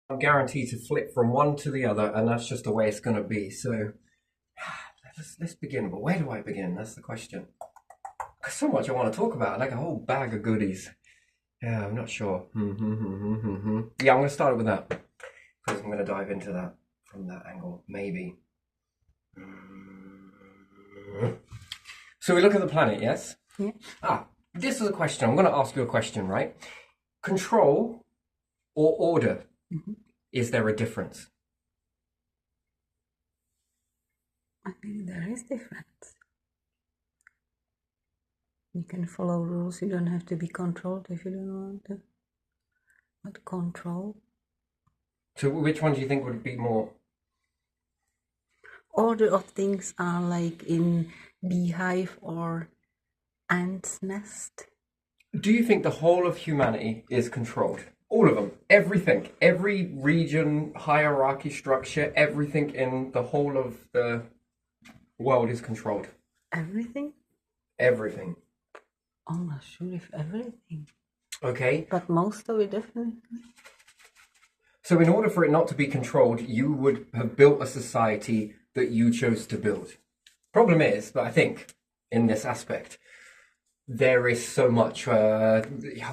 I'm guaranteed to flip from one to the other, and that's just the way it's going to be. So let's begin. But where do I begin? That's the question. There's so much I want to talk about, like a whole bag of goodies. Yeah, I'm not sure. Yeah, I'm going to start with that because I'm going to dive into that from that angle, maybe. So we look at the planet, yes? Yeah. This is a question. I'm going to ask you a question, right? Control or order? Is there a difference? I think there is difference. You can follow rules. You don't have to be controlled if you don't want to. But control. So which one do you think would be more? Order of things are like in beehive or ant's nest. Do you think the whole of humanity is controlled? All of them, everything, every region, hierarchy, structure, everything in the whole of the world is controlled. Everything? Everything. I'm not sure if everything. Okay. But most of it definitely. So in order for it not to be controlled, you would have built a society that you chose to build. Problem is, but I think in this aspect, there is so much. I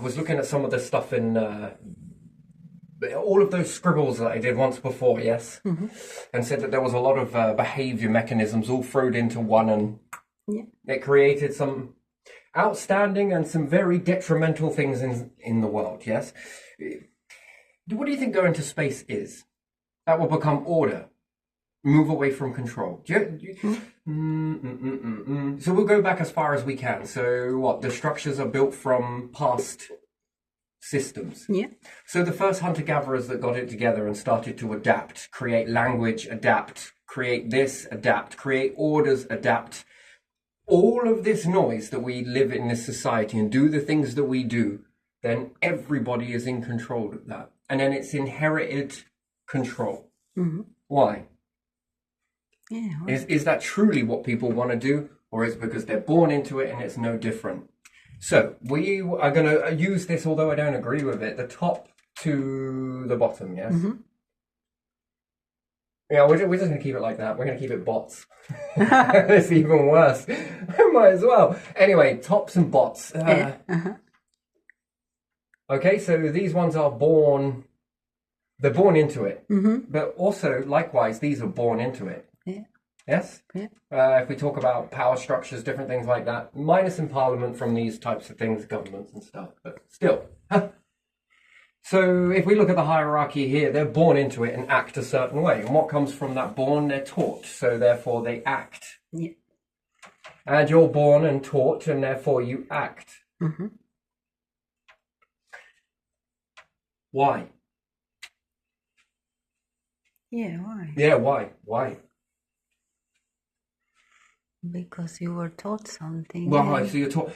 was looking at some of the stuff in all of those scribbles that I did once before, yes, and said that there was a lot of behavior mechanisms all thrown into one, and it created some outstanding and some very detrimental things in the world, yes. What do you think going to space is? That will become order. Move away from control. So we'll go back as far as we can. So what? The structures are built from past systems. Yeah. So the first hunter-gatherers that got it together and started to adapt, create language, adapt, create this, adapt, create orders, adapt. All of this noise that we live in this society and do the things that we do, then everybody is in control of that. And then it's inherited control. Why? Yeah. Is that truly what people want to do, or is it because they're born into it and it's no different? So we are going to use this, although I don't agree with it, the top to the bottom, yes? Yeah, we're just going to keep it like that. We're going to keep it bots. It's even worse. Might as well. Anyway, tops and bots. Okay, so these ones are born, they're born into it. But also, likewise, these are born into it. Yeah. Yes? Yeah. If we talk about power structures, different things like that, minus in parliament from these types of things, governments and stuff, but still. So if we look at the hierarchy here, they're born into it and act a certain way. And what comes from that born, they're taught. So therefore they act. Yeah. And you're born and taught, and therefore you act. Why? Yeah, why? Yeah, why? Why? Because you were taught something. Well, so you're taught.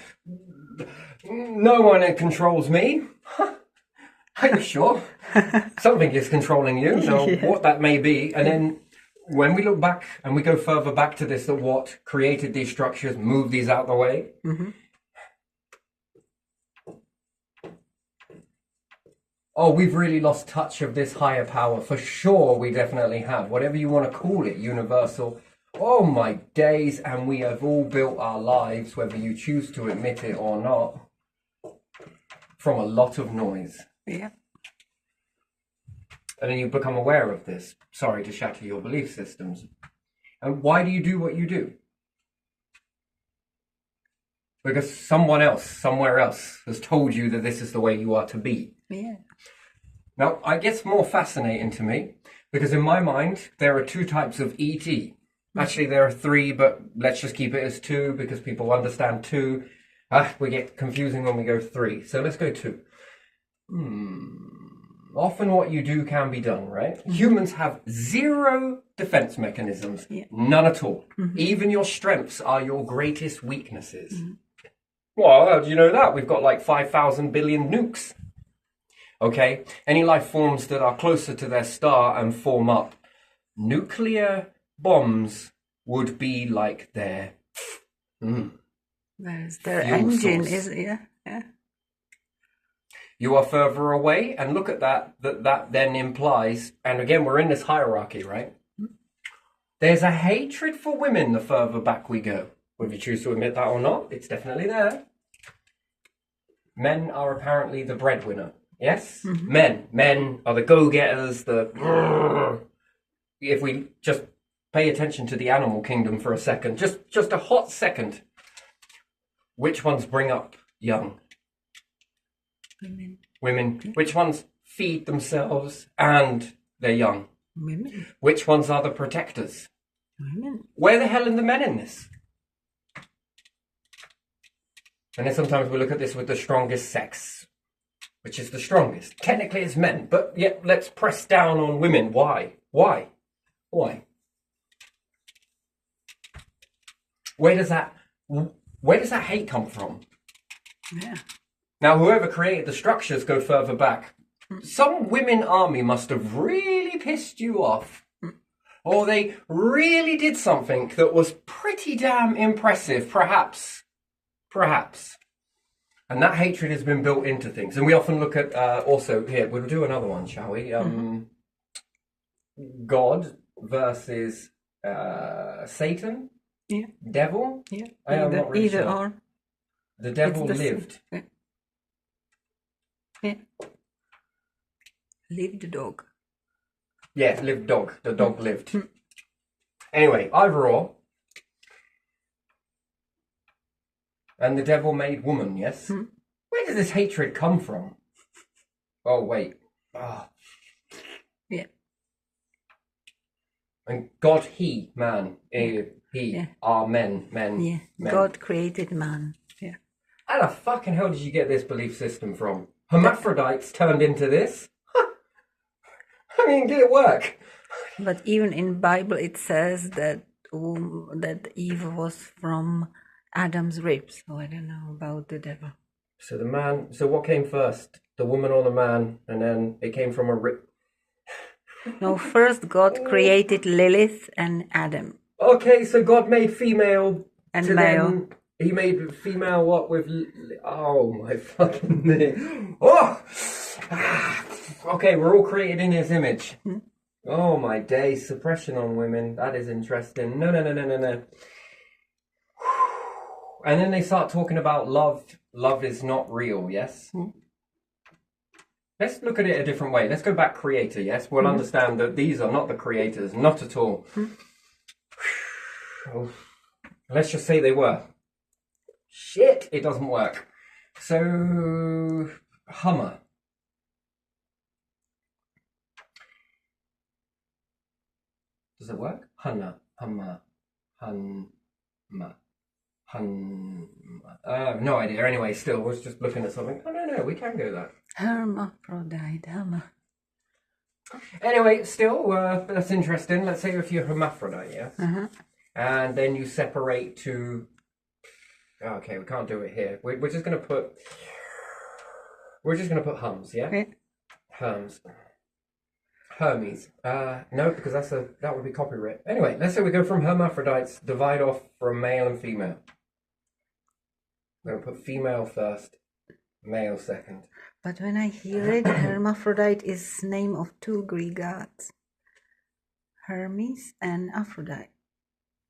No one controls me. Are you sure? Something is controlling you, so what that may be. And then when we look back and we go further back to this, that what created these structures, moved these out of the way. Oh, we've really lost touch of this higher power. For sure, we definitely have. Whatever you want to call it, universal. Oh my days, and we have all built our lives, whether you choose to admit it or not, from a lot of noise. Yeah. And then you become aware of this. Sorry to shatter your belief systems. And why do you do what you do? Because someone else, somewhere else, has told you that this is the way you are to be. Yeah. Now, it gets more fascinating to me, because in my mind, there are two types of ET. Actually, there are three, but let's just keep it as two, because people understand two. We get confusing when we go three. So let's go two. Often what you do can be done, right? Humans have zero defense mechanisms. None at all. Even your strengths are your greatest weaknesses. Well, how do you know that? We've got like 5,000 billion nukes. Okay? Any life forms that are closer to their star and form up nuclear bombs would be like their Where's their fuel engine? source. Is yeah. You are further away, and look at that then implies, and again, we're in this hierarchy, right? There's a hatred for women the further back we go. Whether you choose to admit that or not, it's definitely there. Men are apparently the breadwinner. Yes? Men are the go-getters, if we just pay attention to the animal kingdom for a second, just a hot second. Which ones bring up young? Women. Which ones feed themselves and they're young? Women. Which ones are the protectors? Women. Where the hell are the men in this? And then sometimes we look at this with the strongest sex, which is the strongest. Technically it's men, but yet let's press down on women. Why? Why? Where does that hate come from? Yeah. Now, whoever created the structures go further back. Some women army must have really pissed you off. Or they really did something that was pretty damn impressive, perhaps. And that hatred has been built into things. And we often look at, also, here, we'll do another one, shall we? God versus Satan? Yeah. Devil? Yeah. I am not really either sure. or. The devil It's the same. lived. Yeah. Live the dog. Yes, lived dog. The dog lived. Anyway, either or. And the devil made woman, yes? Where does this hatred come from? Oh, wait. Yeah. And God, he, man. He, Yeah. are men. Yeah. Men. God created man. Yeah. How the fucking hell did you get this belief system from? Hermaphrodites turned into this? I mean, did it work? But even in Bible it says that that Eve was from Adam's ribs. So I don't know about the devil. So what came first? The woman or the man? And then it came from a rib. No, first God created Lilith and Adam. Okay, so God made female And to male. then he made female what with oh my fucking name. Oh! Okay, we're all created in his image. Oh my days, suppression on women. That is interesting. No. And then they start talking about love. Love is not real, yes? Let's look at it a different way. Let's go back creator, yes? We'll understand that these are not the creators, not at all. Let's just say they were. Shit, it doesn't work. So, Hummer. Does it work? Hummer. No idea. Anyway, still, was just looking at something. Oh, no, we can go that. Hermaphrodite. Anyway, still, that's interesting. Let's say if you're hermaphrodite, yes? And then you separate to... Okay, we can't do it here. We're just going to put... We're just going to put hums, yeah? Okay. Hermes. No, because that would be copyright. Anyway, let's say we go from hermaphrodites, divide off from male and female. We're going to put female first, male second. But when I hear it, hermaphrodite is name of two Greek gods. Hermes and Aphrodite.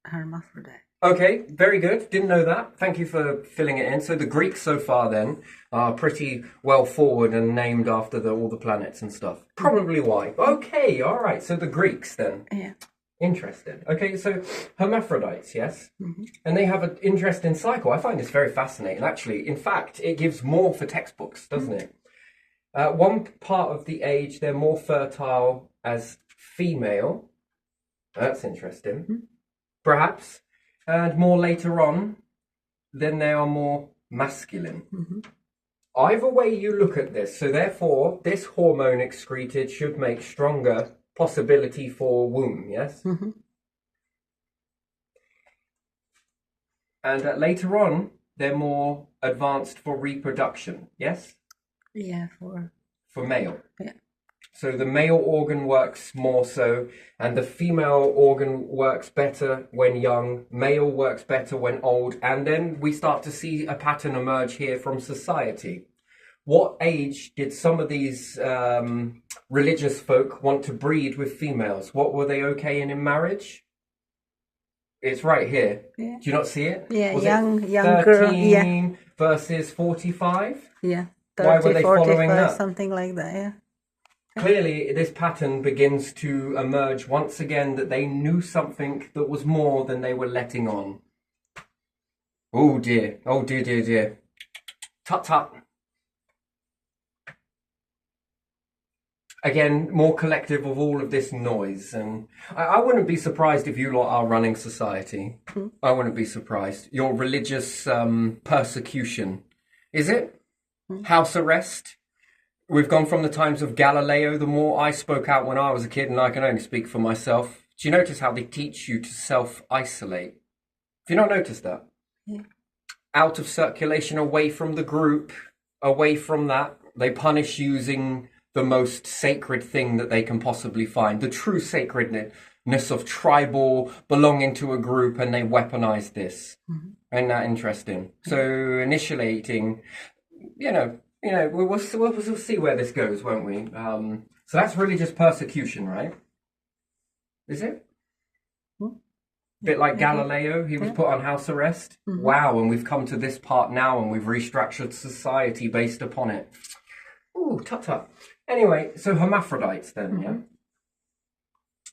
Hermaphrodite. Okay, very good. Didn't know that. Thank you for filling it in. So the Greeks so far then are pretty well forward and named after all the planets and stuff. Probably why. Okay, all right. So the Greeks then. Yeah. Interesting. Okay, so hermaphrodites, yes? And they have an interesting cycle. I find this very fascinating, actually. In fact, it gives more for textbooks, doesn't it? One part of the age, they're more fertile as female. That's interesting. Perhaps. And more later on, then they are more masculine. Either way you look at this, so therefore, this hormone excreted should make stronger possibility for womb, yes? And later on, they're more advanced for reproduction, yes? Yeah, For male. Yeah. So the male organ works more so, and the female organ works better when young, male works better when old, and then we start to see a pattern emerge here from society. what age did some of these religious folk want to breed with females? What were they okay in marriage? It's right here. Yeah. Do you not see it? Yeah, Was young it girl. 13 Yeah, versus 45? yeah. Why were 30, they following 45, that? something like that. Yeah. Clearly, this pattern begins to emerge once again that they knew something that was more than they were letting on. Oh dear. Oh dear, dear, dear. Tut tut. Again, more collective of all of this noise. And I wouldn't be surprised if you lot are running society. I wouldn't be surprised. Your religious persecution. Is it? House arrest? We've gone from the times of Galileo. The more I spoke out when I was a kid, and I can only speak for myself. Do you notice how they teach you to self-isolate? Have you not noticed that? Yeah. Out of circulation, away from the group, away from that. They punish using the most sacred thing that they can possibly find, the true sacredness of tribal belonging to a group, and they weaponize this. Isn't that interesting? So initiating, we'll see where this goes, won't we? So that's religious persecution, right? Is it? Bit like Galileo, he was put on house arrest. Wow, and we've come to this part now, and we've restructured society based upon it. Ooh, tut-tut. Anyway, so hermaphrodites then, yeah?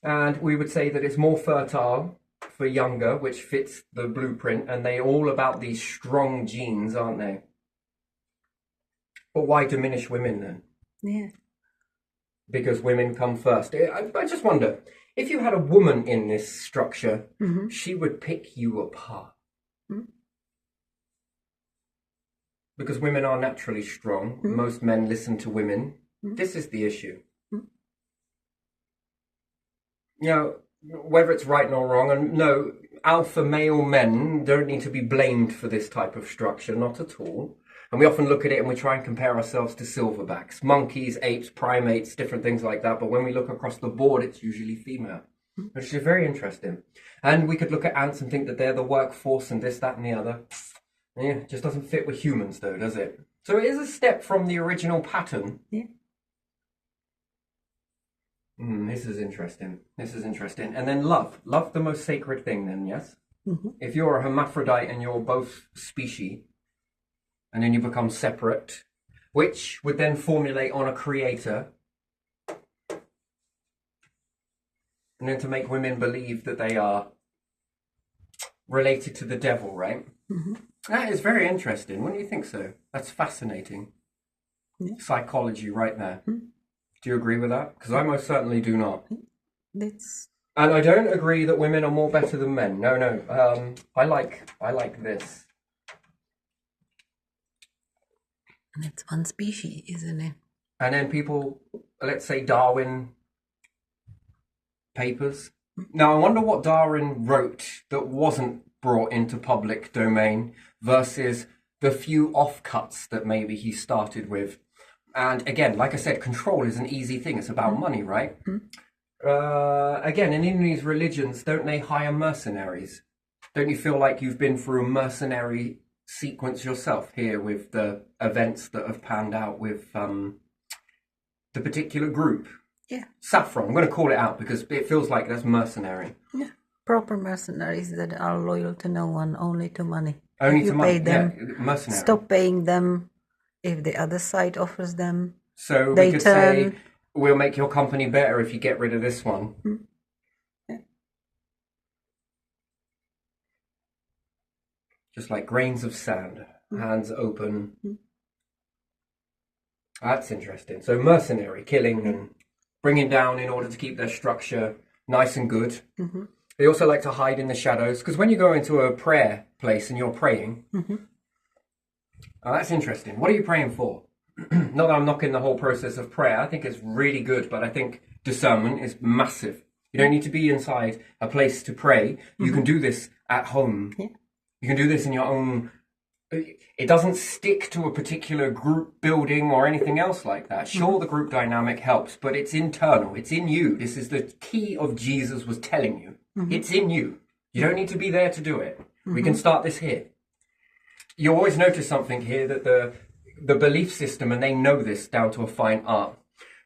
And we would say that it's more fertile for younger, which fits the blueprint, and they're all about these strong genes, aren't they? But why diminish women then? Yeah. Because women come first. I just wonder, if you had a woman in this structure, she would pick you apart. Because women are naturally strong. Most men listen to women. This is the issue. Whether it's right or wrong, and no, alpha male men don't need to be blamed for this type of structure, not at all. And we often look at it and we try and compare ourselves to silverbacks, monkeys, apes, primates, different things like that. But when we look across the board, it's usually female, which is very interesting. And we could look at ants and think that they're the workforce and this, that, and the other. Yeah, it just doesn't fit with humans, though, does it? So it is a step from the original pattern. Yeah. This is interesting. This is interesting. And then love. Love, the most sacred thing, then, yes? If you're a hermaphrodite and you're both species, and then you become separate, which would then formulate on a creator, and then to make women believe that they are related to the devil, right? That is very interesting. Wouldn't you think so? That's fascinating. Yeah. Psychology right there. Do you agree with that? Because I most certainly do not. That's And I don't agree that women are more better than men. No. I like this. that's one species, isn't it? And then people, let's say Darwin papers. Now, I wonder what Darwin wrote that wasn't brought into public domain versus the few offcuts that maybe he started with. And again, like I said, control is an easy thing. It's about money, right? Again, and in these religions, don't they hire mercenaries? Don't you feel like you've been through a mercenary sequence yourself here with the events that have panned out with the particular group? Yeah. Saffron, I'm going to call it out because it feels like that's mercenary. Yeah. Proper mercenaries that are loyal to no one, only to money. Only If to you money. pay them, Yeah, mercenary. stop paying them if the other side offers them. So They we could turn- say, we'll make your company better if you get rid of this one. Yeah. Just like grains of sand, hands open. That's interesting. So mercenary, killing and bringing down in order to keep their structure nice and good. They also like to hide in the shadows, because when you go into a prayer place and you're praying, that's interesting. What are you praying for? Not that I'm knocking the whole process of prayer. I think it's really good, but I think discernment is massive. You don't need to be inside a place to pray. You can do this at home. Yeah. You can do this in your own. It doesn't stick to a particular group building or anything else like that. Sure, the group dynamic helps, but it's internal. It's in you. This is the key of Jesus was telling you. It's in you. You don't need to be there to do it. We can start this here. You always notice something here, that the the belief system, and they know this down to a fine art.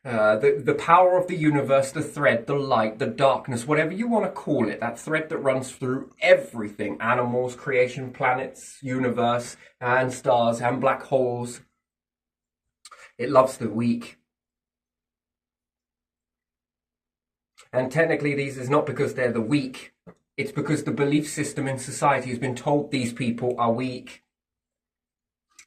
The power of the universe, the thread, the light, the darkness, whatever you want to call it, that thread that runs through everything, animals, creation, planets, universe, and stars, and black holes. It loves the weak. And technically, these is not because they're the weak. It's because the belief system in society has been told these people are weak.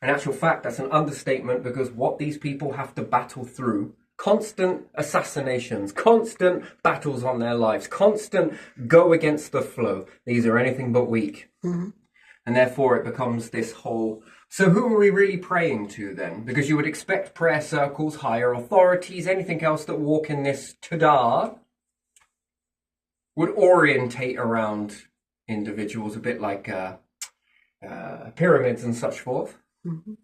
In actual fact, that's an understatement, because what these people have to battle through, constant assassinations, constant battles on their lives, constant go against the flow, these are anything but weak. Mm-hmm. And therefore it becomes this whole, so who are we really praying to then? Because you would expect prayer circles, higher authorities, anything else that walk in this tada would orientate around individuals, a bit like pyramids and such forth, Mm-hmm.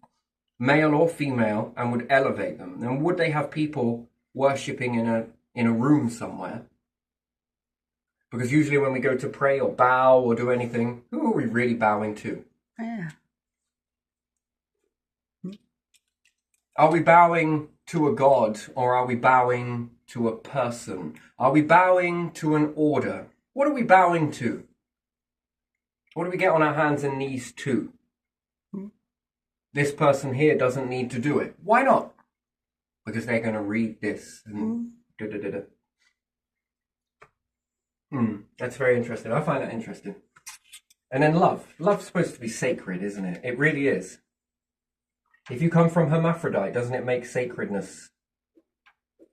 male or female, and would elevate them. And would they have people worshipping in a room somewhere? Because usually when we go to pray or bow or do anything, who are we really bowing to? Yeah. Are we bowing to a god, or are we bowing to a person? Are we bowing to an order? What are we bowing to? What do we get on our hands and knees to? This person here doesn't need to do it. Why not? Because they're going to read this. And that's very interesting. I find that interesting. And then love. Love's supposed to be sacred, isn't it? It really is. If you come from hermaphrodite, doesn't it make sacredness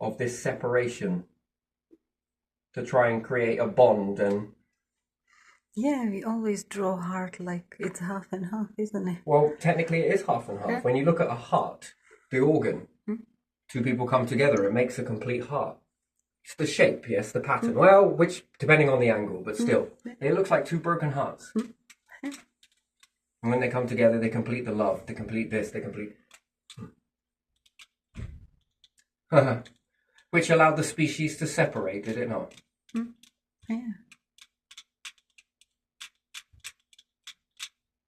of this separation to try and create a bond? And Yeah, we always draw heart like it's half and half, isn't it? well, technically it is half and half. Yeah. When you look at a heart, the organ, two people come together, it makes a complete heart. It's the shape, yes, the pattern. Well, which, depending on the angle, but still, it looks like two broken hearts. And when they come together, they complete the love, they complete this, they complete... Which allowed the species to separate, did it not? Yeah.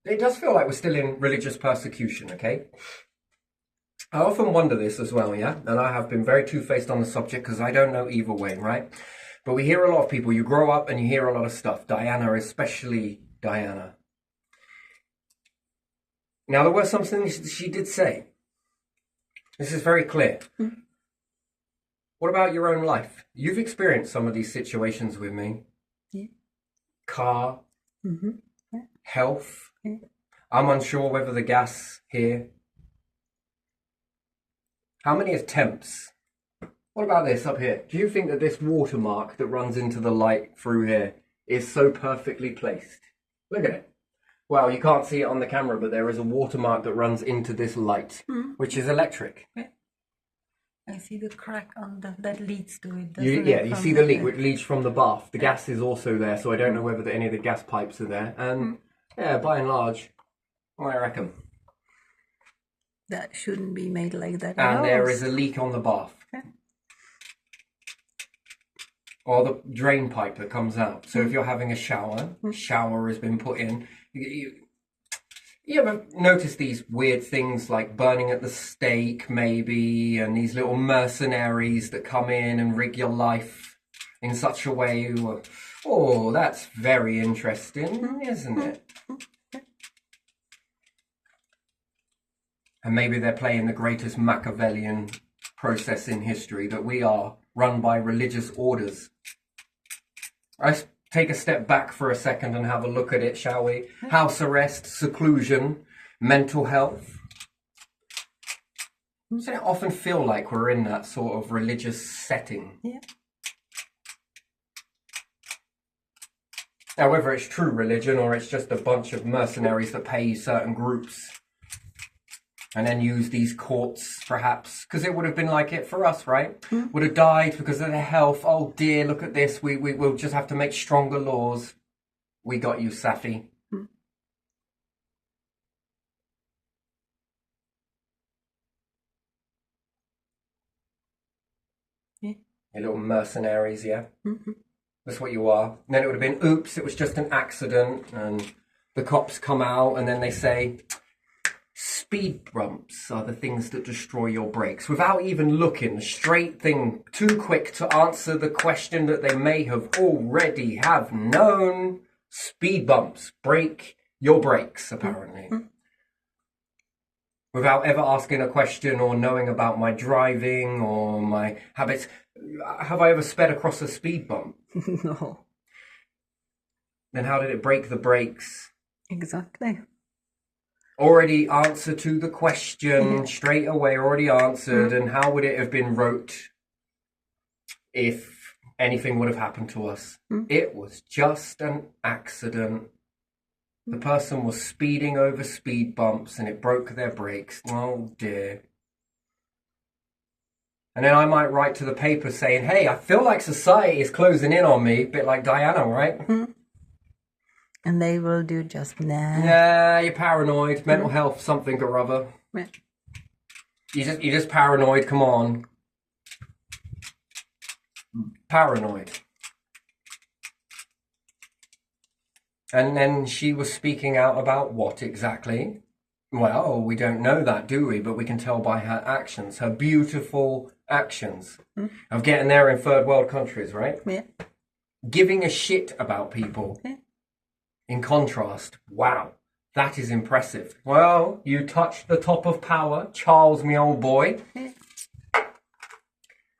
It does feel like we're still in religious persecution, okay? I often wonder this as well, yeah? And I have been very two-faced on the subject because I don't know either way, right? But we hear a lot of people, you grow up and you hear a lot of stuff. Diana, especially Diana. Now, there were some things she did say. This is very clear. What about your own life? You've experienced some of these situations with me. Yeah. Car, health. Yeah. I'm unsure whether the gas here. How many attempts? What about this up here? Do you think that this watermark that runs into the light through here is so perfectly placed? Look at it. Well, you can't see it on the camera, but there is a watermark that runs into this light, which is electric. Yeah. I see the crack on that leads to it. You see the leak, which leads from the bath. The gas is also there, so I don't know whether any of the gas pipes are there. And yeah, by and large, I reckon. That shouldn't be made like that. And there is a leak on the bath. Yeah. Or the drain pipe that comes out. So if you're having a shower has been put in. You ever notice these weird things like burning at the stake, maybe, and these little mercenaries that come in and rig your life in such a way? Oh, that's very interesting, isn't it? And maybe they're playing the greatest Machiavellian process in history, that we are run by religious orders. Let's take a step back for a second and have a look at it, shall we? House arrest, seclusion, mental health. Doesn't it often feel like we're in that sort of religious setting? Yeah. Now, whether it's true religion or it's just a bunch of mercenaries that pay certain groups and then use these courts, perhaps, because it would have been like it for us, right? Would have died because of their health. Oh dear, look at this. We'll just have to make stronger laws. We got you, Safi. Yeah. You little mercenaries, yeah? That's what you are. And then it would have been, oops, it was just an accident. And the cops come out and then they say, speed bumps are the things that destroy your brakes. Without even looking, the straight thing, too quick to answer the question that they may have already have known. Speed bumps break your brakes, apparently. Without ever asking a question or knowing about my driving or my habits. Have I ever sped across a speed bump? No. Then how did it break the brakes? Exactly. Already answer to the question straight away, already answered. And how would it have been wrote if anything would have happened to us? It was just an accident. The person was speeding over speed bumps and it broke their brakes. Oh dear. And then I might write to the paper saying, hey, I feel like society is closing in on me. A bit like Diana, right? And they will do just nah. Nah, you're paranoid. Mental health, something or other. Yeah. You're just paranoid. Come on. Paranoid. And then she was speaking out about what exactly? Well, we don't know that, do we? But we can tell by her actions, her beautiful actions of getting there in third world countries, right? Yeah. Giving a shit about people. Yeah. In contrast, wow, that is impressive. Well, you touched the top of power, Charles, me old boy. Yeah.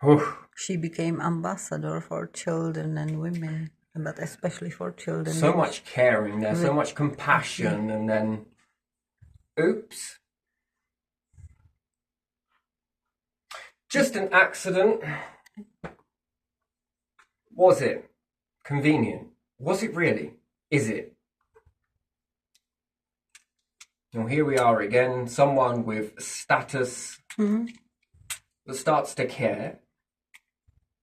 Whew. She became ambassador for children and women, but especially for children. So much caring there, so much compassion, and then, oops. Just an accident. Was it convenient? Was it really? Is it? Well, here we are again, someone with status that starts to care.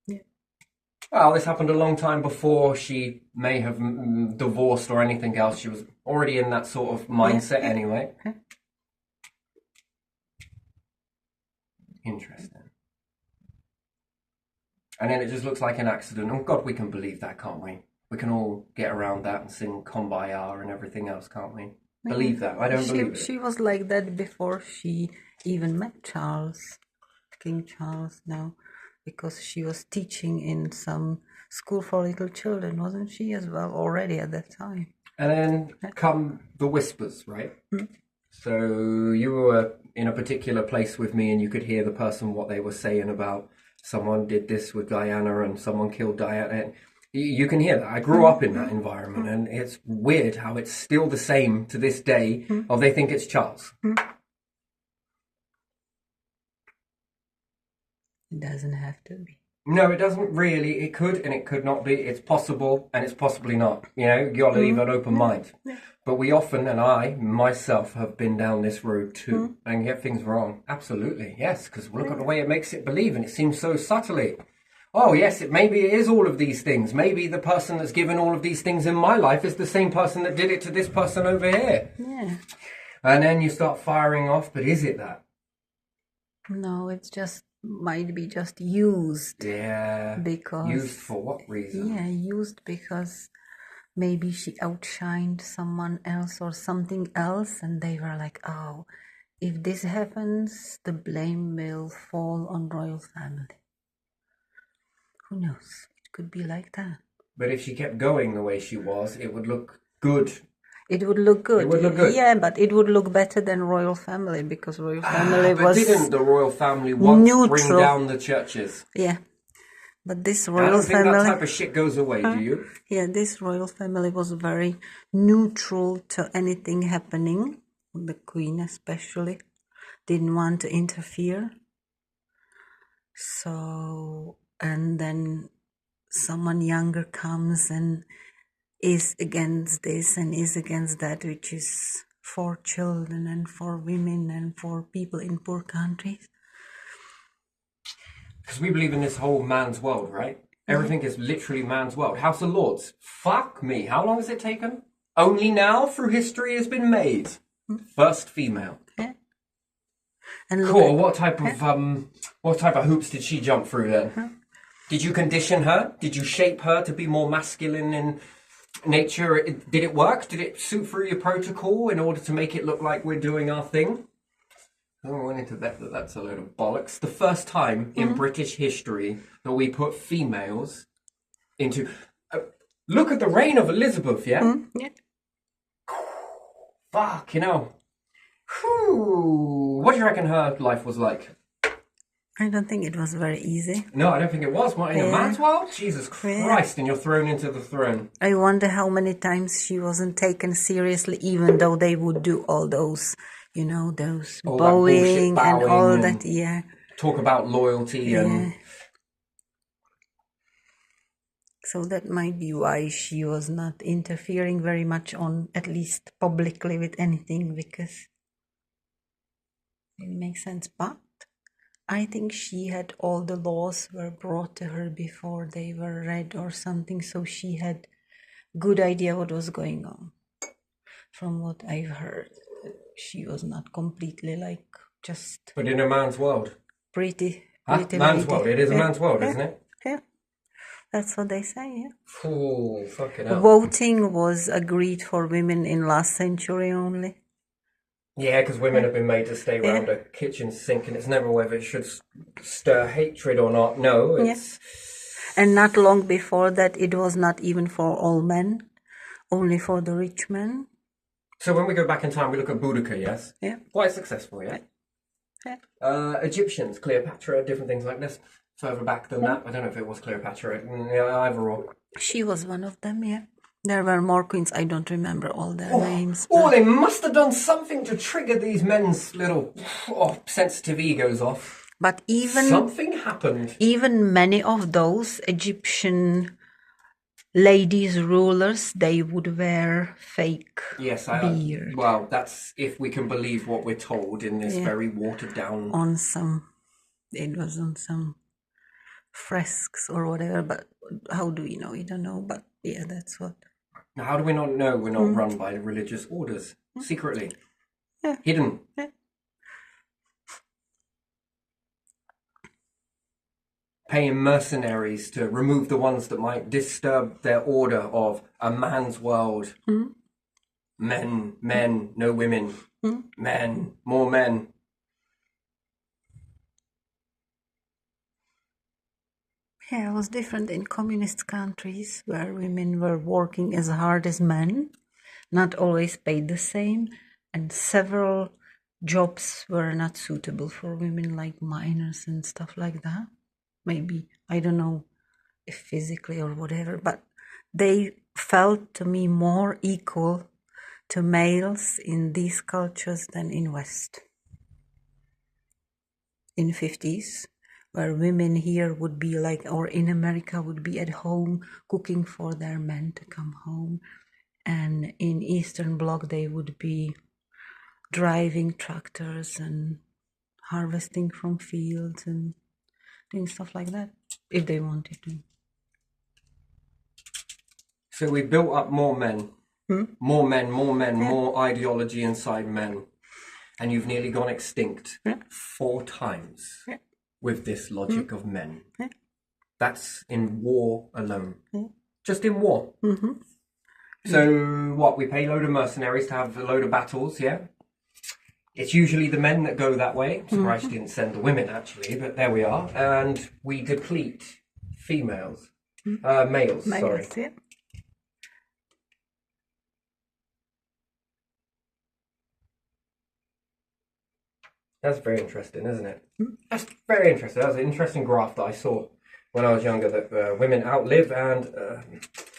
Yeah. Well, this happened a long time before she may have divorced or anything else. She was already in that sort of mindset anyway. Interesting. And then it just looks like an accident. Oh, God, we can believe that, can't we? We can all get around that and sing Kumbaya and everything else, can't we? Believe that. I don't believe it. She was like that before she even met Charles, King Charles now, because she was teaching in some school for little children, wasn't she, as well, already at that time? And then come the whispers, right? So you were in a particular place with me and you could hear the person, what they were saying about someone did this with Diana and someone killed Diana. You can hear that. I grew up in that environment, and it's weird how it's still the same to this day, or they think it's Charles. It doesn't have to be. No, it doesn't really. It could and it could not be. It's possible and it's possibly not. You know, you got to leave an open mind. But we often, and I myself, have been down this road too and get things wrong. Absolutely, yes, because look at the way it makes it believe, and it seems so subtly. Oh, yes, maybe it is all of these things. Maybe the person that's given all of these things in my life is the same person that did it to this person over here. Yeah. And then you start firing off, but is it that? No, it's just, might be just used. Yeah. Because... Used for what reason? Yeah, used because maybe she outshined someone else or something else, and they were like, oh, if this happens, the blame will fall on royal family. Who knows? It could be like that. But if she kept going the way she was, it would look good. It would look good. It would look good. Yeah, but it would look better than royal family, because royal family but was didn't the royal family once neutral. bring down the churches? Yeah. But this I royal don't think family... that type of shit goes away, do you? Yeah, this royal family was very neutral to anything happening. The queen especially didn't want to interfere. So... And then someone younger comes and is against this and is against that, which is for children and for women and for people in poor countries. Because we believe in this whole man's world, right? Everything is literally man's world. House of Lords. Fuck me. How long has it taken? Only now through history has been made. First female. Yeah. And Cool. What type of hoops did she jump through then? Did you condition her? Did you shape her to be more masculine nature, did it work? Did it suit through your protocol in order to make it look like we're doing our thing? I went into that's a load of bollocks. The first time in British history that we put females into... look at the reign of Elizabeth, yeah? Yeah. Fuck, Whew. What do you reckon her life was like? I don't think it was very easy. No, I don't think it was. What, in a man's world? Jesus Christ, and you're thrown into the throne. I wonder how many times she wasn't taken seriously, even though they would do all those, those All that bowing bullshit and all bowing that. and Yeah. Talk about loyalty and... So that might be why she was not interfering very much on, at least publicly, with anything, because it makes sense. But I think she had all the laws were brought to her before they were read or something, so she had good idea what was going on. From what I've heard, she was not completely just... But in a man's world. Pretty Man's lady. world. It is a man's world, isn't it? Yeah. That's what they say, yeah. Oh, fucking hell. Voting was agreed for women in last century only. Yeah, because women have been made to stay around a kitchen sink, and it's never whether it should stir hatred or not. No, it's... And not long before that, it was not even for all men, only for the rich men. So when we go back in time, we look at Boudica, yes? Yeah. Quite successful, yeah? Yeah. Egyptians, Cleopatra, different things like this. Further back than that, I don't know if it was Cleopatra, either or. She was one of them, yeah. There were more queens, I don't remember all their names. Oh, they must have done something to trigger these men's little sensitive egos off. But something happened. Even many of those Egyptian ladies, rulers, they would wear fake beard. Well, that's if we can believe what we're told in this very watered down... It was on some fresks or whatever, but how do we know? We don't know, but yeah, that's what... Now, how do we not know we're not run by religious orders? Secretly? Yeah. Hidden? Yeah. Paying mercenaries to remove the ones that might disturb their order of a man's world. Men, no women. Men, more men. Yeah, it was different in communist countries where women were working as hard as men, not always paid the same, and several jobs were not suitable for women, like miners and stuff like that. Maybe, I don't know if physically or whatever, but they felt to me more equal to males in these cultures than in West. In 50s. Where women here would be or in America would be at home cooking for their men to come home. And in Eastern Bloc, they would be driving tractors and harvesting from fields and doing stuff like that, if they wanted to. So we built up more men. More men, more ideology inside men. And you've nearly gone extinct 4 times. Yeah. With this logic of men. That's in war alone. Just in war. So what, we pay a load of mercenaries to have a load of battles, yeah? It's usually the men that go that way. I'm surprised you didn't send the women, actually, but there we are. And we deplete females. Males, sorry. Yeah. That's very interesting, isn't it? That's very interesting. That was an interesting graph that I saw when I was younger, that women outlive and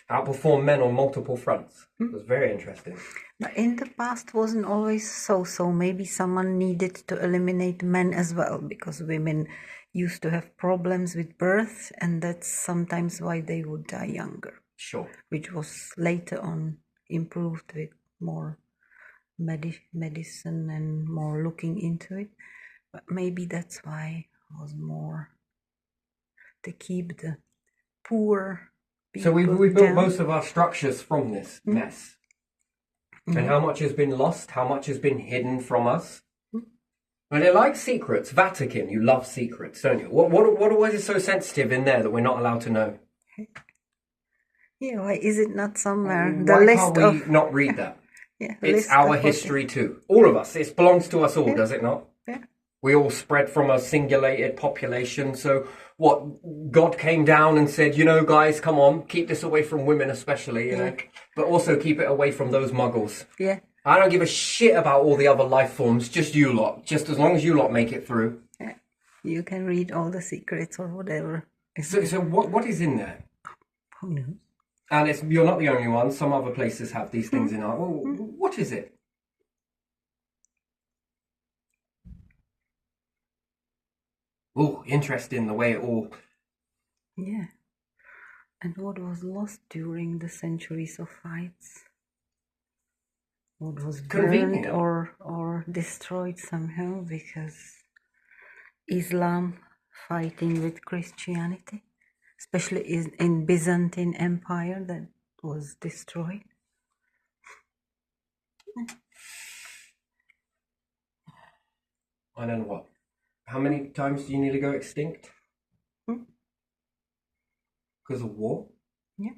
outperform men on multiple fronts. It was very interesting. But in the past wasn't always so. Maybe someone needed to eliminate men as well, because women used to have problems with birth, and that's sometimes why they would die younger. Sure. Which was later on improved with more medicine and more looking into it, but maybe that's why it was more to keep the poor people. So we built most of our structures from this mess. And how much has been lost? How much has been hidden from us? And they like secrets. Vatican, you love secrets, don't you? What is so sensitive in there that we're not allowed to know? Yeah, why is it not somewhere? The Why list can't we of not read that? yeah, It's list our of history too. All of us. It belongs to us all, Yeah. does it not? Yeah. We all spread from a singulated population. So what? God came down and said, you know, guys, come on, keep this away from women especially, you know, but also keep it away from those muggles. Yeah. I don't give a shit about all the other life forms, just you lot. Just as long as you lot make it through. Yeah. You can read all the secrets or whatever. So what is in there? Who knows? And you're not the only one. Some other places have these things in art. Well, what is it? Oh, interesting the way it all... Yeah. And what was lost during the centuries of fights? What was burned Convenient. or destroyed somehow because Islam fighting with Christianity, especially in Byzantine Empire that was destroyed. I don't know what. How many times do you nearly go extinct? Because of war? Yeah.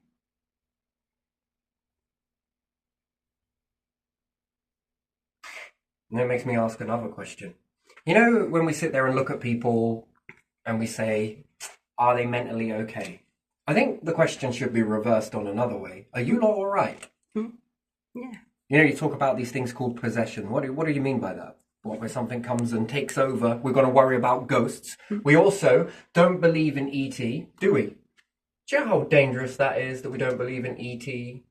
And that makes me ask another question. You know, when we sit there and look at people and we say, are they mentally okay? I think the question should be reversed on another way. Are you lot all right? Yeah. You know, you talk about these things called possession. What do you mean by that? What, where something comes and takes over, we're going to worry about ghosts. We also don't believe in E.T., do we? Do you know how dangerous that is, that we don't believe in E.T.?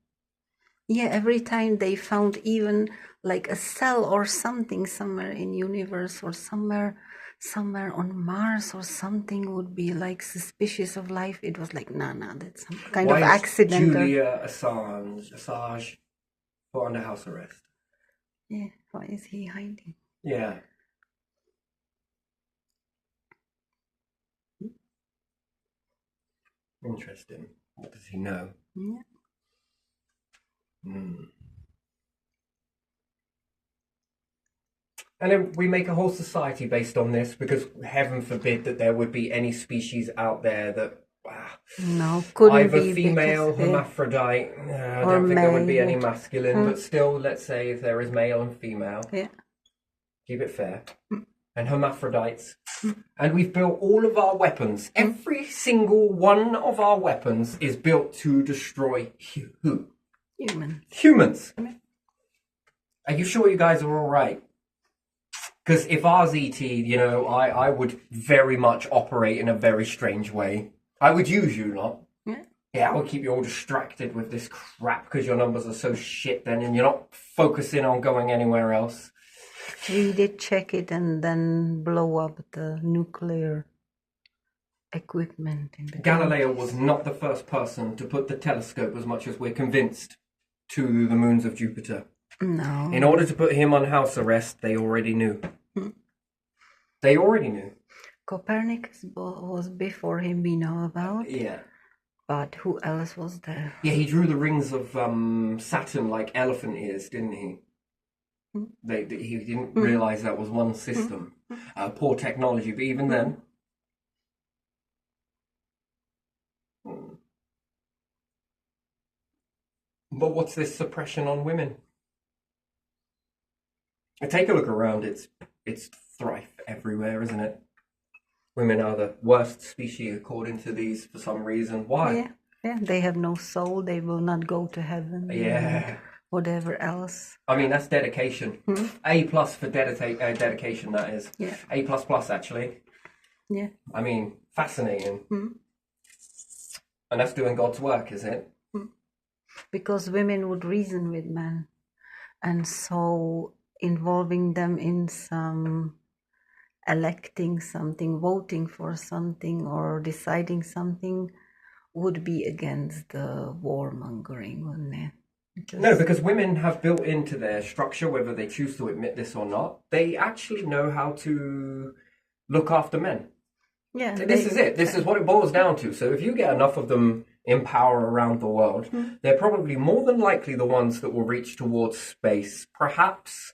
Yeah, every time they found even like a cell or something somewhere in universe or somewhere on Mars or something would be like suspicious of life. It was like, nah, that's some kind of Why is accidental. Julia Assange put under house arrest? Yeah, why is he hiding? Yeah. Interesting. What does he know? Yeah. And then we make a whole society based on this because heaven forbid that there would be any species out there that No, couldn't either be female, because, hermaphrodite. I or don't think there would be any male. masculine, but still, let's say if there is male and female, Yeah. keep it fair, and hermaphrodites. And we've built all of our weapons. Every single one of our weapons is built to destroy who? Humans. Are you sure you guys are all right? Because if ours ET, you know, I would very much operate in a very strange way. I would use you lot. Yeah, I would keep you all distracted with this crap because your numbers are so shit then and you're not focusing on going anywhere else. We did check it and then blow up the nuclear equipment in the Galileo was not the first person to put the telescope, as much as we're convinced, to the moons of Jupiter. No. In order to put him on house arrest, they already knew. They already knew. Copernicus was before him, we know about. Yeah. But who else was there? Yeah, he drew the rings of Saturn like elephant ears, didn't he? He didn't realise that was one system. Poor technology, but even then. But what's this suppression on women? Take a look around. It's strife everywhere, isn't it? Women are the worst species according to these for some reason. Why? Yeah, they have no soul. They will not go to heaven. Yeah. Whatever else. I mean, that's dedication. A+ for dedication, that is. Yeah. A++, actually. Yeah. I mean, fascinating. And that's doing God's work, is it? Because women would reason with men. And so involving them in some electing something, voting for something, or deciding something would be against the warmongering, wouldn't it? No, because women have built into their structure, whether they choose to admit this or not, they actually know how to look after men. Yeah. This is it. This is what it boils down to. So if you get enough of them in power around the world, they're probably more than likely the ones that will reach towards space. Perhaps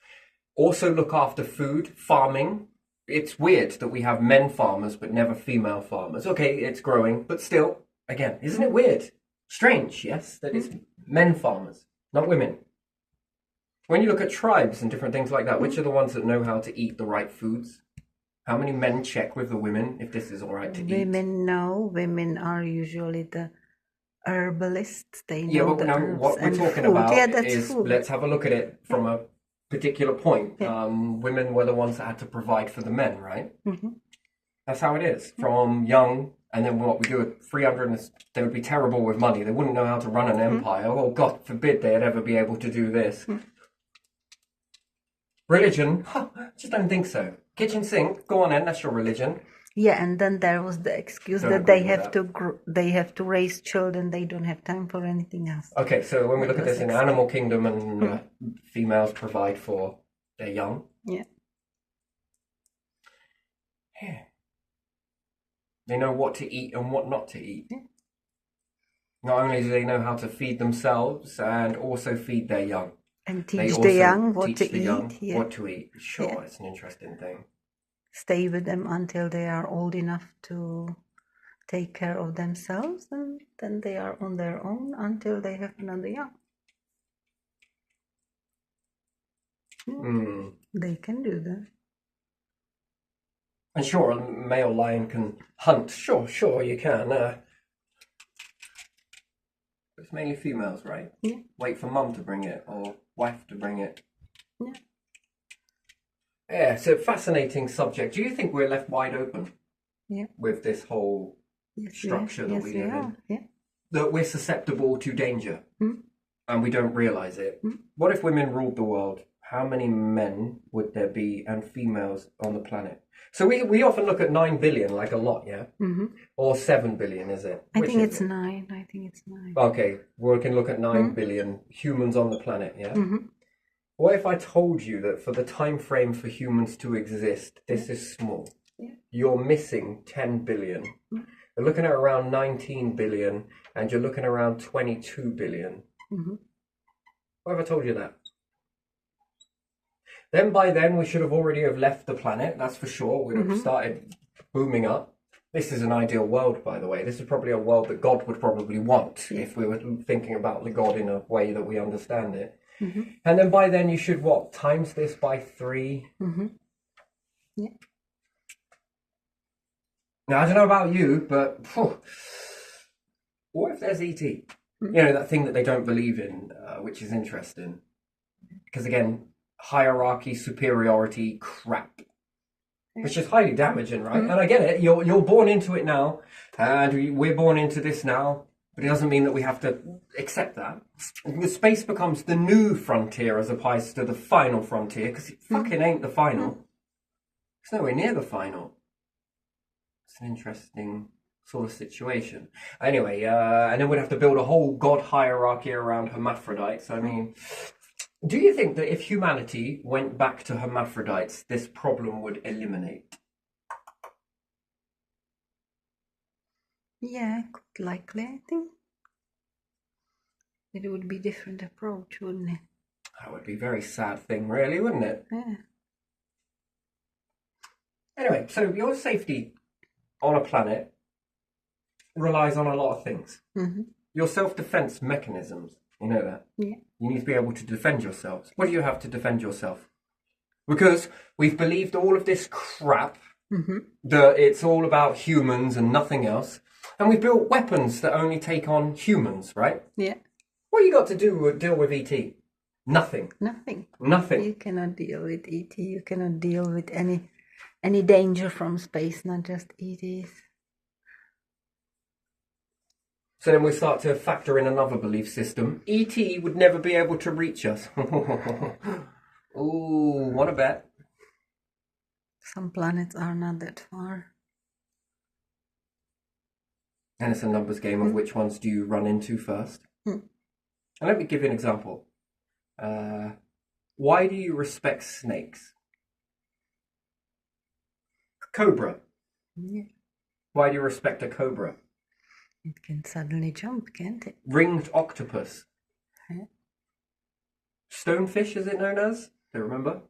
also look after food, farming. It's weird that we have men farmers but never female farmers. Okay, it's growing, but still, again, isn't it weird? Strange, yes, that it's men farmers, not women. When you look at tribes and different things like that, which are the ones that know how to eat the right foods? How many men check with the women if this is all right to eat? Women know. Women are usually the herbalists. They Yeah, know but the now herbs what we're and talking food. about Yeah, that's is, food. let's have a look at it from a particular point. Yeah. Women were the ones that had to provide for the men, right? Mm-hmm. That's how it is. From young, and then what we do at 300, they would be terrible with money. They wouldn't know how to run an empire. Oh, God forbid they'd ever be able to do this. Religion? Huh, just don't think so. Kitchen sink, go on then, that's your religion. Yeah, and then there was the excuse Don't that agree they with have that. to they have to raise children. They don't have time for anything else. Okay, so when we look at That this in was Animal Kingdom and females provide for their young, Yeah. yeah. They know what to eat and what not to eat. Yeah. Not only do they know how to feed themselves and also feed their young. And They teach also the young what teach to the eat. young Yeah. what to eat. Sure, Yeah. it's an interesting thing. Stay with them until they are old enough to take care of themselves, and then they are on their own until they have another young. Mm. They can do that. And sure, a male lion can hunt. Sure, you can. It's mainly females, right? Yeah. Wait for mum to bring it or wife to bring it. Yeah. Yeah, it's a fascinating subject. Do you think we're left wide open Yeah. with this whole Yes, structure that we live in? Yeah. That we're susceptible to danger and we don't realize it? Mm. What if women ruled the world? How many men would there be and females on the planet? So we often look at 9 billion like a lot, yeah? Mm-hmm. Or 7 billion, is it? I Which think is it's it? 9. I think it's 9. Okay, we can look at 9 billion humans on the planet, yeah? Mm-hmm. What if I told you that for the time frame for humans to exist, this is small? Yeah. You're missing 10 billion. You're looking at around 19 billion, and you're looking around 22 billion. Mm-hmm. What if I told you that? Then by then we should have already have left the planet, that's for sure. We'd have started booming up. This is an ideal world, by the way. This is probably a world that God would probably want if we were thinking about the God in a way that we understand it. Mm-hmm. And then by then you should, what, times this by 3? Mm-hmm. Yeah. Now, I don't know about you, but what if there's E.T.? You know, that thing that they don't believe in, which is interesting. Because again, hierarchy, superiority, crap. Which is highly damaging, right? And I get it. You're born into it now, and we're born into this now. But it doesn't mean that we have to accept that. The space becomes the new frontier as opposed to the final frontier, because it fucking ain't the final. It's nowhere near the final. It's an interesting sort of situation. Anyway, and then we'd have to build a whole god hierarchy around hermaphrodites. I mean, do you think that if humanity went back to hermaphrodites, this problem would eliminate? Yeah, quite likely, I think. It would be a different approach, wouldn't it? That would be a very sad thing, really, wouldn't it? Yeah. Anyway, so your safety on a planet relies on a lot of things. Mm-hmm. Your self-defense mechanisms, you know that? Yeah. You need to be able to defend yourselves. What do you have to defend yourself? Because we've believed all of this crap, that it's all about humans and nothing else, and we've built weapons that only take on humans, right? Yeah. What you got to deal with ET? Nothing. Nothing. Nothing. You cannot deal with ET. You cannot deal with any danger from space, not just ETs. So then we start to factor in another belief system. ET would never be able to reach us. Ooh, want to bet? Some planets are not that far. And it's a numbers game of which ones do you run into first. And let me give you an example. Why do you respect snakes? Cobra. Yeah. Why do you respect a cobra? It can suddenly jump, can't it? Ringed octopus. Yeah. Stonefish, is it known as? Do you remember?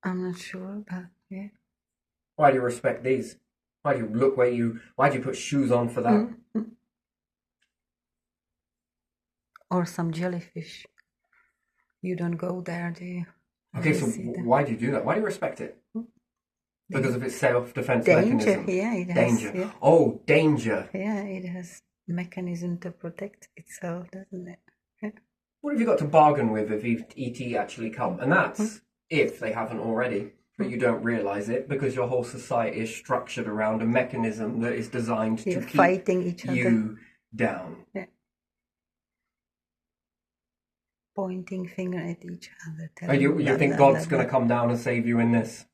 I'm not sure, but yeah. Why do you respect these? Why do you put shoes on for that? or some jellyfish. You don't go there, do you? Okay, You so see them. why do you do that? Why do you respect it? Because of its self-defense Danger, mechanism. yeah, it has. Danger. Yeah, Oh, danger. yeah, it has mechanism to protect itself, doesn't it? Yeah. What have you got to bargain with if ET actually come? And that's if they haven't already, but you don't realise it because your whole society is structured around a mechanism that is designed to You're keep fighting each other. you down. Yeah. Pointing finger at each other. And you blah, think blah, God's blah, going to come down and save you in this?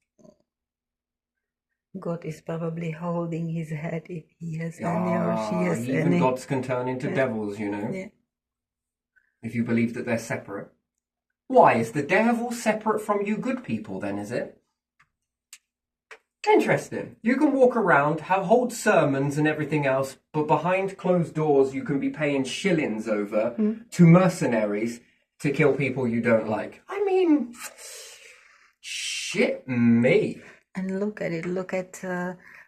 God is probably holding his head if he has any or she has even any. gods can turn into devils, you know, Yeah. if you believe that they're separate. Why? Is the devil separate from you good people then, is it? Interesting. You can walk around, hold sermons and everything else, but behind closed doors you can be paying shillings over to mercenaries to kill people you don't like. I mean, shit me. And look at it. Look at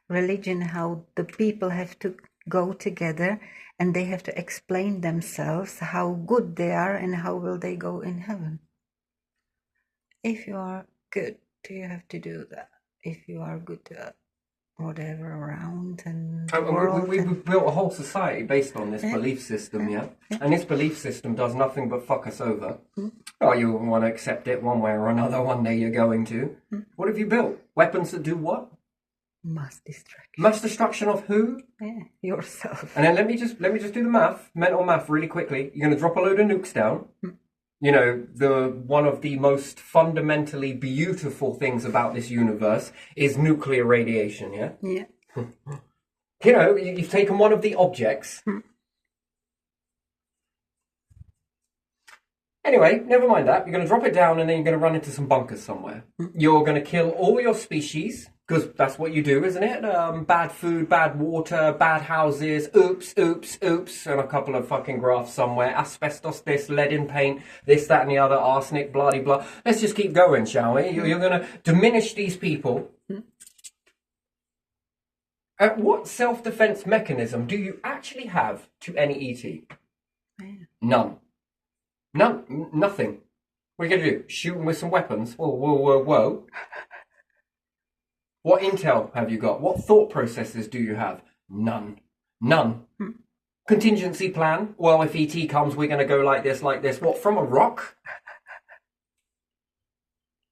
religion, how the people have to go together and they have to explain themselves how good they are and how will they go in heaven. If you are good, do you have to do that? If you are good to whatever around and the world. We've built a whole society based on this belief system, yeah? And this belief system does nothing but fuck us over. Oh, you want to accept it one way or another, one day you're going to. What have you built? Weapons that do what? Mass destruction. Mass destruction of who? Yeah, yourself. And then let me just do the math, mental math really quickly. You're going to drop a load of nukes down. You know, one of the most fundamentally beautiful things about this universe is nuclear radiation, yeah? Yeah. You know, you've taken one of the objects. Anyway, never mind that. You're going to drop it down and then you're going to run into some bunkers somewhere. You're going to kill all your species, because that's what you do, isn't it? Bad food, bad water, bad houses, oops, and a couple of fucking graphs somewhere. Asbestos this, lead in paint, this, that and the other, arsenic, blah, blah, blah. Let's just keep going, shall we? You're going to diminish these people. What self-defense mechanism do you actually have to any ET? None. Nothing. What are you going to do? Shoot them with some weapons? Whoa. What intel have you got? What thought processes do you have? None. Contingency plan? Well, if ET comes, we're going to go like this. What, from a rock?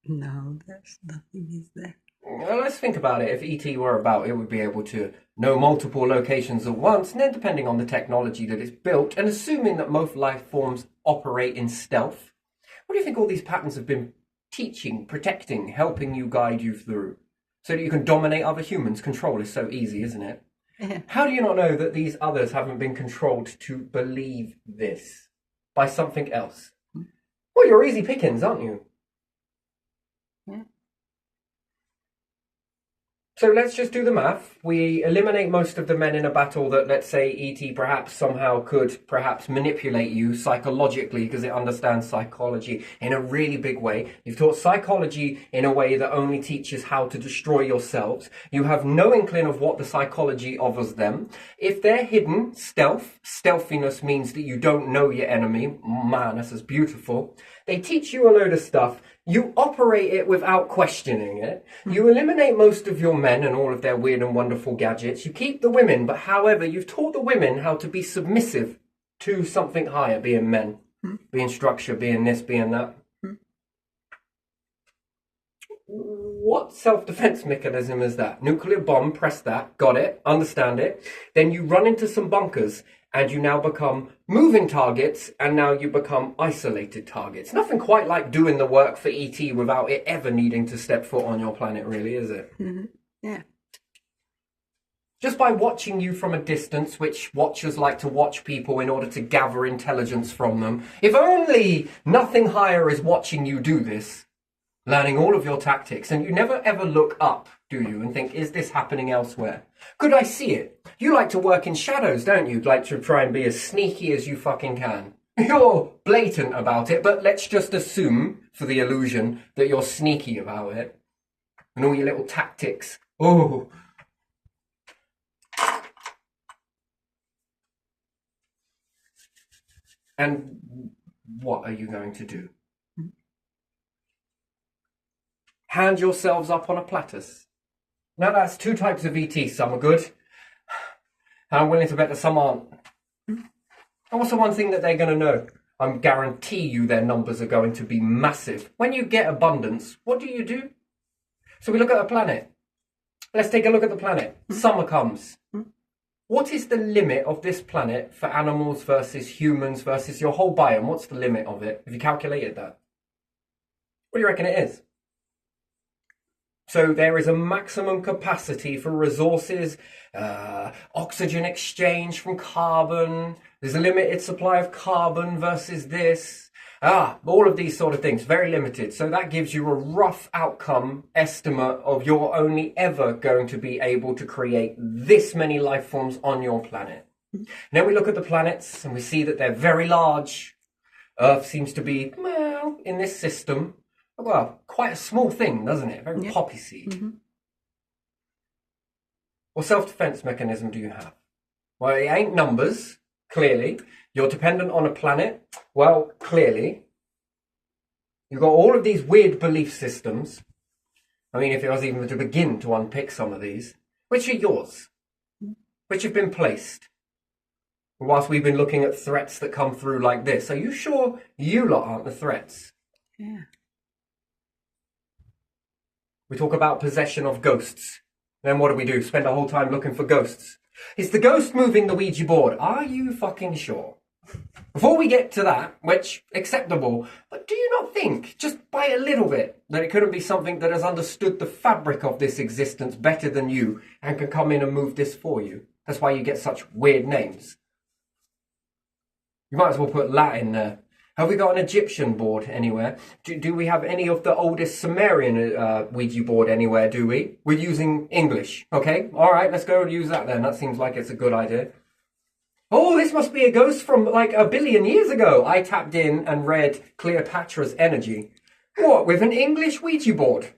No, there's nothing, is there? Well, let's think about it. If ET were about, it would be able to know multiple locations at once, and then depending on the technology that it's built, and assuming that most life forms operate in stealth, what do you think all these patterns have been teaching, protecting, helping you, guide you through? So that you can dominate other humans. Control is so easy, isn't it? Yeah. How do you not know that these others haven't been controlled to believe this by something else? Well, you're easy pickings, aren't you? Yeah. So let's just do the math. We eliminate most of the men in a battle that, let's say, ET perhaps somehow could perhaps manipulate you psychologically because it understands psychology in a really big way. You've taught psychology in a way that only teaches how to destroy yourselves. You have no inkling of what the psychology offers them. If they're hidden, stealthiness means that you don't know your enemy. Man, this is beautiful. They teach you a load of stuff. You operate it without questioning it. You eliminate most of your men and all of their weird and wonderful gadgets. You keep the women, but however, you've taught the women how to be submissive to something higher, being men, being structure, being this, being that. What self-defense mechanism is that? Nuclear bomb, press that, got it, understand it. Then you run into some bunkers and you now become moving targets, and now you become isolated targets. Nothing quite like doing the work for ET without it ever needing to step foot on your planet, really, is it? Yeah. Just by watching you from a distance, which watchers like to watch people in order to gather intelligence from them. If only nothing higher is watching you do this, learning all of your tactics, and you never ever look up, do you, and think, is this happening elsewhere? Could I see it? You like to work in shadows, don't you? Like to try and be as sneaky as you fucking can. You're blatant about it, but let's just assume, for the illusion, that you're sneaky about it. And all your little tactics. Oh. And what are you going to do? Hand yourselves up on a platters. Now that's two types of ET. Some are good, and I'm willing to bet that some aren't. And what's the one thing that they're going to know? I guarantee you their numbers are going to be massive. When you get abundance, what do? So we look at a planet. Let's take a look at the planet. Summer comes. What is the limit of this planet for animals versus humans versus your whole biome? What's the limit of it? Have you calculated that? What do you reckon it is? So there is a maximum capacity for resources, oxygen exchange from carbon. There's a limited supply of carbon versus this. All of these sort of things, very limited. So that gives you a rough outcome estimate of you're only ever going to be able to create this many life forms on your planet. And then we look at the planets and we see that they're very large. Earth seems to be, well, in this system, well, quite a small thing, doesn't it? Very poppy seed. Mm-hmm. What self-defense mechanism do you have? Well, it ain't numbers, clearly. You're dependent on a planet. Well, clearly. You've got all of these weird belief systems. I mean, if it was even to begin to unpick some of these, which are yours? Which have been placed? Whilst we've been looking at threats that come through like this, are you sure you lot aren't the threats? Yeah. We talk about possession of ghosts. Then what do? Spend a whole time looking for ghosts. Is the ghost moving the Ouija board? Are you fucking sure? Before we get to that, which, acceptable, but do you not think, just by a little bit, that it couldn't be something that has understood the fabric of this existence better than you and can come in and move this for you? That's why you get such weird names. You might as well put Latin there. Have we got an Egyptian board anywhere? Do we have any of the oldest Sumerian Ouija board anywhere, do we? We're using English, okay? All right, let's go and use that then. That seems like it's a good idea. Oh, this must be a ghost from like 1 billion years ago. I tapped in and read Cleopatra's energy. What, with an English Ouija board?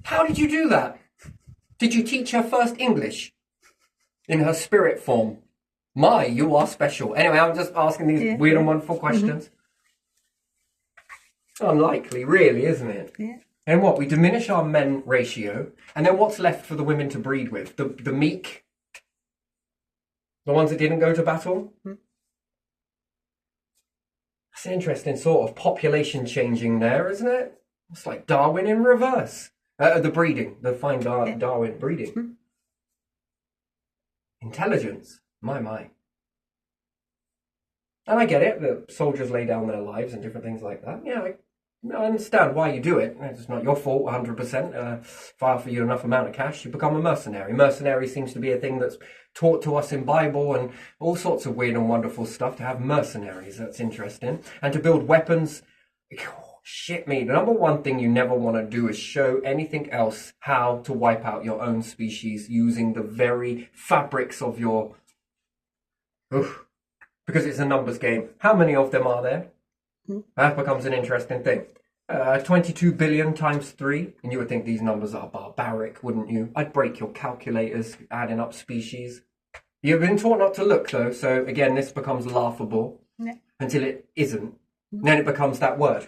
How did you do that? Did you teach her first English? In her spirit form? My, you are special. Anyway, I'm just asking these weird and wonderful questions. Mm-hmm. Unlikely, really, isn't it? Yeah. And what, we diminish our men ratio, and then what's left for the women to breed with? The meek? The ones that didn't go to battle? Mm-hmm. That's an interesting sort of population changing there, isn't it? It's like Darwin in reverse. The breeding, the fine Darwin breeding. Mm-hmm. Intelligence, my. And I get it, that soldiers lay down their lives and different things like that. Yeah, I understand why you do it. It's not your fault, 100%. If I offer you enough amount of cash, you become a mercenary. Mercenary seems to be a thing that's taught to us in Bible and all sorts of weird and wonderful stuff, to have mercenaries. That's interesting. And to build weapons. Shit me. The number one thing you never want to do is show anything else how to wipe out your own species using the very fabrics of your... Because it's a numbers game. How many of them are there? That becomes an interesting thing. 22 billion times 3. And you would think these numbers are barbaric, wouldn't you? I'd break your calculators adding up species. You've been taught not to look, though. So, again, this becomes laughable until it isn't. Then it becomes that word.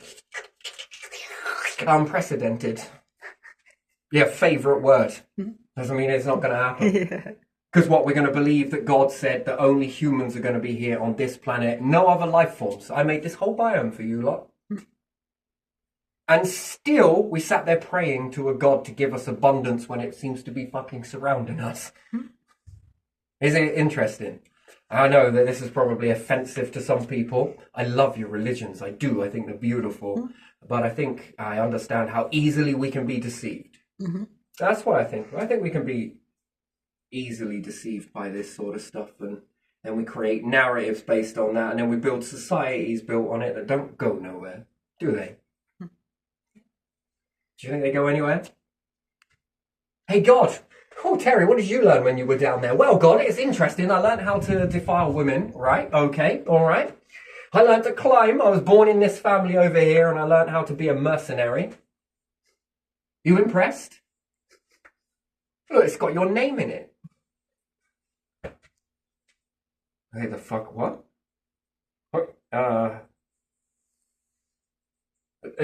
Unprecedented. Yeah, favourite word. Doesn't mean it's not going to happen. Yeah. Because what, we're going to believe that God said that only humans are going to be here on this planet, no other life forms. I made this whole biome for you lot. And still, we sat there praying to a God to give us abundance when it seems to be fucking surrounding us. Is it interesting? I know that this is probably offensive to some people. I love your religions. I do. I think they're beautiful. But I think I understand how easily we can be deceived. Mm-hmm. That's what I think. I think we can be easily deceived by this sort of stuff, and then we create narratives based on that, and then we build societies built on it that don't go nowhere, do they? Do you think they go anywhere? Hey God, oh Terry, what did you learn when you were down there? Well God, it's interesting. I learned how to defile women. Right, okay, all right. I learned to climb. I was born in this family over here, and I learned how to be a mercenary. You impressed? Look, it's got your name in it. Hey, the fuck, what? A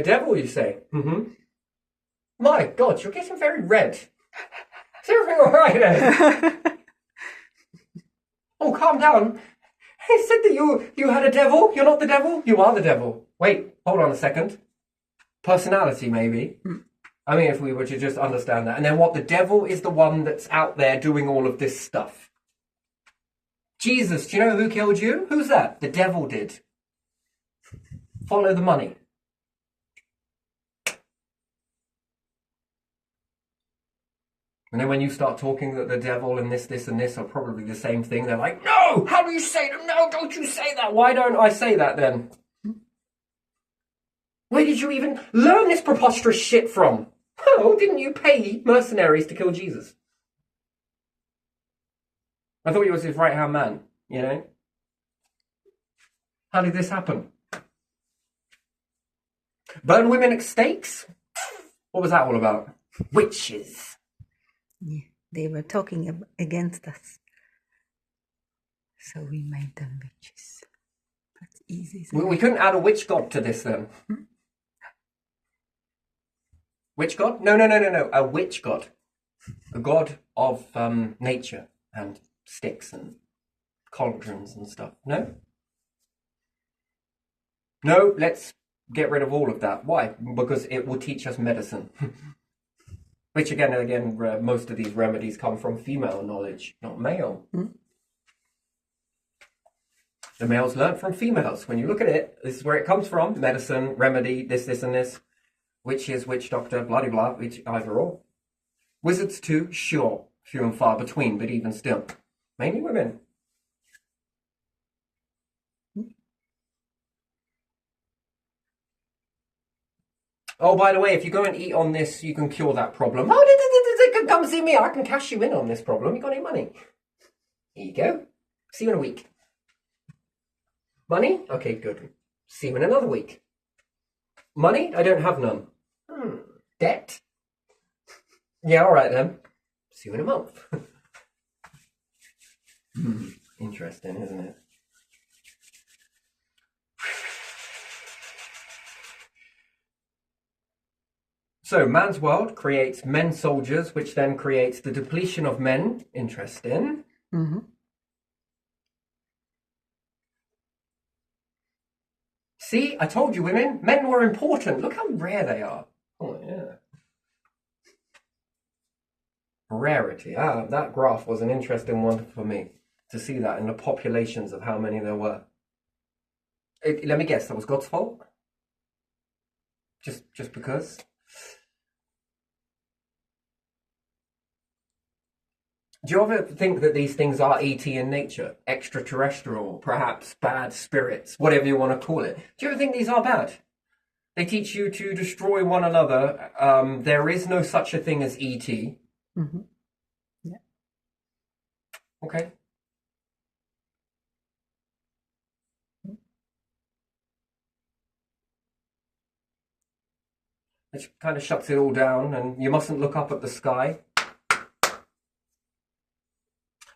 devil, you say? Mm-hmm. My God, you're getting very red. Is everything all right there? Oh, calm down. He said that you had a devil. You're not the devil. You are the devil. Wait, hold on a second. Personality, maybe. I mean, if we were to just understand that. And then what? The devil is the one that's out there doing all of this stuff. Jesus, do you know who killed you? Who's that? The devil did. Follow the money. And then when you start talking that the devil and this and this are probably the same thing, they're like, no, how do you say that? No, don't you say that. Why don't I say that then? Where did you even learn this preposterous shit from? Oh, didn't you pay mercenaries to kill Jesus? I thought he was his right-hand man, you know? How did this happen? Burn women at stakes? What was that all about? Witches. Yeah, they were talking against us. So we made them witches. That's easy. We couldn't add a witch god to this then. Witch god? No. A witch god. A god of nature and sticks and cauldrons and stuff. No? No, let's get rid of all of that. Why? Because it will teach us medicine. Which again, most of these remedies come from female knowledge, not male. The males learnt from females. When you look at it, this is where it comes from. Medicine, remedy, this, and this. Witches, witch doctor, bloody blah, which either or. Wizards too, sure. Few and far between, but even still. Mainly women. Oh, by the way, if you go and eat on this, you can cure that problem. Oh, come see me. I can cash you in on this problem. You got any money? Here you go. See you in a week. Money? Okay, good. See you in another week. Money? I don't have none. Debt? Yeah, all right then. See you in a month. Interesting, isn't it? So, man's world creates men soldiers, which then creates the depletion of men. Interesting. See, I told you, women. Men were important. Look how rare they are. Oh, yeah. Rarity. Ah, that graph was an interesting one for me. To see that in the populations of how many there were. Let me guess, that was God's fault? Just because? Do you ever think that these things are ET in nature? Extraterrestrial, perhaps bad spirits, whatever you want to call it. Do you ever think these are bad? They teach you to destroy one another. There is no such a thing as ET. Yeah. Okay. Which kind of shuts it all down, and you mustn't look up at the sky.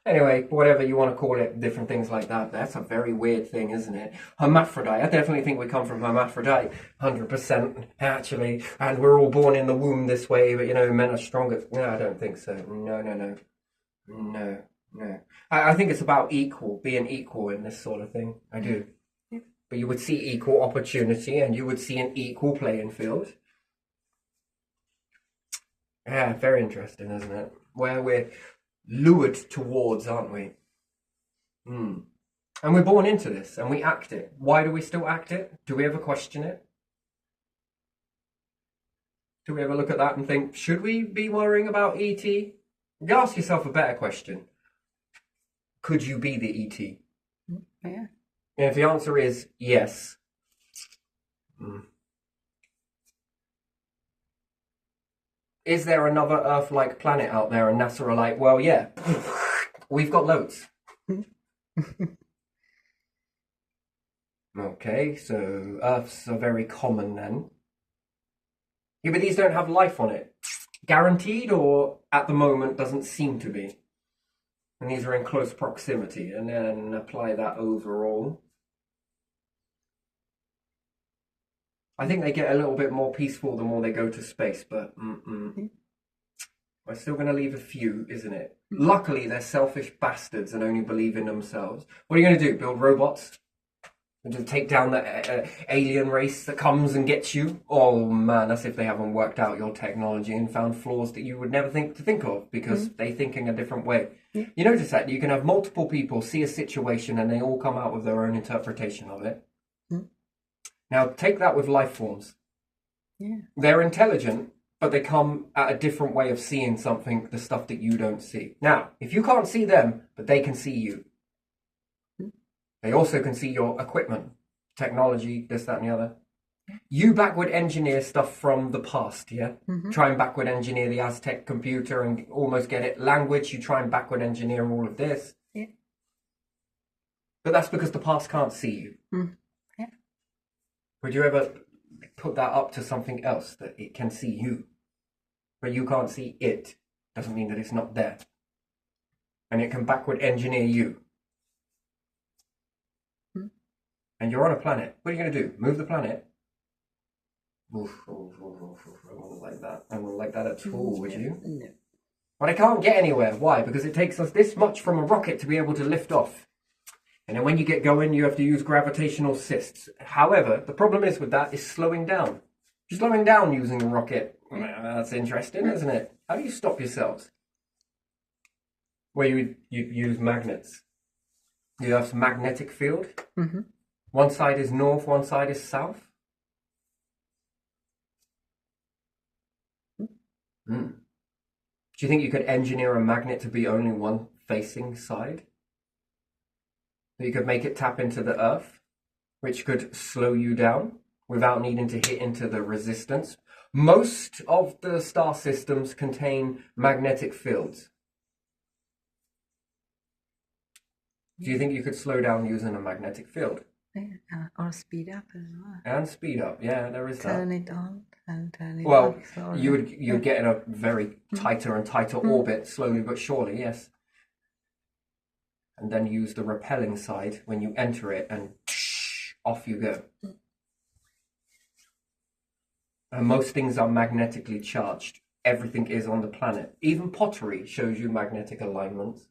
Anyway, whatever you want to call it, different things like that. That's a very weird thing, isn't it? Hermaphrodite. I definitely think we come from hermaphrodite. 100%, actually. And we're all born in the womb this way, but, you know, men are stronger. No, I don't think so. No. I think it's about being equal in this sort of thing. I do. But you would see equal opportunity, and you would see an equal playing field. Yeah, very interesting, isn't it? Where we're lured towards, aren't we? And we're born into this, and we act it. Why do we still act it? Do we ever question it? Do we ever look at that and think, should we be worrying about ET? You ask yourself a better question. Could you be the ET? Yeah. And if the answer is yes, is there another Earth-like planet out there? And NASA are like, well, yeah, we've got loads. Okay, so Earths are very common then. Yeah, but these don't have life on it. Guaranteed, or at the moment doesn't seem to be. And these are in close proximity, and then apply that overall. I think they get a little bit more peaceful the more they go to space, but we're still going to leave a few, isn't it? Luckily, they're selfish bastards and only believe in themselves. What are you going to do? Build robots? And just take down the alien race that comes and gets you? Oh man, that's if they haven't worked out your technology and found flaws that you would never think of because they think in a different way. You notice that you can have multiple people see a situation and they all come out with their own interpretation of it. Now take that with life forms. They're intelligent, but they come at a different way of seeing something, the stuff that you don't see. Now, if you can't see them, but they can see you, they also can see your equipment, technology, this, that, and the other. You backward engineer stuff from the past, yeah? Try and backward engineer the Aztec computer and almost get it. Language, you try and backward engineer all of this. But that's because the past can't see you. Would you ever put that up to something else that it can see you? But you can't see it. Doesn't mean that it's not there. And it can backward engineer you. And you're on a planet. What are you going to do? Move the planet? I wouldn't like that. I wouldn't like that at all, would you? No. But I can't get anywhere. Why? Because it takes us this much from a rocket to be able to lift off. And then when you get going, you have to use gravitational assists. However, the problem is with that is slowing down. Slowing down using a rocket. That's interesting, isn't it? How do you stop yourselves? Well, you use magnets. You have some magnetic field. One side is north, one side is south. Do you think you could engineer a magnet to be only one facing side? So you could make it tap into the earth, which could slow you down without needing to hit into the resistance. Most of the star systems contain magnetic fields. Do you think you could slow down using a magnetic field? Or speed up as well. And speed up, yeah, there is that. Turn it on and turn it Well, off. you'd get in a very tighter and tighter orbit, slowly but surely, yes. And then use the repelling side when you enter it, and off you go. And most things are magnetically charged. Everything is on the planet. Even pottery shows you magnetic alignments.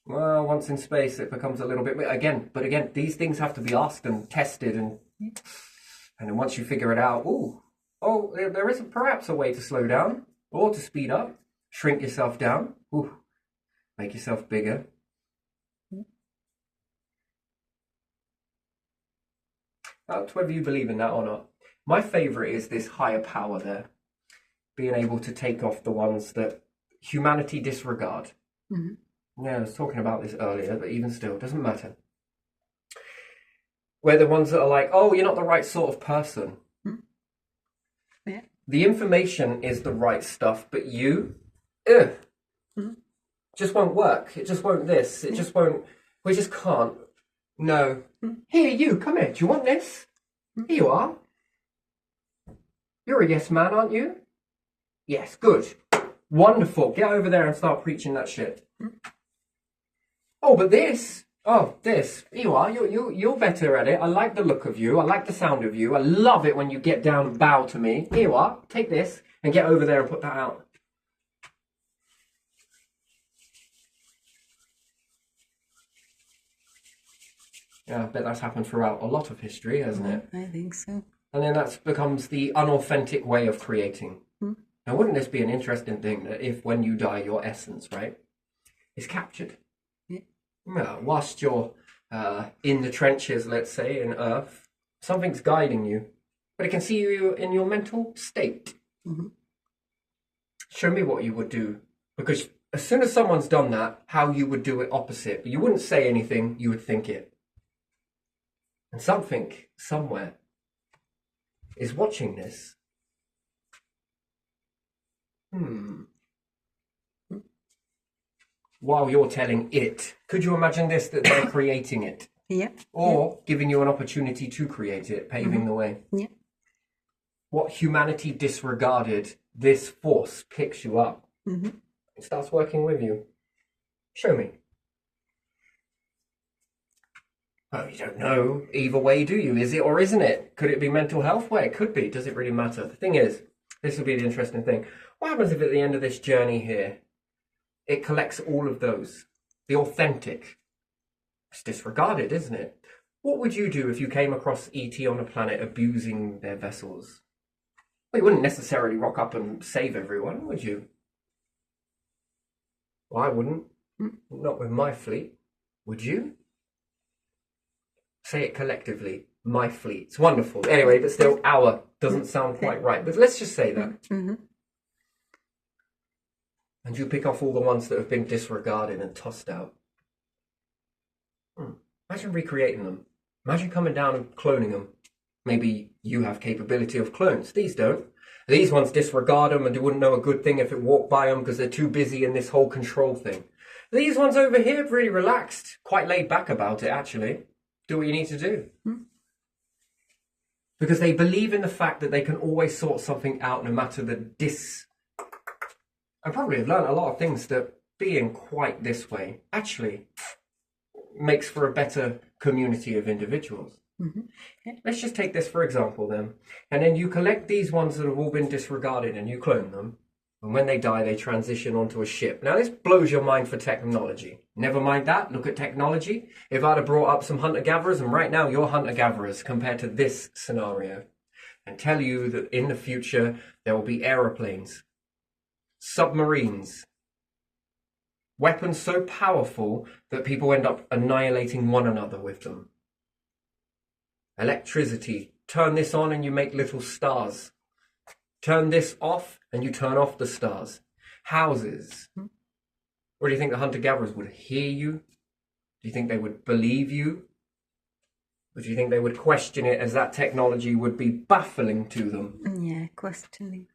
Well, once in space, it becomes a little bit... But again, these things have to be asked and tested. And then once you figure it out, there is perhaps a way to slow down or to speed up. Shrink yourself down. Make yourself bigger. That's whether you believe in that or not. My favourite is this higher power there. Being able to take off the ones that humanity disregard. Yeah, I was talking about this earlier, but even still, it doesn't matter. We're the ones that are like, oh, you're not the right sort of person. The information is the right stuff, but you, just won't work. It just won't this. It just won't, we just can't. No. Here, you, come here. Do you want this? Here you are. You're a yes man, aren't you? Yes, good. Wonderful. Get over there and start preaching that shit. Oh, but this. Oh, this. Here you are. You're better at it. I like the look of you. I like the sound of you. I love it when you get down and bow to me. Here you are. Take this and get over there and put that out. Yeah, I bet that's happened throughout a lot of history, hasn't it? I think so. And then that becomes the unauthentic way of creating. Now, wouldn't this be an interesting thing that if when you die, your essence, right, is captured? Well, whilst you're in the trenches, let's say, in Earth, something's guiding you, but it can see you in your mental state. Show me what you would do. Because as soon as someone's done that, how you would do it opposite. But you wouldn't say anything, you would think it. And something, somewhere, is watching this. While you're telling it. Could you imagine this, that they're creating it? Yeah. Or giving you an opportunity to create it, paving the way. Yeah. What humanity disregarded, this force picks you up. It starts working with you. Show me. Oh, you don't know either way, do you? Is it or isn't it? Could it be mental health? Well, it could be. Does it really matter? The thing is, this will be the interesting thing. What happens if at the end of this journey here, it collects all of those? The authentic. It's disregarded, isn't it? What would you do if you came across ET on a planet abusing their vessels? Well, you wouldn't necessarily rock up and save everyone, would you? Well, I wouldn't. Not with my fleet. Would you? Say it collectively. My fleet. It's wonderful. Anyway, but still, our doesn't sound quite right. But let's just say that. Mm-hmm. And you pick off all the ones that have been disregarded and tossed out. Imagine recreating them. Imagine coming down and cloning them. Maybe you have capability of clones. These don't. These ones disregard them and they wouldn't know a good thing if it walked by them because they're too busy in this whole control thing. These ones over here, really relaxed, quite laid back about it, actually. Do what you need to do. Because they believe in the fact that they can always sort something out no matter the I probably have learned a lot of things that being quite this way actually makes for a better community of individuals. Let's just take this for example then. And then you collect these ones that have all been disregarded and you clone them. And when they die, they transition onto a ship. Now, this blows your mind for technology. Never mind that. Look at technology. If I'd have brought up some hunter-gatherers, and right now you're hunter-gatherers compared to this scenario, and tell you that in the future there will be aeroplanes, submarines, weapons so powerful that people end up annihilating one another with them. Electricity. Turn this on and you make little stars. Turn this off and you turn off the stars. Houses. Or do you think the hunter-gatherers would hear you? Do you think they would believe you? Or do you think they would question it as that technology would be baffling to them? Yeah, questioning.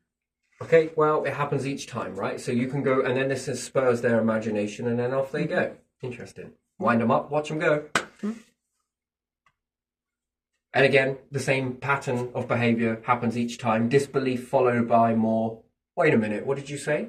Okay, well, it happens each time, right? So you can go, and then this spurs their imagination, and then off they go. Interesting. Wind them up, watch them go. And again, the same pattern of behavior happens each time. Disbelief followed by more, wait a minute, what did you say?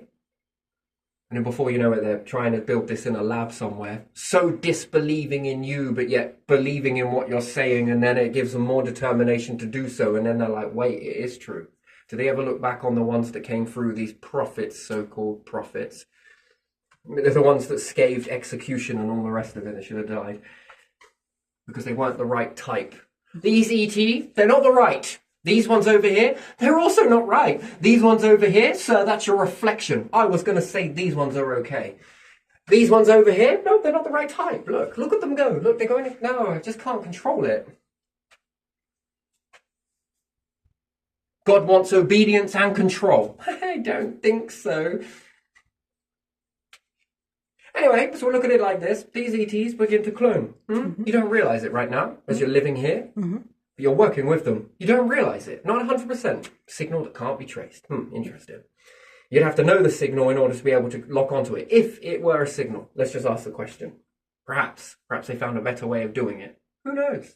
And then before you know it, they're trying to build this in a lab somewhere. So disbelieving in you, but yet believing in what you're saying. And then it gives them more determination to do so. And then they're like, wait, it is true. Do they ever look back on the ones that came through, these prophets, so-called prophets? They're the ones that scathed execution and all the rest of it. They should have died. Because they weren't the right type. These ET, they're not the right. These ones over here, they're also not right. These ones over here, sir, that's your reflection. I was going to say these ones are okay. These ones over here, no, they're not the right type. Look at them go. Look, they're going, no, I just can't control it. God wants obedience and control. I don't think so. Anyway, so we'll look at it like this. These ETs begin to clone. You don't realize it right now as you're living here. But you're working with them. You don't realize it. Not 100%. Signal that can't be traced. Interesting. You'd have to know the signal in order to be able to lock onto it. If it were a signal, let's just ask the question. Perhaps they found a better way of doing it. Who knows?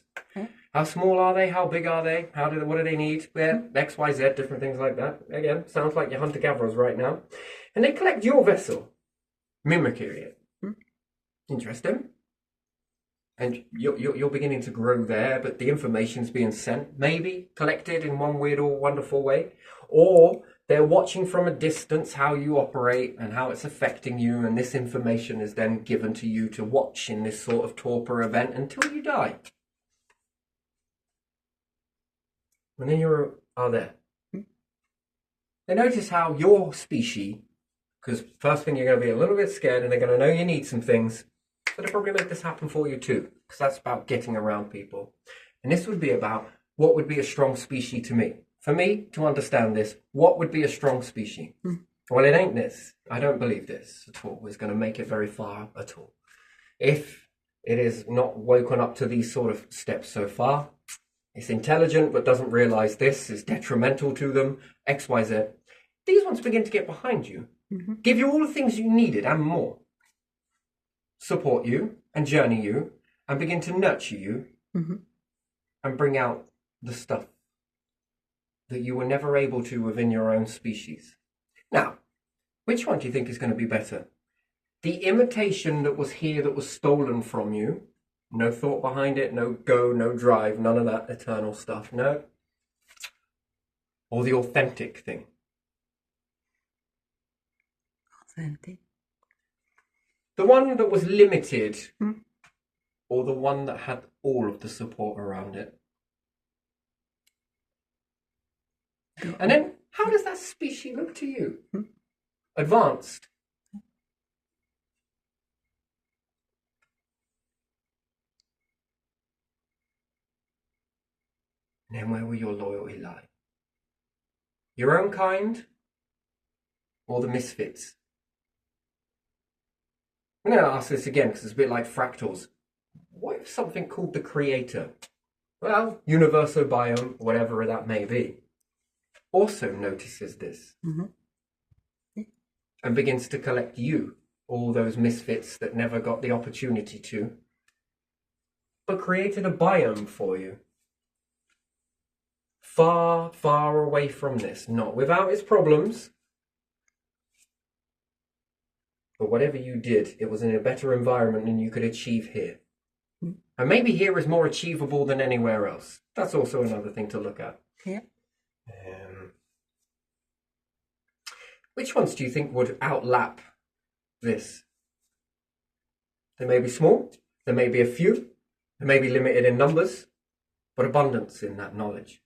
How small are they? How big are they? What do they need? Yeah, X, Y, Z, different things like that. Again, sounds like your hunter-gatherers right now. And they collect your vessel. Mimicry it. Interesting. And you're beginning to grow there, but the information's being sent, maybe collected in one weird or wonderful way. Or they're watching from a distance how you operate and how it's affecting you, and this information is then given to you to watch in this sort of torpor event until you die. And then you are there. They notice how your species, because first thing you're going to be a little bit scared and they're going to know you need some things, so they'll probably make this happen for you too, because that's about getting around people. And this would be about what would be a strong species to me. For me to understand this, what would be a strong species? Well, it ain't this. I don't believe this at all is going to make it very far at all. If it is not woken up to these sort of steps so far, it's intelligent but doesn't realize this is detrimental to them, X, Y, Z. These ones begin to get behind you, give you all the things you needed and more, support you and journey you and begin to nurture you and bring out the stuff that you were never able to within your own species. Now, which one do you think is going to be better? The imitation that was here that was stolen from you, No thought behind it, no go, no drive, none of that eternal stuff. No. Or the authentic thing. Authentic. The one that was limited, or the one that had all of the support around it. And then, how does that species look to you? Advanced. And then where will your loyalty lie? Your own kind, or the misfits? I'm going to ask this again because it's a bit like fractals. What if something called the Creator, well, universal biome, whatever that may be, also notices this and begins to collect you, all those misfits that never got the opportunity to, but created a biome for you? Far, far away from this, not without its problems. But whatever you did, it was in a better environment than you could achieve here. And maybe here is more achievable than anywhere else. That's also another thing to look at. Yeah. Which ones do you think would outlap this? They may be small, there may be a few, they may be limited in numbers, but abundance in that knowledge.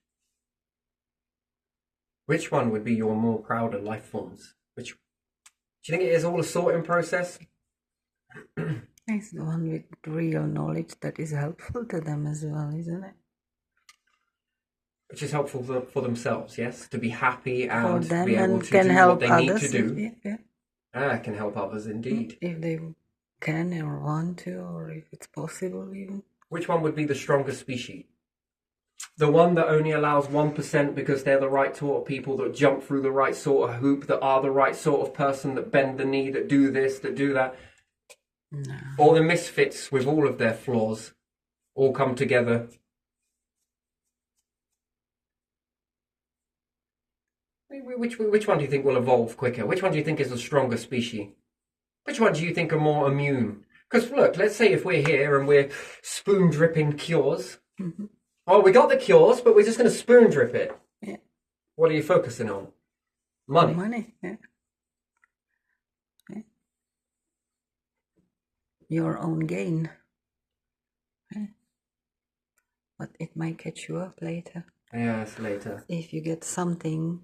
Which one would be your more prouder life forms? Do you think it is all a sorting process? It's the one with real knowledge that is helpful to them as well, isn't it? Which is helpful for themselves, yes? To be happy and For them, be able and to can do help what they need others. to do. Yeah. Can help others indeed. If they can or want to, or if it's possible even. Which one would be the strongest species? The one that only allows 1% because they're the right sort of people that jump through the right sort of hoop, that are the right sort of person, that bend the knee, that do this, that do that? No. Or the misfits with all of their flaws all come together? Which one do you think will evolve quicker? Which one do you think is the stronger species? Which one do you think are more immune? Because look, let's say if we're here and we're spoon dripping cures. Oh, we got the cures, but we're just going to spoon drip it. Yeah. What are you focusing on? Money. Money, yeah. Your own gain. Yeah. But it might catch you up later. Yes, later. If you get something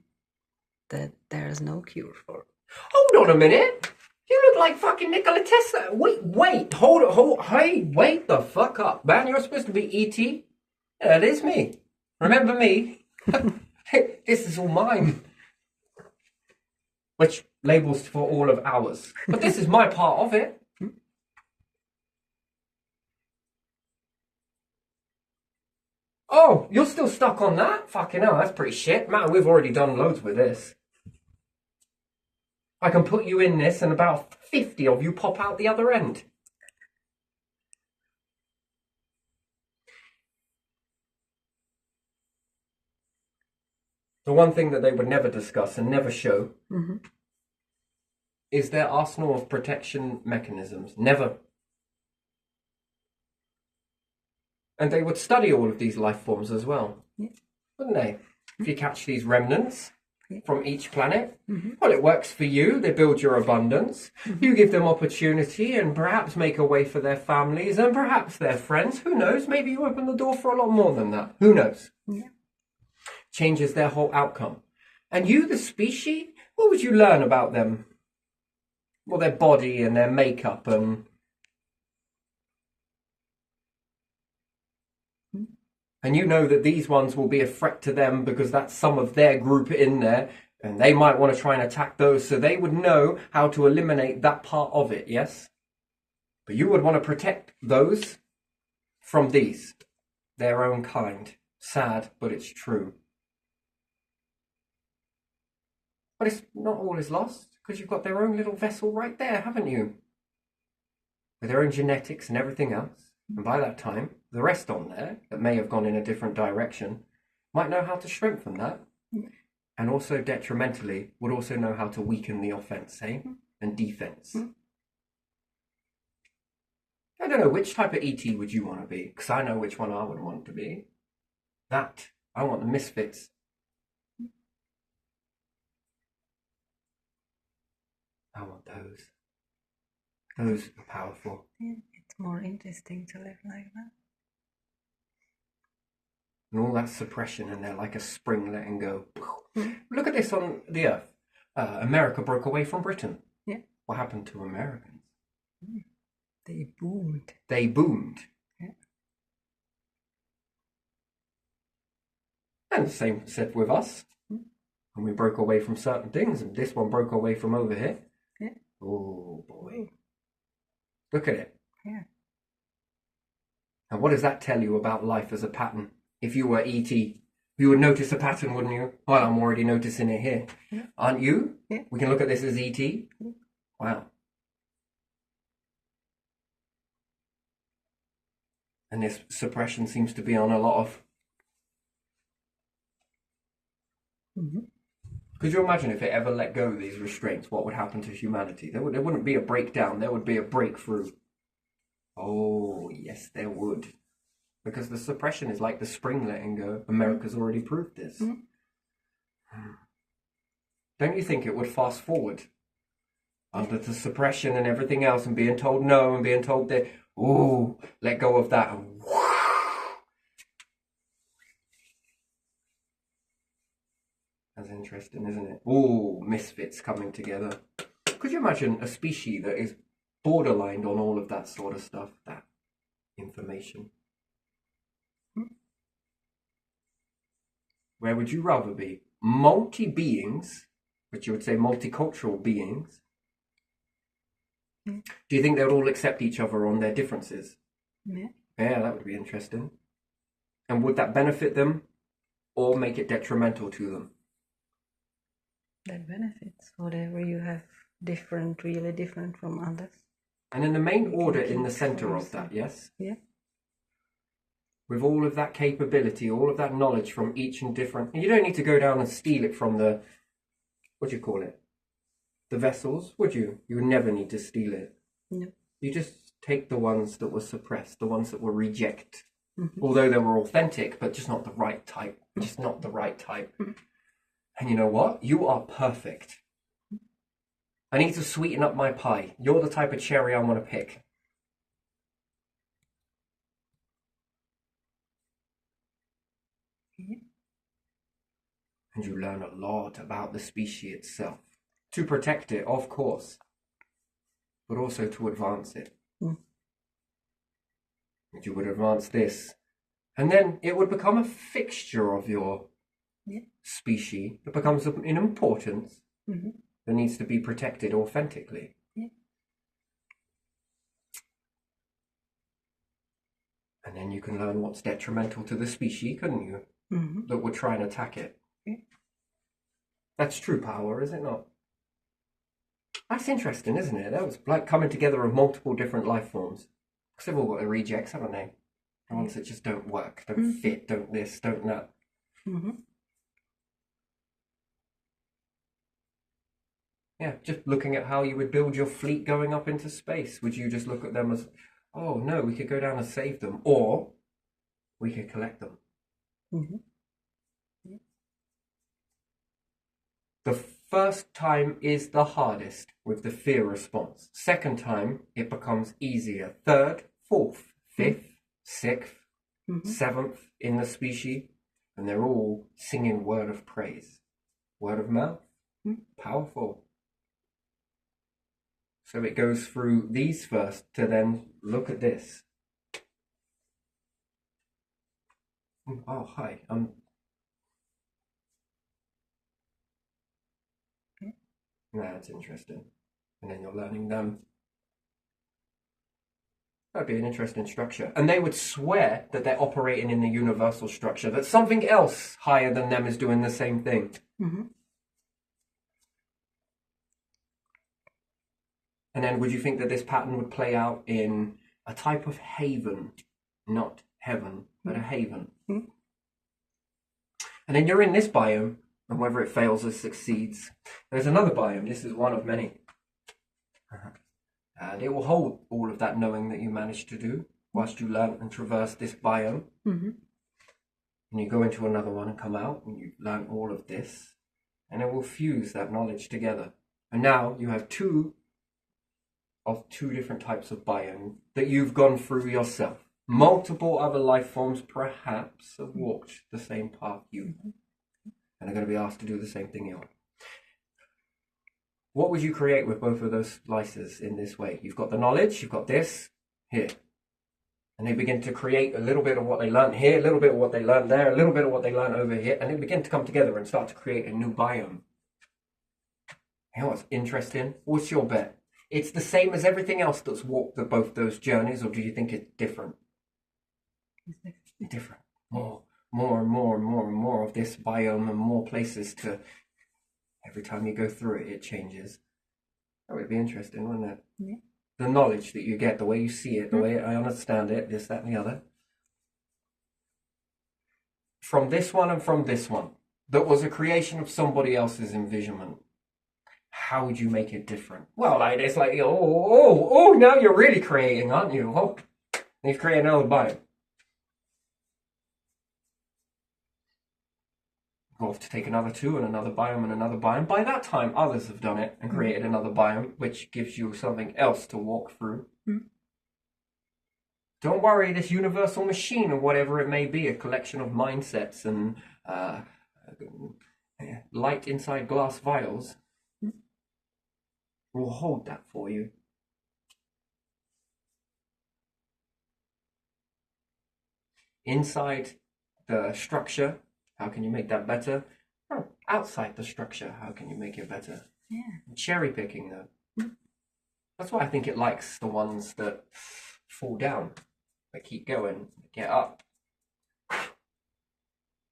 that there's no cure for. Hold on a minute. You look like fucking Nikola Tesla. Wait, hold, hey, wait the fuck up, man. You're supposed to be E.T. Yeah, it is me. Remember me? This is all mine. Which labels for all of ours. But this is my part of it. Oh, you're still stuck on that? Fucking hell, that's pretty shit. Man, we've already done loads with this. I can put you in this and about 50 of you pop out the other end. The one thing that they would never discuss and never show is their arsenal of protection mechanisms. Never. And they would study all of these life forms as well, wouldn't they? If you catch these remnants from each planet, well, it works for you. They build your abundance. You give them opportunity and perhaps make a way for their families and perhaps their friends. Who knows? Maybe you open the door for a lot more than that. Who knows? Yeah. Changes their whole outcome. And you, the species, what would you learn about them? Well, their body and their makeup and... And you know that these ones will be a threat to them because that's some of their group in there. And they might want to try and attack those. So they would know how to eliminate that part of it, yes? But you would want to protect those from these. Their own kind. Sad, but it's true. But it's not all is lost. Because you've got their own little vessel right there, haven't you? With their own genetics and everything else. And by that time, the rest on there, that may have gone in a different direction, might know how to strengthen that. And also, detrimentally, would also know how to weaken the offense, eh? And defense. I don't know, which type of ET would you want to be? Because I know which one I would want to be. That. I want the misfits. I want those. Those are powerful. Yeah, it's more interesting to live like that. And all that suppression in there, like a spring letting go. Look at this on the Earth. America broke away from Britain. Yeah. What happened to Americans? They boomed. They boomed. Yeah. And the same said with us. And we broke away from certain things, and this one broke away from over here. Yeah. Oh boy. Look at it. Yeah. And what does that tell you about life as a pattern? If you were E.T., you would notice a pattern, wouldn't you? Well, I'm already noticing it here. Yeah. Aren't you? Yeah. We can look at this as E.T. Yeah. Wow. And this suppression seems to be on a lot of... Could you imagine if it ever let go of these restraints, what would happen to humanity? There wouldn't be a breakdown, there would be a breakthrough. Oh, yes, there would. Because the suppression is like the spring letting go. America's already proved this. Don't you think it would fast forward? Under the suppression and everything else, and being told no, and being told that, oh, let go of that, and that's interesting, isn't it? Oh, misfits coming together. Could you imagine a species that is borderline on all of that sort of stuff, that information? Where would you rather be? Multi-beings, which you would say multicultural beings. Do you think they would all accept each other on their differences? Yeah. Yeah, that would be interesting. And would that benefit them or make it detrimental to them? That benefits whatever you have different, really different from others. And in the main You order can in the keep center for of that, yes? Yeah. With all of that capability, all of that knowledge from each and different... And you don't need to go down and steal it from the... What do you call it? The vessels, would you? You would never need to steal it. No. You just take the ones that were suppressed, the ones that were reject. Although they were authentic, but just not the right type. Just not the right type. And you know what? You are perfect. I need to sweeten up my pie. You're the type of cherry I want to pick. Yeah. And you learn a lot about the species itself. To protect it, of course, but also to advance it. And you would advance this. And then it would become a fixture of your species. It becomes an importance that needs to be protected authentically. Yeah. And then you can learn what's detrimental to the species, couldn't you? That would try and attack it. Yeah. That's true power, is it not? That's interesting, isn't it? That was like coming together of multiple different life forms. Because they've all got their rejects, haven't they? The ones that just don't work, don't fit, don't this, don't that. Yeah, just looking at how you would build your fleet going up into space. Would you just look at them as, oh no, we could go down and save them, or we could collect them? The first time is the hardest with the fear response. Second time, it becomes easier. Third, fourth, fifth, sixth, seventh in the species, and they're all singing word of praise. Word of mouth, powerful. So it goes through these first to then look at this. Oh, hi. That's interesting. And then you're learning them. That'd be an interesting structure. And they would swear that they're operating in the universal structure, that something else higher than them is doing the same thing. And then would you think that this pattern would play out in a type of haven, not heaven, but a haven? And then you're in this biome, and whether it fails or succeeds, there's another biome. This is one of many. And it will hold all of that knowing that you managed to do whilst you learn and traverse this biome. Mm-hmm. And you go into another one and come out, and you've learned all of this, and it will fuse that knowledge together. And now you have two different types of biome that you've gone through yourself. Multiple other life forms perhaps have walked the same path you have, and are going to be asked to do the same thing you are. What would you create with both of those slices in this way? You've got the knowledge, you've got this here. And they begin to create a little bit of what they learned here, a little bit of what they learned there, a little bit of what they learned over here, and they begin to come together and start to create a new biome. You know what's interesting? What's your bet? It's the same as everything else that's walked both those journeys, or do you think it's different? It's different. More and more of this biome, and more places to... Every time you go through it, it changes. That would be interesting, wouldn't it? Yeah. The knowledge that you get, the way you see it, the way I understand it, this, that, and the other. From this one and from this one, that was a creation of somebody else's envisionment. How would you make it different? Well, it's like, now you're really creating, aren't you? Oh, you've created another biome. Go off to take another two and another biome and another biome. By that time, others have done it and created another biome, which gives you something else to walk through. Don't worry, this universal machine, or whatever it may be, a collection of mindsets and light inside glass vials, will hold that for you. Inside the structure, how can you make that better? Oh, outside the structure, how can you make it better? Yeah. Cherry picking, though. That's why I think it likes the ones that fall down, that keep going, get up.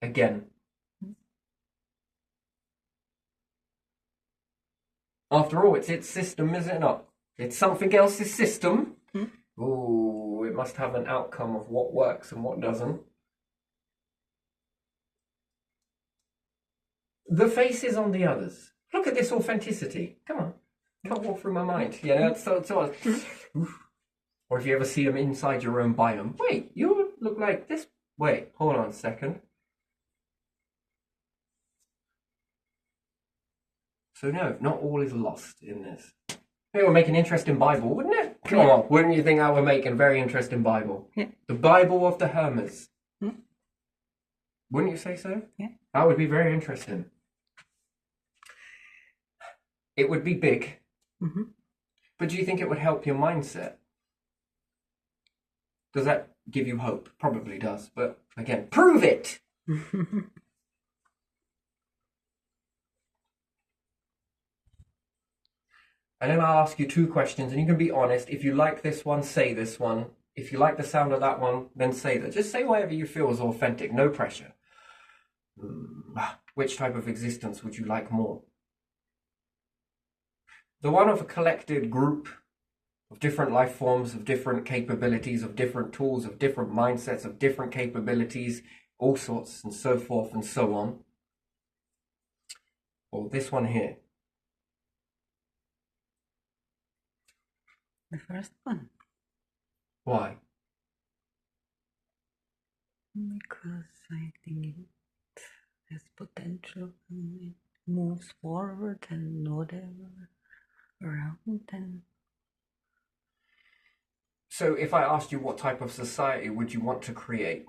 Again. After all, it's its system, is it not? It's something else's system. Ooh, it must have an outcome of what works and what doesn't. The face is on the others. Look at this authenticity. Come on. Can't walk through my mind. You know, so or if you ever see them inside your own biome. Wait, you look like this. Wait, hold on a second. So no, not all is lost in this. It would make an interesting Bible, wouldn't it? Come on, wouldn't you think that would make a very interesting Bible? Yeah. The Bible of the Hermes. Wouldn't you say so? Yeah. That would be very interesting. It would be big. But do you think it would help your mindset? Does that give you hope? Probably does. But again, prove it! And then I'll ask you two questions, and you can be honest. If you like this one, say this one. If you like the sound of that one, then say that. Just say whatever you feel is authentic, no pressure. Which type of existence would you like more? The one of a collected group of different life forms, of different capabilities, of different tools, of different mindsets, of different capabilities, all sorts and so forth and so on. Or this one here. The first one. Why? Because I think it has potential and it moves forward and whatever around and... So if I asked you what type of society would you want to create?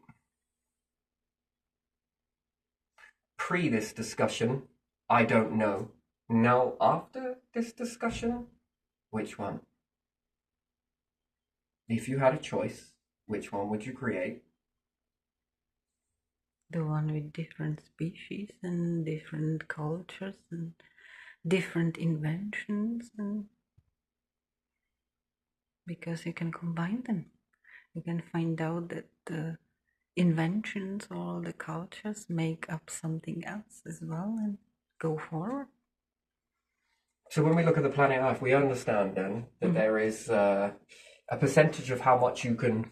Pre this discussion, I don't know. Now after this discussion, which one? If you had a choice, which one would you create? The one with different species and different cultures and different inventions, and because you can combine them. You can find out that the inventions or the cultures make up something else as well and go forward. So when we look at the planet Earth, we understand then that there is a percentage of how much you can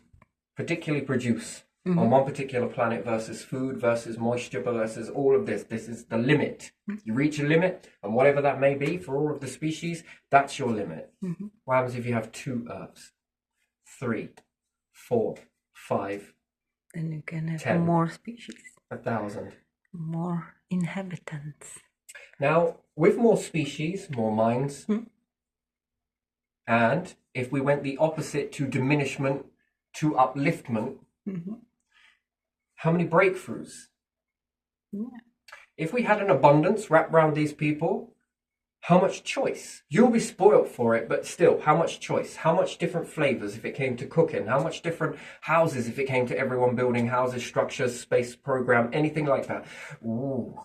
particularly produce on one particular planet versus food versus moisture versus all of this. This is the limit. You reach a limit, and whatever that may be for all of the species, that's your limit. What happens if you have 2 Earths, 3, 4, 5, Then you can have 10, more species, 1,000? more inhabitants. Now, with more species, more minds, and if we went the opposite to diminishment to upliftment, how many breakthroughs? If we had an abundance wrapped around these people, how much choice? You'll be spoilt for it, but still, how much choice? How much different flavors if it came to cooking? How much different houses if it came to everyone building houses, structures, space program, anything like that? Ooh.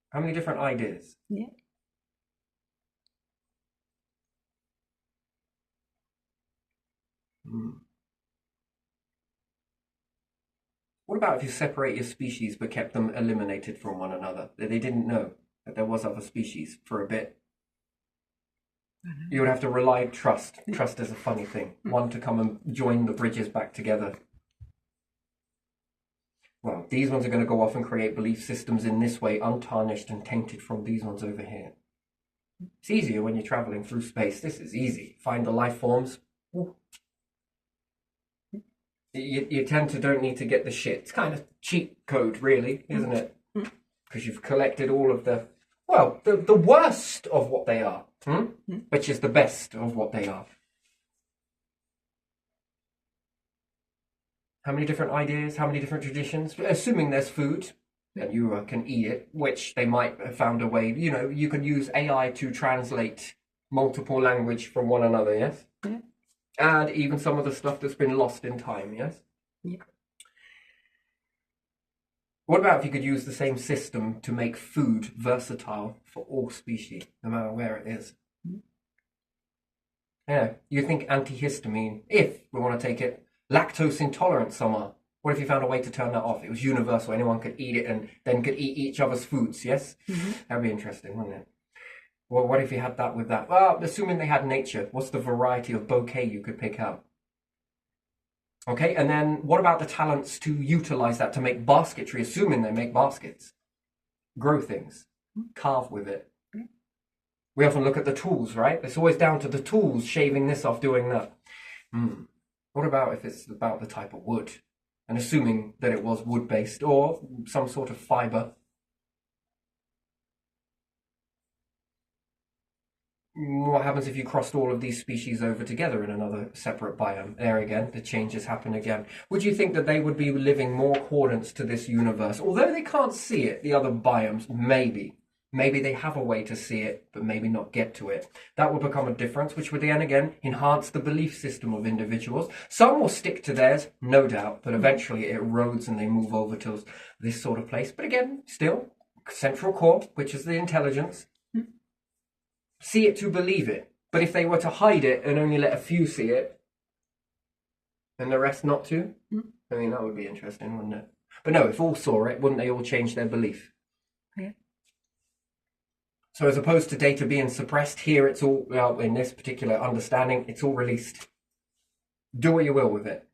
How many different ideas? Yeah. What about if you separate your species but kept them eliminated from one another? That they didn't know that there was other species for a bit. You would have to rely on trust. Trust is a funny thing. One to come and join the bridges back together. Well, these ones are going to go off and create belief systems in this way, untarnished and tainted from these ones over here. It's easier when you're traveling through space. This is easy. Find the life forms. You tend to don't need to get the shit. It's kind of cheat code, really, isn't it? Because you've collected all of the, well, the worst of what they are, which is the best of what they are. How many different ideas? How many different traditions? Assuming there's food and you can eat it, which they might have found a way. You know, you can use AI to translate multiple language from one another, yes? Yeah. And even some of the stuff that's been lost in time, yes? Yeah. What about if you could use the same system to make food versatile for all species, no matter where it is? Yeah, you think antihistamine, if we want to take it, lactose intolerance somehow. What if you found a way to turn that off? It was universal, anyone could eat it and then could eat each other's foods, yes? That'd be interesting, wouldn't it? Well, what if you had that with that? Well, assuming they had nature, what's the variety of bouquet you could pick out? Okay, and then what about the talents to utilize that to make basketry, assuming they make baskets? Grow things, carve with it. We often look at the tools, right? It's always down to the tools, shaving this off, doing that. What about if it's about the type of wood? And assuming that it was wood-based or some sort of fiber. What happens if you crossed all of these species over together in another separate biome? There again, the changes happen again. Would you think that they would be living more accordance to this universe? Although they can't see it, the other biomes, maybe. Maybe they have a way to see it, but maybe not get to it. That will become a difference, which would then again enhance the belief system of individuals. Some will stick to theirs, no doubt, but eventually it erodes and they move over to this sort of place. But again, still, central core, which is the intelligence. See it to believe it. But if they were to hide it and only let a few see it, and the rest not to, I mean, that would be interesting, wouldn't it? But no, if all saw it, wouldn't they all change their belief? Yeah. So as opposed to data being suppressed, here it's all, well, in this particular understanding, it's all released. Do what you will with it.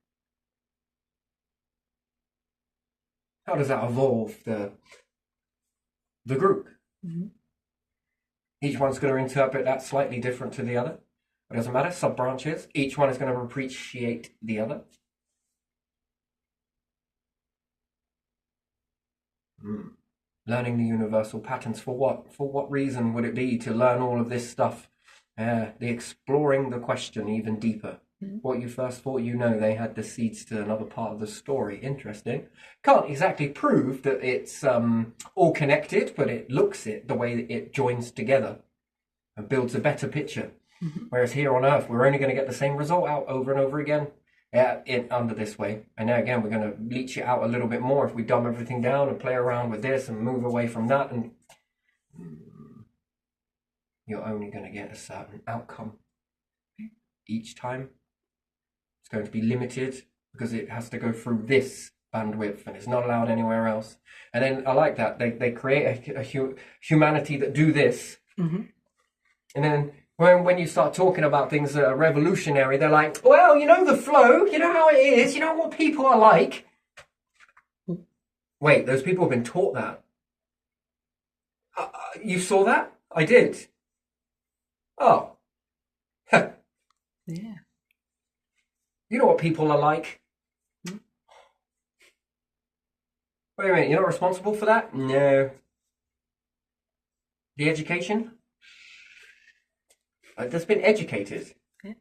How does that evolve the group? Each one's going to interpret that slightly different to the other. It doesn't matter, sub-branches. Each one is going to appreciate the other. Learning the universal patterns for what? For what reason would it be to learn all of this stuff? The exploring the question even deeper. What you first thought you know, they had the seeds to another part of the story. Interesting. Can't exactly prove that it's all connected, but it looks it the way that it joins together and builds a better picture. Whereas here on Earth, we're only going to get the same result out over and over again under this way. And now again, we're going to leach it out a little bit more if we dumb everything down and play around with this and move away from that. And you're only going to get a certain outcome each time. It's going to be limited because it has to go through this bandwidth and it's not allowed anywhere else. And then I like that. They create a humanity that do this. And then When you start talking about things that are revolutionary, they're like, well, you know the flow, you know how it is, you know what people are like. Wait, those people have been taught that. You saw that? I did. Oh. Yeah. You know what people are like. Wait a minute, you're not responsible for that? No. The education? That's been educated. Yeah.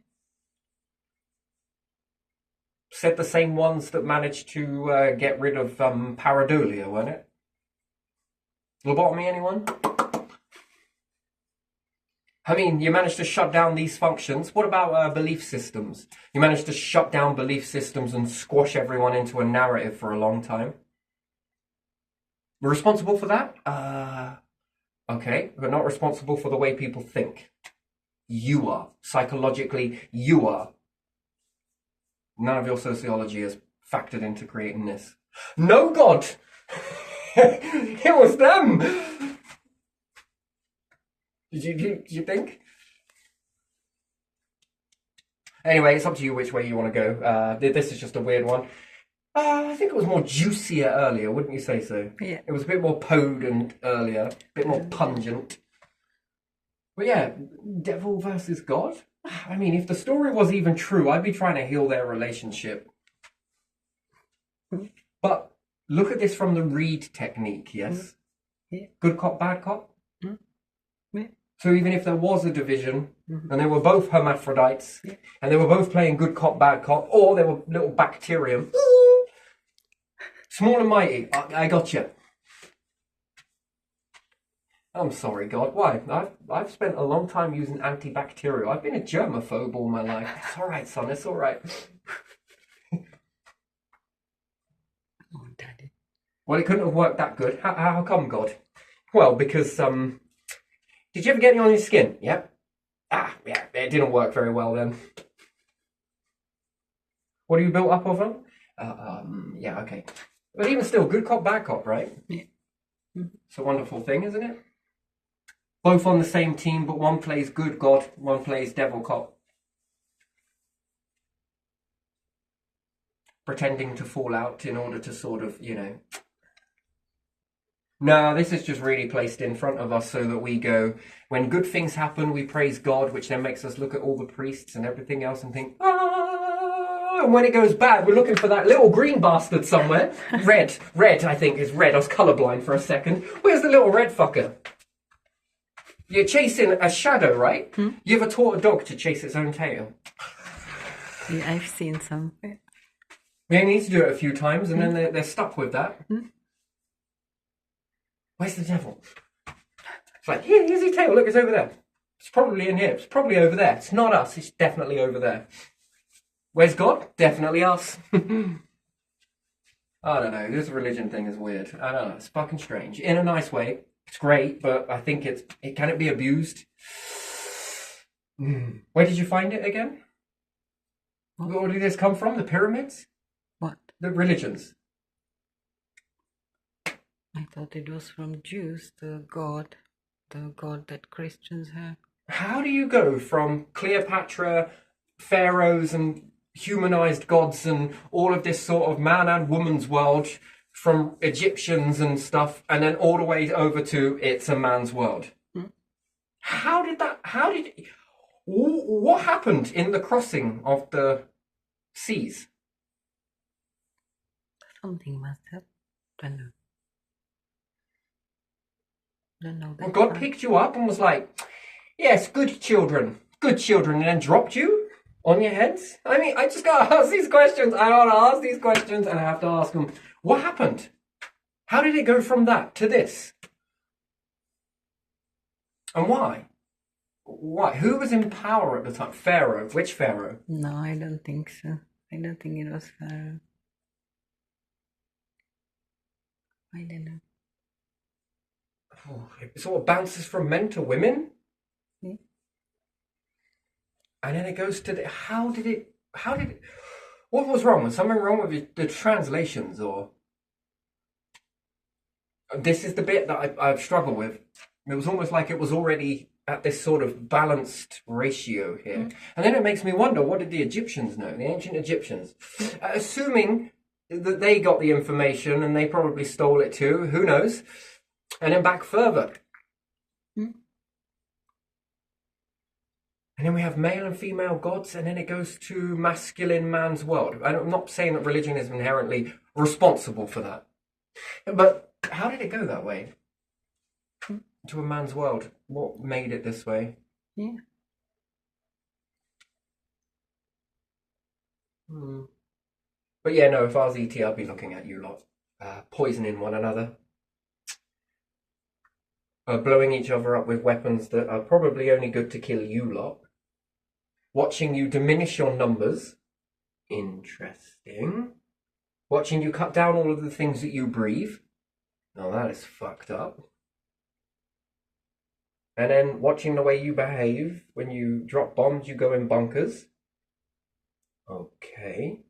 Said the same ones that managed to get rid of pareidolia, weren't it? Lobotomy, anyone? I mean, you managed to shut down these functions. What about belief systems? You managed to shut down belief systems and squash everyone into a narrative for a long time. We're responsible for that? Okay, we're not responsible for the way people think. You are. Psychologically, you are. None of your sociology is factored into creating this. No, God! It was them! Did you think? Anyway, it's up to you which way you want to go. This is just a weird one. I think it was more juicier earlier, wouldn't you say so? Yeah. It was a bit more potent earlier, a bit more pungent. But yeah, devil versus God? I mean, if the story was even true, I'd be trying to heal their relationship. But look at this from the Reed technique, yes? Yeah. Good cop, bad cop? Yeah. So even if there was a division, and they were both hermaphrodites, and they were both playing good cop, bad cop, or they were little bacterium, small and mighty, I got you. I'm sorry, God. Why? I've spent a long time using antibacterial. I've been a germaphobe all my life. It's all right, son. It's all right. Oh, Daddy. Well, it couldn't have worked that good. How come, God? Well, because did you ever get any on your skin? Yep. Yeah. It didn't work very well then. What are you built up of them? Yeah. Okay. But even still, good cop, bad cop, right? Yeah. It's a wonderful thing, isn't it? Both on the same team, but one plays good God, one plays devil cop. Pretending to fall out in order to sort of, No, this is just really placed in front of us so that we go, when good things happen, we praise God, which then makes us look at all the priests and everything else and think, ah! And when it goes bad, we're looking for that little green bastard somewhere. Red, I think, is red. I was colourblind for a second. Where's the little red fucker? You're chasing a shadow, right? You ever taught a dog to chase its own tail? Yeah, I've seen some. They need to do it a few times and then they're stuck with that. Where's the devil? It's like, here's your tail, look, it's over there. It's probably in here, it's probably over there. It's not us, it's definitely over there. Where's God? Definitely us. I don't know, this religion thing is weird. I don't know, it's fucking strange. In a nice way, it's great, but I think can it be abused? Where did you find it again? Where did this come from? The pyramids? What? The religions. I thought it was from Jews, the god that Christians have. How do you go from Cleopatra, pharaohs and humanized gods and all of this sort of man and woman's world from Egyptians and stuff and then all the way over to it's a man's world? What happened in the crossing of the seas? Something must have. Don't know. Well, God picked you up and was like, yes, good children, and then dropped you on your heads? I mean, I just gotta ask these questions. I gotta ask these questions and I have to ask them, what happened? How did it go from that to this? And why? Why? Who was in power at the time? Pharaoh. Which Pharaoh? No, I don't think so. I don't think it was Pharaoh. I don't know. Oh, it sort of bounces from men to women. Yeah. And then it goes to what was wrong? Was something wrong with the translations, or? This is the bit that I've struggled with. It was almost like it was already at this sort of balanced ratio here. And then it makes me wonder, what did the Egyptians know, the ancient Egyptians? Assuming that they got the information and they probably stole it too, who knows? And then back further. And then we have male and female gods, and then it goes to masculine man's world. I'm not saying that religion is inherently responsible for that. But how did it go that way? To a man's world? What made it this way? Yeah. But yeah, no, if I was ET, I'd be looking at you lot. Poisoning one another. Blowing each other up with weapons that are probably only good to kill you lot. Watching you diminish your numbers. Interesting. Watching you cut down all of the things that you breathe. Now that is fucked up. And then watching the way you behave. When you drop bombs, you go in bunkers. Okay.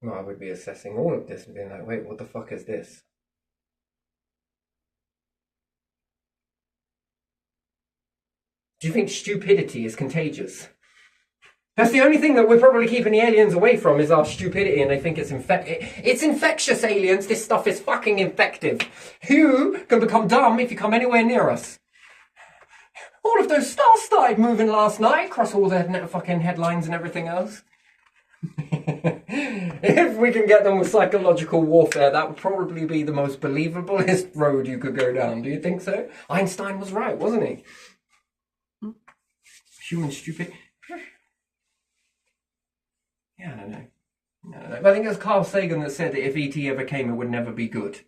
Well, I would be assessing all of this and being like, wait, what the fuck is this? Do you think stupidity is contagious? That's the only thing that we're probably keeping the aliens away from is our stupidity, and they think it's it's infectious, aliens. This stuff is fucking infective. You can become dumb if you come anywhere near us. All of those stars started moving last night across all the fucking headlines and everything else. If we can get them with psychological warfare, that would probably be the most believablest road you could go down. Do you think so? Einstein was right, wasn't he? Human stupid. Yeah, I don't know. I think it was Carl Sagan that said that if ET ever came, it would never be good.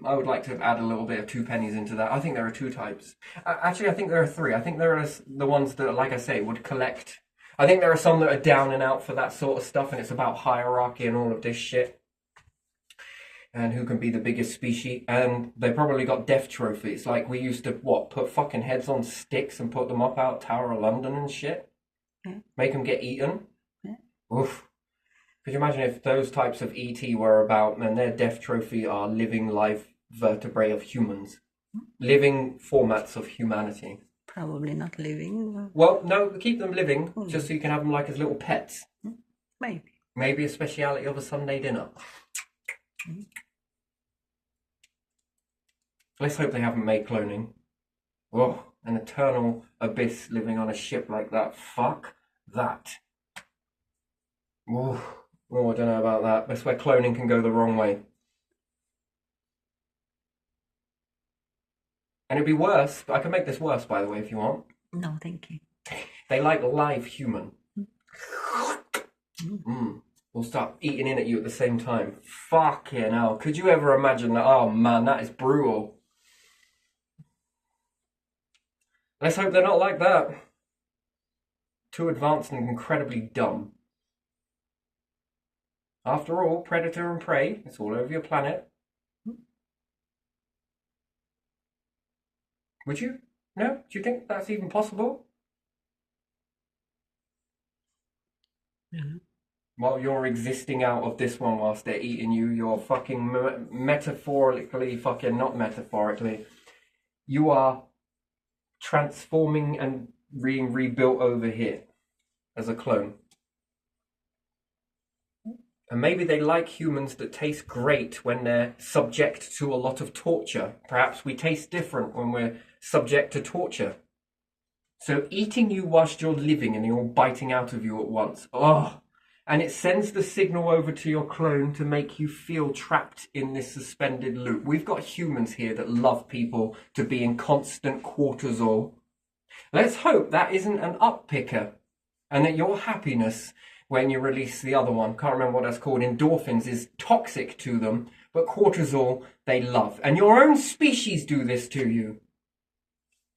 I would like to add a little bit of two pennies into that. I think there are two types. Actually, I think there are three. I think there are the ones that, like I say, would collect. I think there are some that are down and out for that sort of stuff, and it's about hierarchy and all of this shit. And who can be the biggest species. And they probably got death trophies. Like we used to, put fucking heads on sticks and put them up out Tower of London and shit? Yeah. Make them get eaten? Yeah. Oof. Could you imagine if those types of ET were about, and their death trophy are living live vertebrae of humans? Living formats of humanity. Probably not living. Well, no, keep them living, just so you can have them like as little pets. Maybe. Maybe a speciality of a Sunday dinner. Let's hope they haven't made cloning. Oh, an eternal abyss living on a ship like that. Fuck that. Oh, I don't know about that. That's where cloning can go the wrong way. And it'd be worse, but I can make this worse, by the way, if you want. No, thank you. They like live human. We'll start eating in at you at the same time. Fucking hell. Could you ever imagine that? Oh man, that is brutal. Let's hope they're not like that. Too advanced and incredibly dumb. After all, predator and prey, it's all over your planet. Would you? No? Do you think that's even possible? While you're existing out of this one whilst they're eating you, you're fucking metaphorically, not metaphorically, you are transforming and being rebuilt over here as a clone. And maybe they like humans that taste great when they're subject to a lot of torture. Perhaps we taste different when we're subject to torture. So eating you whilst you're living and you're biting out of you at once. Oh, and it sends the signal over to your clone to make you feel trapped in this suspended loop. We've got humans here that love people to be in constant cortisol. Let's hope that isn't an uppicker and that your happiness when you release the other one, can't remember what that's called, endorphins, is toxic to them, but cortisol they love. And your own species do this to you.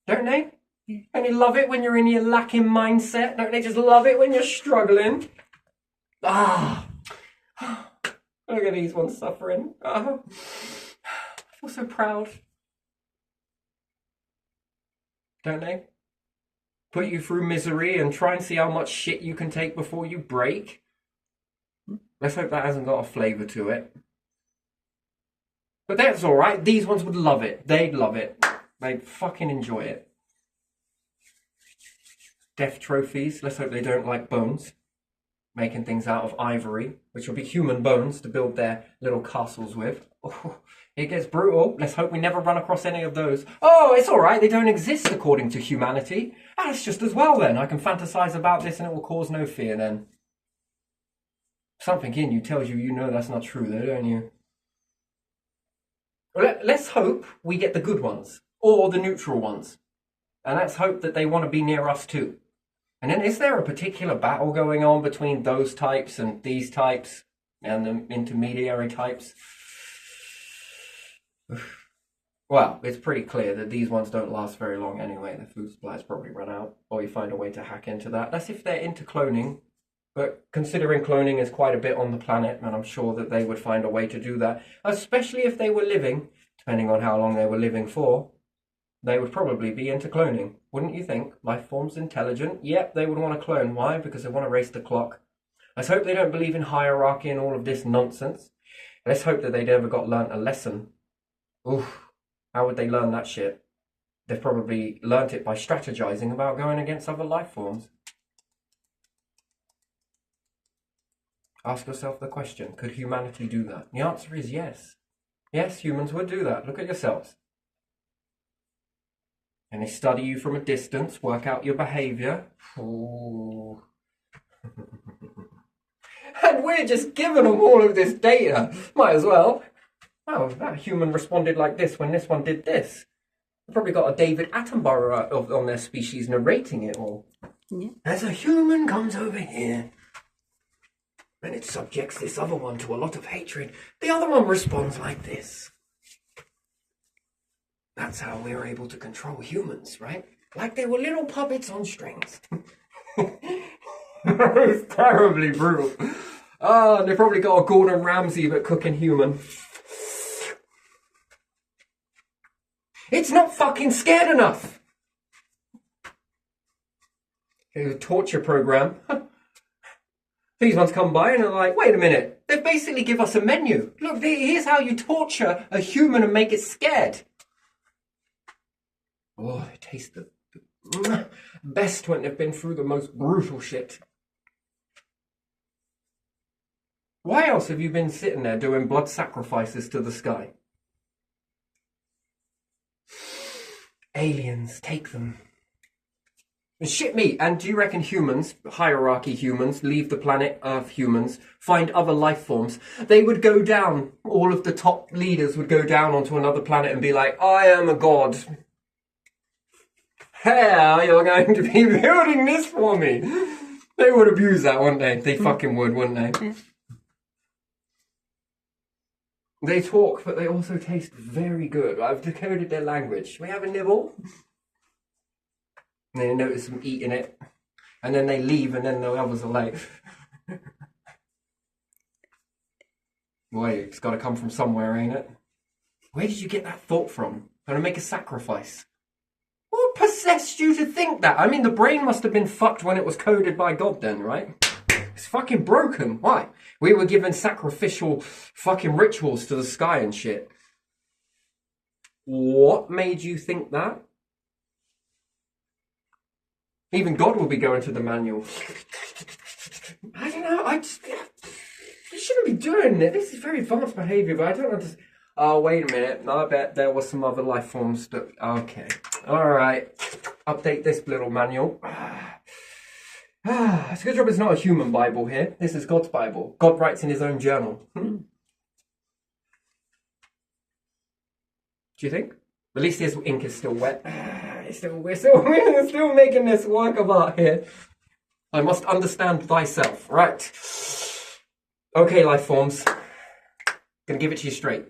Don't they? Yeah. And you love it when you're in your lacking mindset? Don't they just love it when you're struggling? Ah, look at these ones suffering. I feel so proud. Don't they? Put you through misery and try and see how much shit you can take before you break. Let's hope that hasn't got a flavour to it. But that's all right. These ones would love it. They'd love it. They'd fucking enjoy it. Death trophies. Let's hope they don't like bones. Making things out of ivory, which will be human bones to build their little castles with. Oh, it gets brutal. Let's hope we never run across any of those. Oh, it's all right. They don't exist according to humanity. That's just as well then. I can fantasize about this and it will cause no fear then. Something in you tells you you know that's not true though, don't you? Let's hope we get the good ones or the neutral ones. And let's hope that they want to be near us too. And then is there a particular battle going on between those types and these types and the intermediary types? Well, it's pretty clear that these ones don't last very long anyway. The food supply's probably run out, or you find a way to hack into that. That's if they're into cloning. But considering cloning is quite a bit on the planet, and I'm sure that they would find a way to do that, especially if they were living, depending on how long they were living for, they would probably be into cloning. Wouldn't you think? Life forms intelligent? Yep, they would want to clone. Why? Because they want to race the clock. Let's hope they don't believe in hierarchy and all of this nonsense. Let's hope that they'd ever got learnt a lesson. Oof, how would they learn that shit? They've probably learnt it by strategizing about going against other life forms. Ask yourself the question, could humanity do that? The answer is yes. Yes, humans would do that. Look at yourselves. And they study you from a distance, work out your behavior. Ooh. And we're just giving them all of this data. Might as well. Oh, that human responded like this when this one did this. They've probably got a David Attenborough on their species narrating it all. Yeah. As a human comes over here, and it subjects this other one to a lot of hatred, the other one responds like this. That's how we were able to control humans, right? Like they were little puppets on strings. It's terribly brutal. Oh, they probably got a Gordon Ramsay but cooking human. It's not fucking scared enough. Here's a torture program. These ones come by and are like, wait a minute. They basically give us a menu. Look, here's how you torture a human and make it scared. Oh, it tastes the best when they've been through the most brutal shit. Why else have you been sitting there doing blood sacrifices to the sky? Aliens, take them. Shit me, and do you reckon humans, hierarchy humans, leave the planet Earth humans, find other life forms, they would go down, all of the top leaders would go down onto another planet and be like, I am a god. Hey, you're going to be building this for me. They would abuse that, wouldn't they? They fucking would, wouldn't they? Yeah. They talk, but they also taste very good. I've decoded their language. Should we have a nibble? And they notice them eating it. And then they leave, and then the others are like... Boy, it's got to come from somewhere, ain't it? Where did you get that thought from? Going to make a sacrifice? What possessed you to think that? I mean, the brain must have been fucked when it was coded by God then, right? It's fucking broken. Why? We were given sacrificial fucking rituals to the sky and shit. What made you think that? Even God will be going to the manual. I don't know, you shouldn't be doing it. This is very advanced behaviour, but I don't understand. Oh, wait a minute. I bet there were some other life forms that... Okay. Alright. Update this little manual. It's a good job it's not a human Bible here. This is God's Bible. God writes in his own journal. Do you think? At least his ink is still wet. We're still making this work of art here. I must understand thyself. Right. Okay, life forms. Gonna give it to you straight.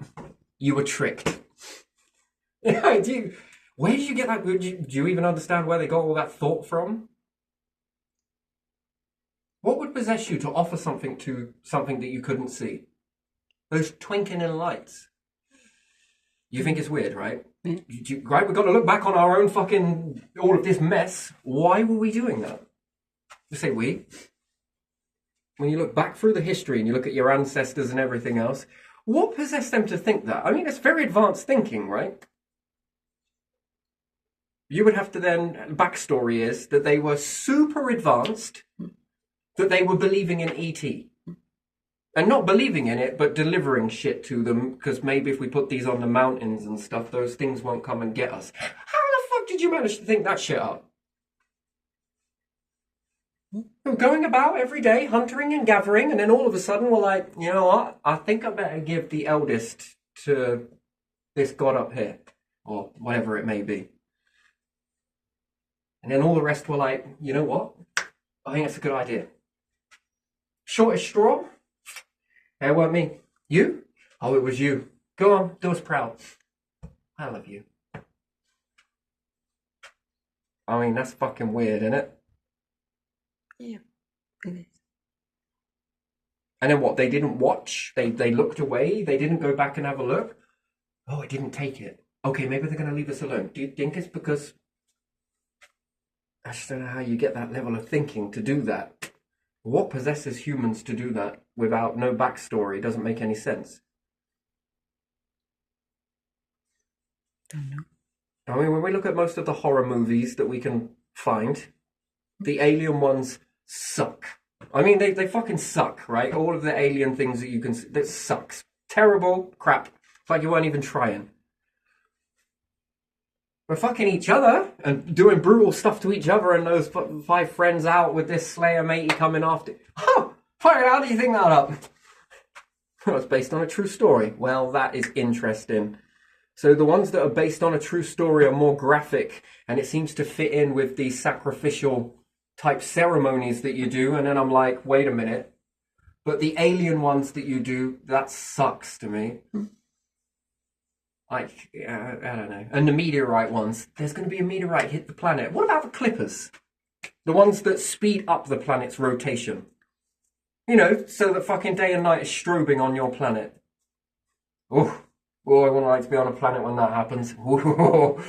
You were tricked. Where did you get that? Do you even understand where they got all that thought from? What would possess you to offer something to something that you couldn't see? Those twinkling lights. You think it's weird, right? Right, we've got to look back on our own fucking, all of this mess. Why were we doing that? Just say we. When you look back through the history and you look at your ancestors and everything else, What possessed them to think that? I mean, it's very advanced thinking, right? You would have to then, backstory is that they were super advanced, that they were believing in ET. And not believing in it, but delivering shit to them, because maybe if we put these on the mountains and stuff, those things won't come and get us. How the fuck did you manage to think that shit up? We're going about every day, hunting and gathering, and then all of a sudden we're like, you know what? I think I better give the eldest to this god up here, or whatever it may be. And then all the rest were like, you know what? I think that's a good idea. Shortest straw? It weren't me. You? Oh, it was you. Go on, do us proud. I love you. I mean, that's fucking weird, isn't it? Yeah, it is. And then what? They didn't watch? They looked away? They didn't go back and have a look? Oh, I didn't take it. Okay, maybe they're going to leave us alone. Do you think it's because... I just don't know how you get that level of thinking to do that. What possesses humans to do that without no backstory? It doesn't make any sense. Don't know. I mean, when we look at most of the horror movies that we can find, the alien ones suck. I mean, they fucking suck, right? All of the alien things that you can... That sucks. Terrible crap. It's like you weren't even trying. We're fucking each other and doing brutal stuff to each other, and those 5 friends out with this Slayer matey coming after. Oh, fucking how did you think that up? Well, it's based on a true story. Well, that is interesting. So the ones that are based on a true story are more graphic, and it seems to fit in with these sacrificial type ceremonies that you do. And then I'm like, wait a minute. But the alien ones that you do, that sucks to me. Like, I don't know. And the meteorite ones, there's going to be a meteorite hit the planet. What about the clippers? The ones that speed up the planet's rotation. You know, so that fucking day and night is strobing on your planet. Oh, I wouldn't like to be on a planet when that happens. Oh,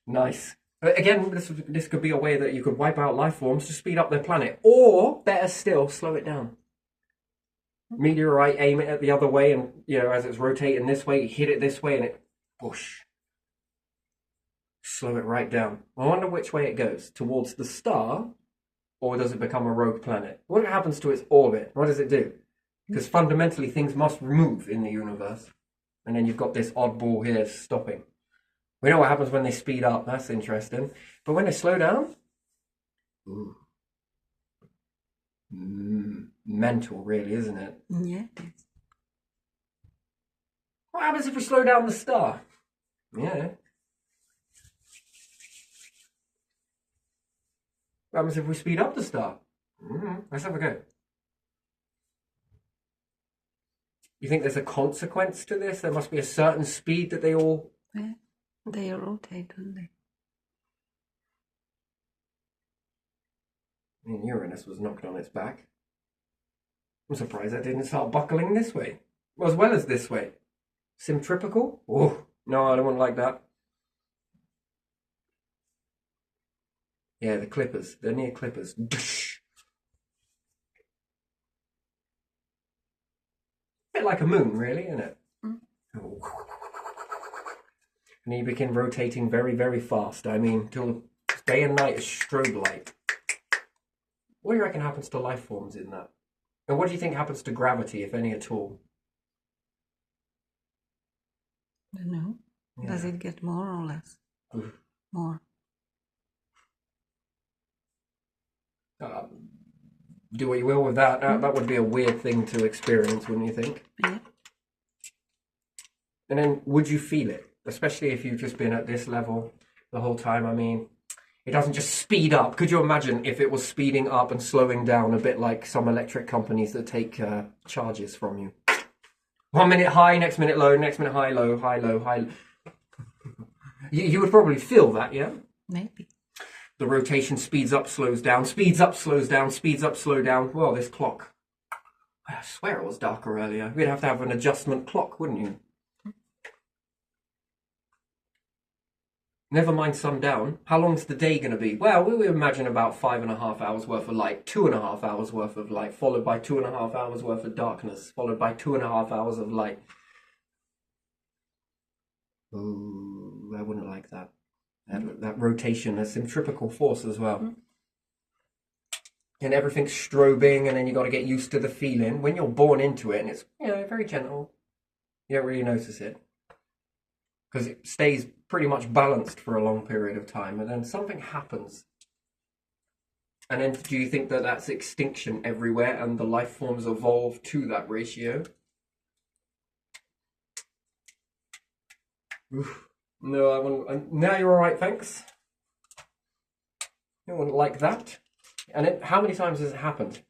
nice. But again, this could be a way that you could wipe out life forms to speed up their planet. Or, better still, slow it down. Meteorite, aim it at the other way, and, you know, as it's rotating this way, you hit it this way, and it, whoosh. Slow it right down. I wonder which way it goes. Towards the star, or does it become a rogue planet? What happens to its orbit? What does it do? Because fundamentally, things must move in the universe. And then you've got this oddball here stopping. We know what happens when they speed up. That's interesting. But when they slow down? Ooh. Mental, really, isn't it? Yeah, it is. What happens if we slow down the star? Yeah. What happens if we speed up the star? Let's have a go. You think there's a consequence to this? There must be a certain speed that they all... Yeah, they rotate, don't they? I mean, Uranus was knocked on its back. I'm surprised that didn't start buckling this way. As well as this way. Centripetal? Oh, no, I don't want like that. Yeah, the clippers. They're near clippers. Bit like a moon, really, isn't it? And you begin rotating very, very fast. I mean, till day and night is strobe light. What do you reckon happens to life forms in that? And what do you think happens to gravity, if any at all? I don't know. Yeah. Does it get more or less? More. Do what you will with that. That would be a weird thing to experience, wouldn't you think? Yeah. And then, would you feel it? Especially if you've just been at this level the whole time. I mean, it doesn't just speed up. Could you imagine if it was speeding up and slowing down a bit like some electric companies that take charges from you? 1 minute high, next minute low, next minute high, low, high, low, high. You would probably feel that, yeah? Maybe. The rotation speeds up, slows down, speeds up, slows down, speeds up, slow down. Well, this clock. I swear it was darker earlier. We'd have to have an adjustment clock, wouldn't you? Never mind sundown. How long's the day going to be? Well, we would imagine about 5.5 hours worth of light, 2.5 hours worth of light, followed by 2.5 hours worth of darkness, followed by 2.5 hours of light. Ooh, I wouldn't like that. That rotation, a centripetal force as well. And everything's strobing, and then you got to get used to the feeling. When you're born into it, and it's, very gentle, you don't really notice it. Because it stays pretty much balanced for a long period of time, and then something happens. And then do you think that that's extinction everywhere, and the life forms evolve to that ratio? Oof. No, I wouldn't. Now you're all right, thanks. You wouldn't like that. And how many times has it happened?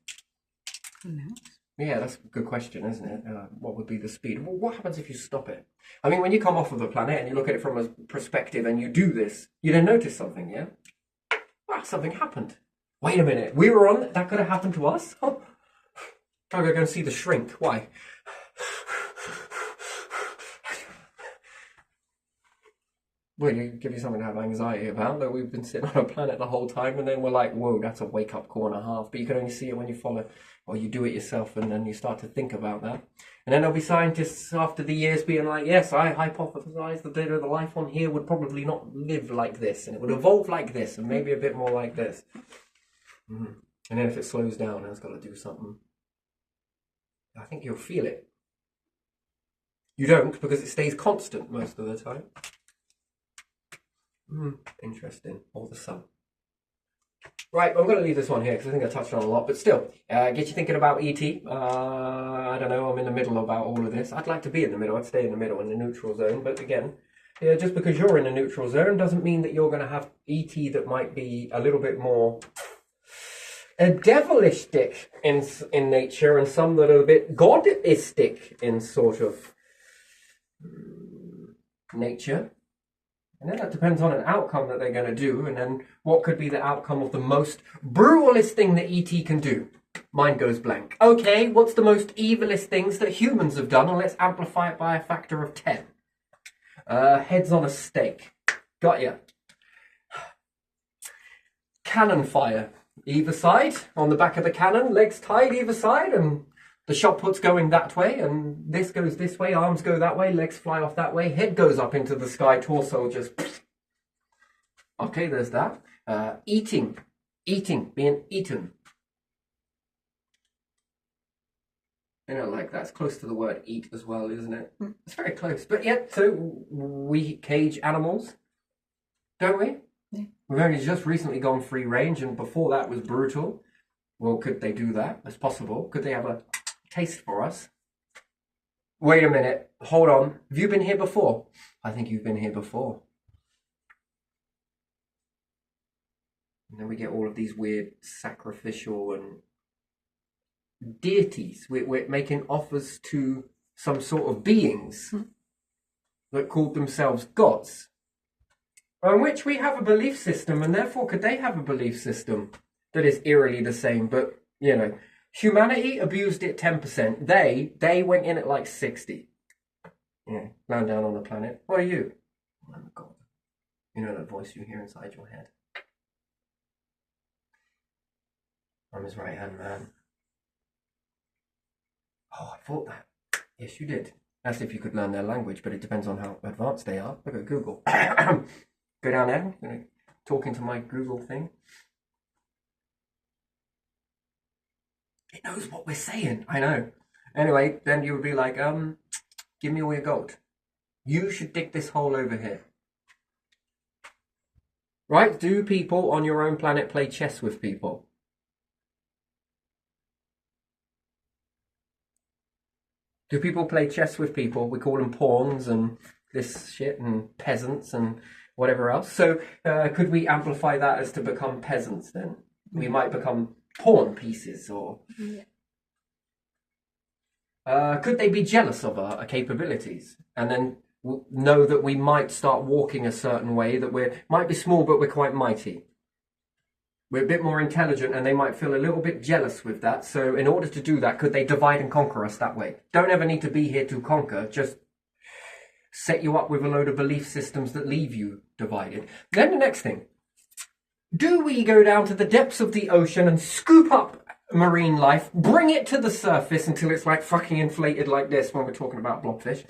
Who knows? Yeah, that's a good question, isn't it? What would be the speed? Well, what happens if you stop it? I mean, when you come off of the planet and you look at it from a perspective and you do this, you then notice something, yeah? Wow, something happened. Wait a minute, we were on, that could have happened to us? Oh, I'm going to go and see the shrink. Why? Well, it give you something to have anxiety about, that we've been sitting on a planet the whole time, and then we're like, whoa, that's a wake-up call and a half. But you can only see it when you follow, or you do it yourself, and then you start to think about that. And then there'll be scientists after the years being like, yes, I hypothesized that the life on here would probably not live like this, and it would evolve like this, and maybe a bit more like this. And then if it slows down, it's got to do something. I think you'll feel it. You don't, because it stays constant most of the time. Interesting. Or the sun. Right, I'm going to leave this one here because I think I touched on a lot, but still, get you thinking about E.T. I don't know, I'm in the middle about all of this. I'd like to be in the middle, I'd stay in the middle, in the neutral zone, but again, just because you're in the neutral zone doesn't mean that you're going to have E.T. that might be a little bit more devilistic in nature, and some that are a bit godistic in sort of nature. And then that depends on an outcome that they're going to do, and then what could be the outcome of the most brutalist thing that E.T. can do. Mind goes blank. Okay, what's the most evilest things that humans have done, and let's amplify it by a factor of 10. Heads on a stake. Got ya. Cannon fire. Either side, on the back of the cannon, legs tied either side, and the shot put's going that way, and this goes this way, arms go that way, legs fly off that way, head goes up into the sky, torso just... Okay, there's that. Eating, being eaten. Like that's close to the word eat as well, isn't it? It's very close. But yeah, so we cage animals, don't we? Yeah. We've only just recently gone free range, and before that was brutal. Well, could they do that? It's possible. Could they have a taste for us? Wait a minute. Hold on. Have you been here before? I think you've been here before. And then we get all of these weird sacrificial and deities. We're making offers to some sort of beings that called themselves gods, on which we have a belief system, and therefore could they have a belief system that is eerily the same? But, humanity abused it 10%. They went in at like 60. Yeah, land down on the planet. What are you? I'm a god. You know that voice you hear inside your head? I'm his right-hand man. Oh, I thought that. Yes, you did. That's if you could learn their language, but it depends on how advanced they are. Look at Google. Go down there, talking to my Google thing. It knows what we're saying. I know. Anyway, then you would be like, give me all your gold. You should dig this hole over here. Right? Do people on your own planet play chess with people? Do people play chess with people? We call them pawns and this shit and peasants and whatever else. So could we amplify that as to become peasants then? We might become pawn pieces, or... could they be jealous of our capabilities and then know that we might start walking a certain way, that we might be small but we're quite mighty? We're a bit more intelligent, and they might feel a little bit jealous with that. So in order to do that, could they divide and conquer us that way? Don't ever need to be here to conquer, just set you up with a load of belief systems that leave you divided. Then the next thing, do we go down to the depths of the ocean and scoop up marine life, bring it to the surface until it's like fucking inflated like this when we're talking about blobfish?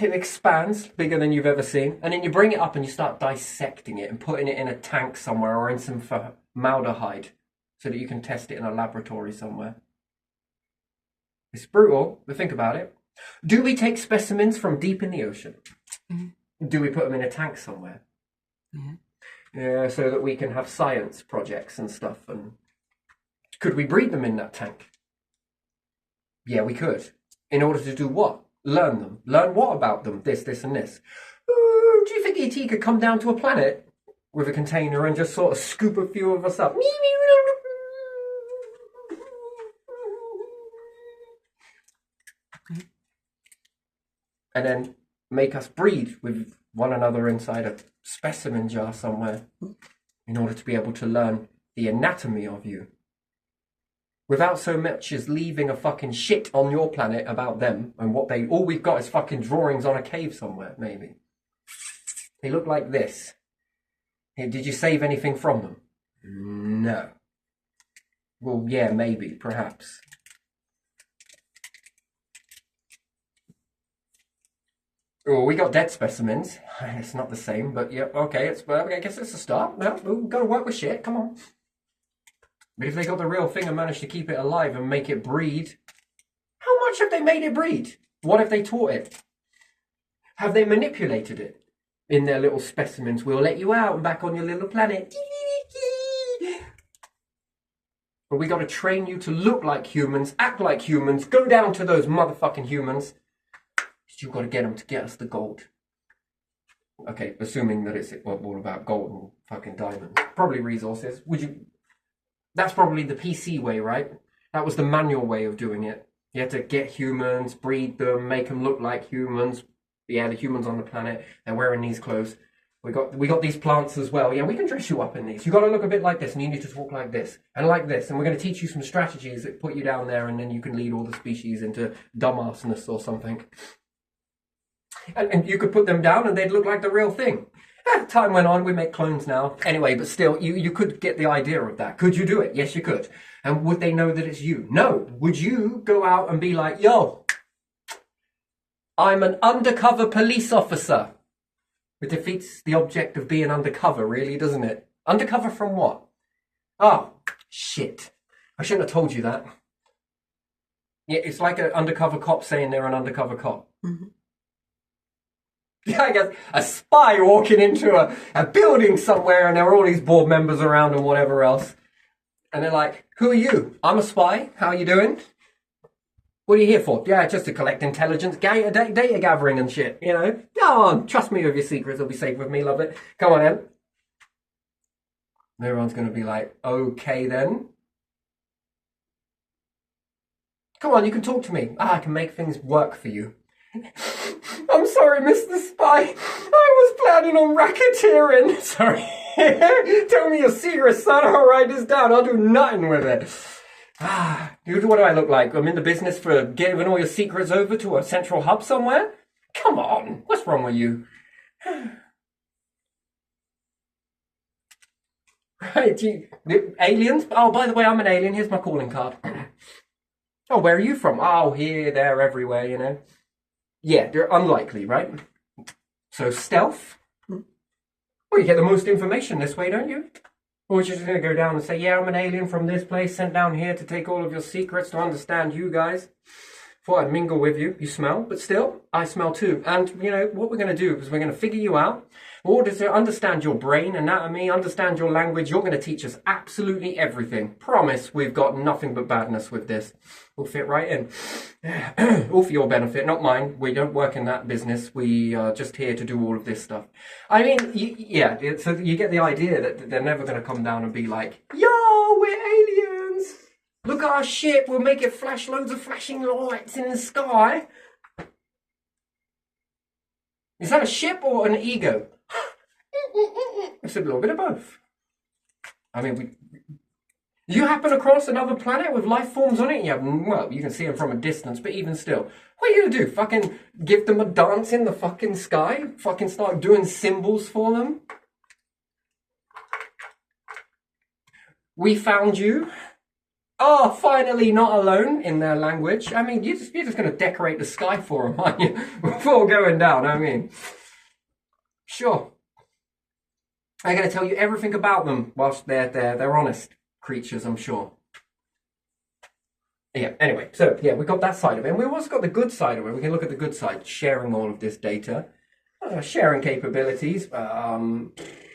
It expands bigger than you've ever seen, and then you bring it up and you start dissecting it and putting it in a tank somewhere or in some formaldehyde so that you can test it in a laboratory somewhere. It's brutal, but think about it. Do we take specimens from deep in the ocean? Mm-hmm. Do we put them in a tank somewhere? Mm-hmm. Yeah, so that we can have science projects and stuff. And could we breed them in that tank? Yeah, we could. In order to do what? Learn them. Learn what about them? This, and this. Do you think E.T. could come down to a planet with a container and just sort of scoop a few of us up? And then make us breed with one another inside a specimen jar somewhere in order to be able to learn the anatomy of you. Without so much as leaving a fucking shit on your planet about them and what they... All we've got is fucking drawings on a cave somewhere, maybe. They look like this. Hey, did you save anything from them? No. Well, yeah, maybe, perhaps. Oh, we got dead specimens. It's not the same, but yeah, okay. I guess it's a start. No, we've got to work with shit. Come on. But if they got the real thing and managed to keep it alive and make it breed, how much have they made it breed? What have they taught it? Have they manipulated it in their little specimens? We'll let you out and back on your little planet. But we got to train you to look like humans, act like humans, go down to those motherfucking humans. You've got to get them to get us the gold. Okay, assuming that it's all about gold and fucking diamonds. Probably resources. That's probably the PC way, right? That was the manual way of doing it. You had to get humans, breed them, make them look like humans. Yeah, the humans on the planet, they're wearing these clothes. We got these plants as well. Yeah, we can dress you up in these. You got to look a bit like this, and you need to talk like this and like this. And we're going to teach you some strategies that put you down there, and then you can lead all the species into dumbassness or something. And you could put them down and they'd look like the real thing. Time went on, we make clones now. Anyway, but still, you could get the idea of that. Could you do it? Yes, you could. And would they know that it's you? No. Would you go out and be like, yo, I'm an undercover police officer? It defeats the object of being undercover, really, doesn't it? Undercover from what? Oh, shit. I shouldn't have told you that. Yeah, it's like an undercover cop saying they're an undercover cop. Mm-hmm. Yeah, I guess a spy walking into a building somewhere and there are all these board members around and whatever else. And they're like, who are you? I'm a spy. How are you doing? What are you here for? Yeah, just to collect intelligence, data gathering and shit, you know? Go on, trust me with your secrets. It'll be safe with me, love it. Come on, then. And everyone's going to be like, okay, then. Come on, you can talk to me. I can make things work for you. I'm sorry, Mr. Spy. I was planning on racketeering. Sorry. Tell me your secret, son. I'll write this down. I'll do nothing with it. What do I look like? I'm in the business for giving all your secrets over to a central hub somewhere? Come on. What's wrong with you? Right, aliens? Oh, by the way, I'm an alien. Here's my calling card. Oh, where are you from? Oh, here, there, everywhere, you know. Yeah, they're unlikely, right? So stealth? Well, you get the most information this way, don't you? Or you're just going to go down and say, yeah, I'm an alien from this place, sent down here to take all of your secrets, to understand you guys. Thought I'd mingle with you. You smell, but still, I smell too. And, you know, what we're going to do is we're going to figure you out. In order to understand your brain, anatomy, understand your language, you're going to teach us absolutely everything. Promise, we've got nothing but badness with this. We'll fit right in. All for your benefit, not mine. We don't work in that business. We are just here to do all of this stuff. I mean, yeah, so you get the idea that they're never going to come down and be like, yo, we're aliens. Look at our ship. We'll make it flash loads of flashing lights in the sky. Is that a ship or an ego? It's a little bit of both. I mean, You happen across another planet with life forms on it? Yeah, well, you can see them from a distance, but even still, what are you gonna do? Fucking give them a dance in the fucking sky? Fucking start doing symbols for them? We found you. Oh, finally not alone in their language. I mean, you're just going to decorate the sky for them, aren't you? Before going down, I mean. Sure. I'm going to tell you everything about them whilst they're honest creatures, I'm sure. Yeah, anyway, so yeah, we got that side of it. And we've also got the good side of it. We can look at the good side, sharing all of this data, sharing capabilities,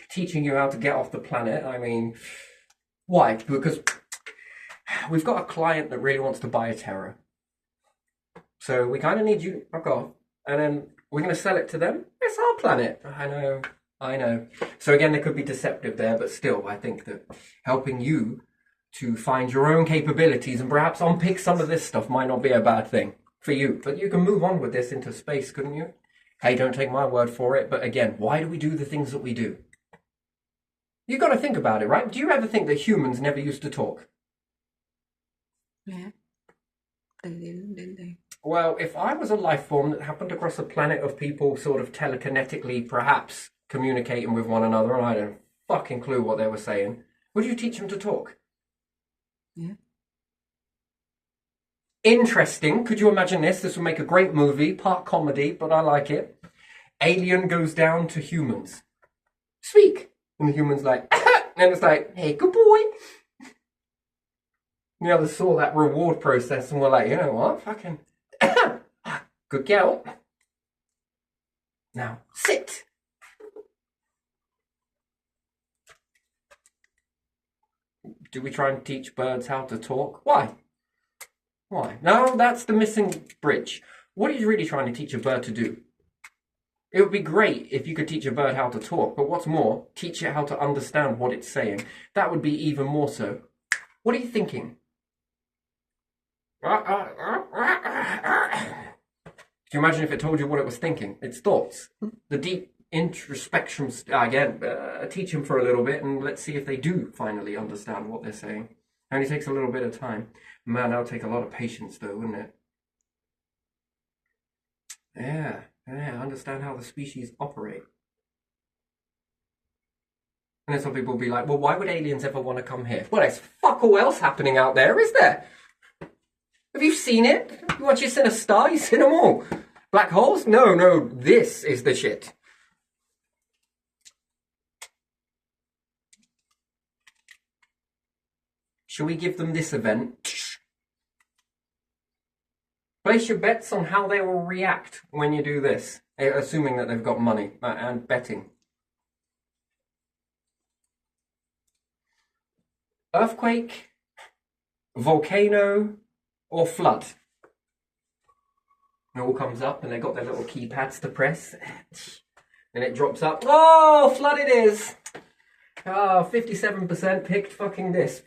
teaching you how to get off the planet. I mean, why? Because we've got a client that really wants to buy a Terra. So we kind of need you to fuck off. And then we're going to sell it to them. It's our planet. I know. So again, there could be deceptive there, but still, I think that helping you to find your own capabilities and perhaps unpick some of this stuff might not be a bad thing for you. But you can move on with this into space, couldn't you? Hey, don't take my word for it. But again, why do we do the things that we do? You've got to think about it, right? Do you ever think that humans never used to talk? Yeah. They didn't, did they? Well, if I was a life form that happened across a planet of people sort of telekinetically perhaps communicating with one another, and I had a fucking clue what they were saying, would you teach them to talk? Yeah. Interesting. Could you imagine this? This would make a great movie, part comedy, but I like it. Alien goes down to humans. Speak. And the human's like, and it's like, hey, good boy. The others saw that reward process and were like, you know what? Fucking good girl. Now, sit. Do we try and teach birds how to talk? Why? No, that's the missing bridge. What are you really trying to teach a bird to do? It would be great if you could teach a bird how to talk, but what's more, teach it how to understand what it's saying. That would be even more so. What are you thinking? Can you imagine if it told you what it was thinking? Its thoughts. The deep introspection. Again, teach them for a little bit and let's see if they do finally understand what they're saying. It only takes a little bit of time. Man, that would take a lot of patience though, wouldn't it? Yeah, understand how the species operate. And then some people will be like, well, why would aliens ever want to come here? Well, there's fuck all else happening out there, is there? Have you seen it? Once you've seen a star, you've seen them all. Black holes? No, this is the shit. Shall we give them this event? Place your bets on how they will react when you do this, assuming that they've got money and betting. Earthquake, volcano, or flood. It all comes up and they've got their little keypads to press. And it drops up. Oh, flood it is. 57% picked fucking this.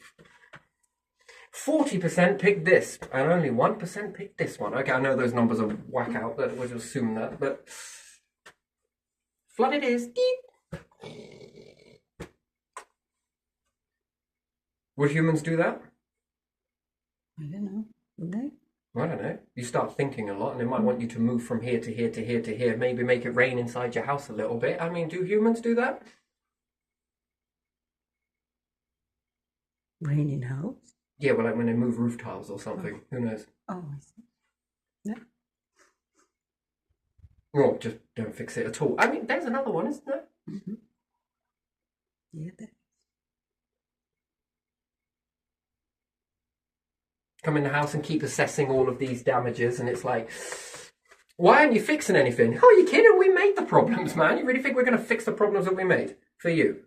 40% picked this. And only 1% picked this one. Okay, I know those numbers are whack out, but we'll just assume that. But flood it is. Would humans do that? I don't know. Would they? I don't know. You start thinking a lot and they might want you to move from here to here to here to here. Maybe make it rain inside your house a little bit. I mean, do humans do that? Rain in house? Yeah, well, like when they move roof tiles or something. Who knows? Oh, I see. Yeah. Or just don't fix it at all. I mean, there's another one, isn't there? Mm-hmm. Yeah, there. Come in the house and keep assessing all of these damages, and it's like, why aren't you fixing anything? Oh, you kidding? We made the problems, man. You really think we're going to fix the problems that we made for you?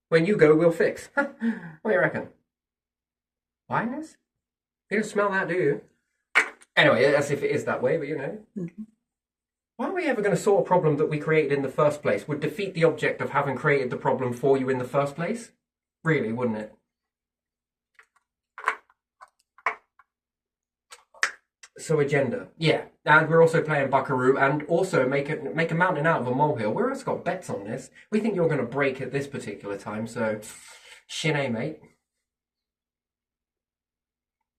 When you go, we'll fix. What do you reckon? Blindness? You don't smell that, do you? Anyway, as if it is that way, but you know. Mm-hmm. Why are we ever going to solve a problem that we created in the first place? Would defeat the object of having created the problem for you in the first place? Really, wouldn't it? So agenda, yeah, and we're also playing Buckaroo, and also make a mountain out of a molehill. We've also got bets on this. We think you're going to break at this particular time, so shin, mate.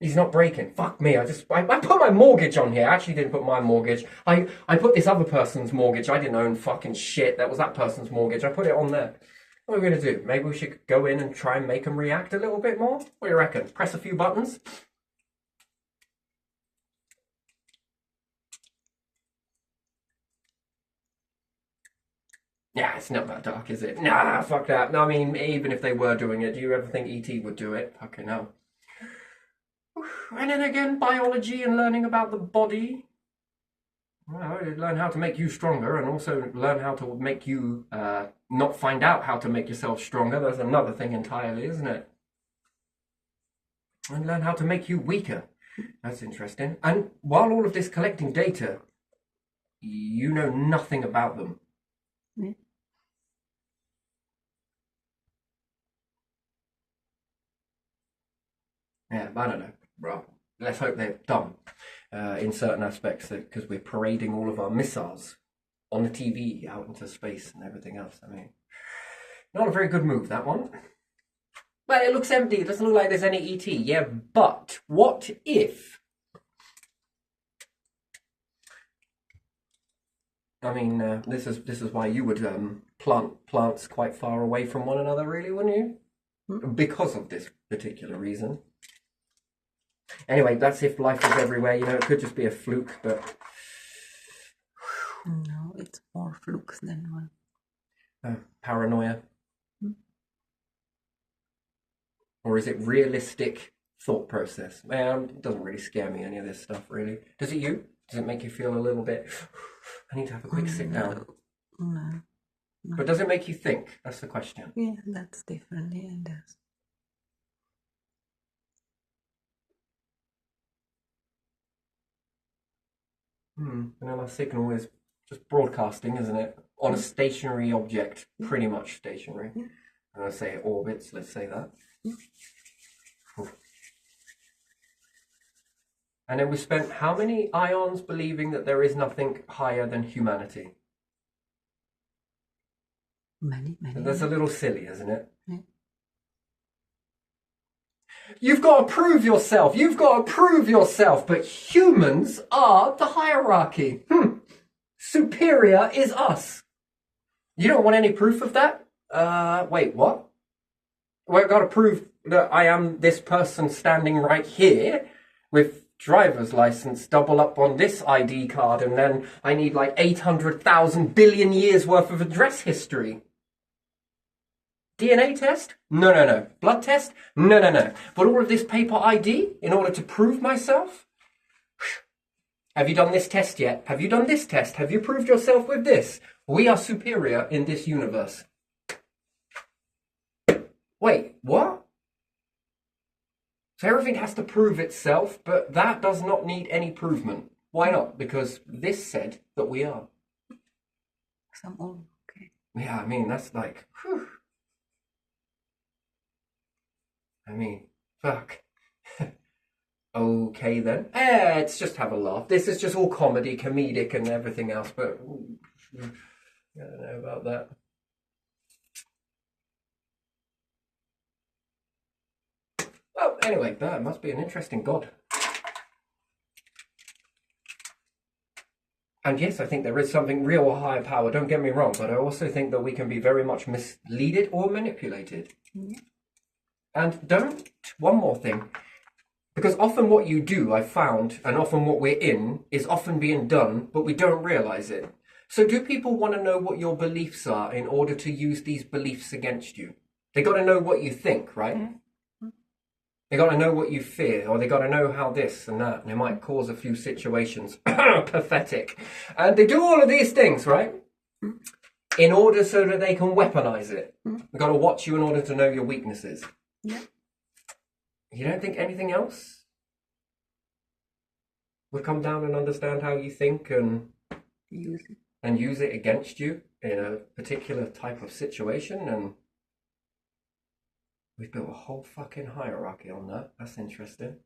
He's not breaking. Fuck me. I put my mortgage on here. I actually didn't put my mortgage. I put this other person's mortgage. I didn't own fucking shit. That was that person's mortgage. I put it on there. What are we going to do? Maybe we should go in and try and make them react a little bit more? What do you reckon? Press a few buttons? Yeah, it's not that dark, is it? Nah, fuck that. No, I mean, even if they were doing it, do you ever think E.T. would do it? Fucking hell. And then again, biology and learning about the body. Well, it learn how to make you stronger and also learn how to make you not find out how to make yourself stronger. That's another thing entirely, isn't it? And learn how to make you weaker. That's interesting. And while all of this collecting data, you know nothing about them. Yeah. Yeah, I don't know. Well, let's hope they're dumb in certain aspects, because we're parading all of our missiles on the TV out into space and everything else. I mean, not a very good move, that one. But it looks empty. It doesn't look like there's any ET. Yeah, but what if... I mean, this is why you would plant plants quite far away from one another, really, wouldn't you? Because of this particular reason. Anyway, that's if life was everywhere. You know, it could just be a fluke, but... No, it's more flukes than one. Paranoia? Or is it realistic thought process? It doesn't really scare me, any of this stuff, really. Does it you? Does it make you feel a little bit... I need to have a quick sit down. No. But does it make you think? That's the question. Yeah, that's different. Yeah, it does. And then our signal is just broadcasting, isn't it? On a stationary object, pretty much stationary. Yeah. I'm going to say it orbits, let's say that. Yeah. And then we spent how many ions believing that there is nothing higher than humanity? Many. That's a little silly, isn't it? Yeah. You've got to prove yourself. You've got to prove yourself. But humans are the hierarchy. Superior is us. You don't want any proof of that? Wait, what? Well, I've got to prove that I am this person standing right here with driver's license double up on this ID card, and then I need like 800,000 billion years worth of address history. DNA test? No. Blood test? No. But all of this paper ID in order to prove myself? Have you done this test yet? Have you done this test? Have you proved yourself with this? We are superior in this universe. Wait, what? So everything has to prove itself, but that does not need any provement. Why not? Because this said that we are. Okay. Yeah, I mean, that's like, whew. I mean, fuck. Okay then. Let's just have a laugh. This is just all comedy, comedic and everything else, but I don't know about that. Well, anyway, that must be an interesting god. And yes, I think there is something real or higher power, don't get me wrong, but I also think that we can be very much misleaded or manipulated. Yeah. And one more thing, because often what you do, I've found, and often what we're in, is often being done, but we don't realise it. So do people want to know what your beliefs are in order to use these beliefs against you? They got to know what you think, right? Mm-hmm. They got to know what you fear, or they got to know how this and that, and it might cause a few situations. Pathetic. And they do all of these things, right? In order so that they can weaponize it. They've got to watch you in order to know your weaknesses. Yeah. You don't think anything else would come down and understand how you think and use it against you in a particular type of situation? And we've built a whole fucking hierarchy on that. That's interesting.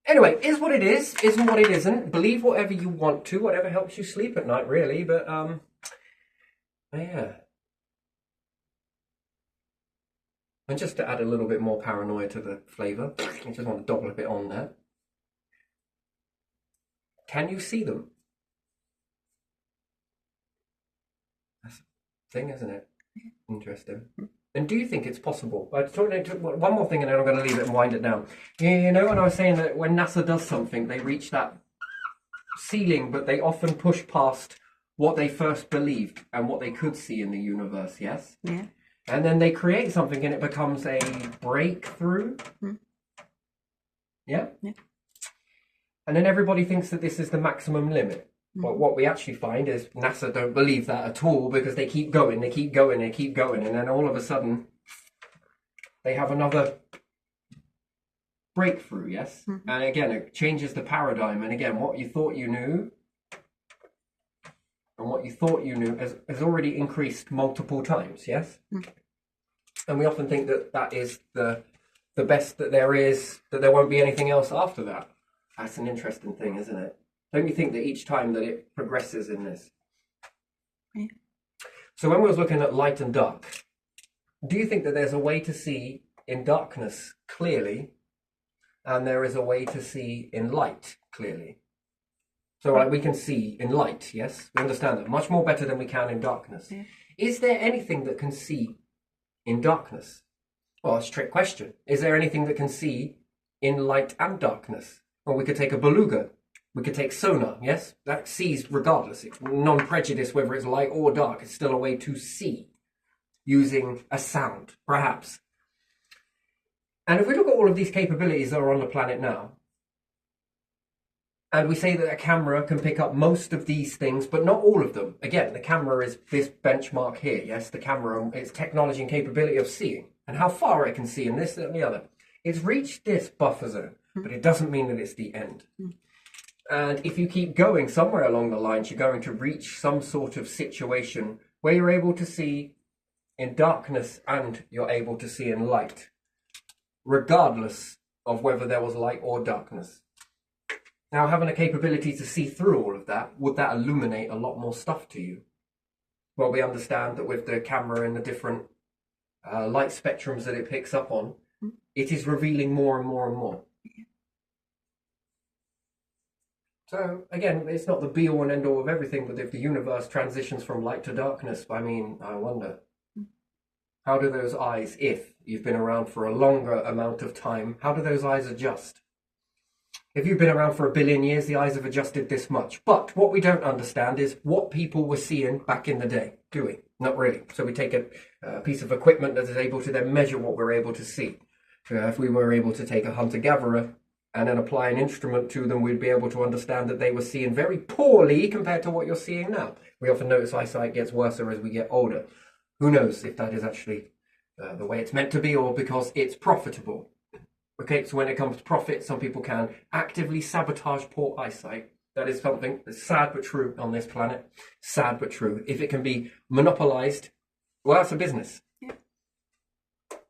Anyway, is what it is, isn't what it isn't. Believe whatever you want to, whatever helps you sleep at night, really. But yeah. And just to add a little bit more paranoia to the flavour, I just want to double a bit on there. Can you see them? That's a thing, isn't it? Interesting. And do you think it's possible? One more thing and then I'm going to leave it and wind it down. You know when I was saying that when NASA does something, they reach that ceiling, but they often push past what they first believed and what they could see in the universe, yes? Yeah. And then they create something and it becomes a breakthrough. Yeah? Yeah. And then everybody thinks that this is the maximum limit. But what we actually find is NASA don't believe that at all because they keep going, they keep going, they keep going. And then all of a sudden, they have another breakthrough, yes? And again, it changes the paradigm. And again, what you thought you knew and what you thought you knew has already increased multiple times, yes? And we often think that that is the best that there is, that there won't be anything else after that. That's an interesting thing, isn't it? Don't you think that each time that it progresses in this? Yeah. So when we was looking at light and dark, do you think that there's a way to see in darkness clearly and there is a way to see in light clearly? So like we can see in light, yes? We understand that much more better than we can in darkness. Yeah. Is there anything that can see in darkness? Well, it's a trick question. Is there anything that can see in light and darkness? Well, we could take a beluga. We could take sonar, yes? That sees regardless. It's non-prejudice whether it's light or dark. It's still a way to see using a sound, perhaps. And if we look at all of these capabilities that are on the planet now, and we say that a camera can pick up most of these things, but not all of them. Again, the camera is this benchmark here, yes? The camera, its technology and capability of seeing, and how far it can see, and this and the other. It's reached this buffer zone, but it doesn't mean that it's the end. And if you keep going somewhere along the lines, you're going to reach some sort of situation where you're able to see in darkness and you're able to see in light, regardless of whether there was light or darkness. Now, having a capability to see through all of that, would that illuminate a lot more stuff to you? Well, we understand that with the camera and the different light spectrums that it picks up on, it is revealing more and more and more. So, again, it's not the be-all and end-all of everything, but if the universe transitions from light to darkness, I mean, I wonder, how do those eyes, if you've been around for a longer amount of time, how do those eyes adjust? If you've been around for 1 billion years, the eyes have adjusted this much. But what we don't understand is what people were seeing back in the day, do we? Not really. So we take a piece of equipment that is able to then measure what we're able to see. If we were able to take a hunter-gatherer and then apply an instrument to them, we'd be able to understand that they were seeing very poorly compared to what you're seeing now. We often notice eyesight gets worse as we get older. Who knows if that is actually the way it's meant to be or because it's profitable. Okay, so when it comes to profit, some people can actively sabotage poor eyesight. That is something that's sad but true on this planet. Sad but true. If it can be monopolized, well, that's a business.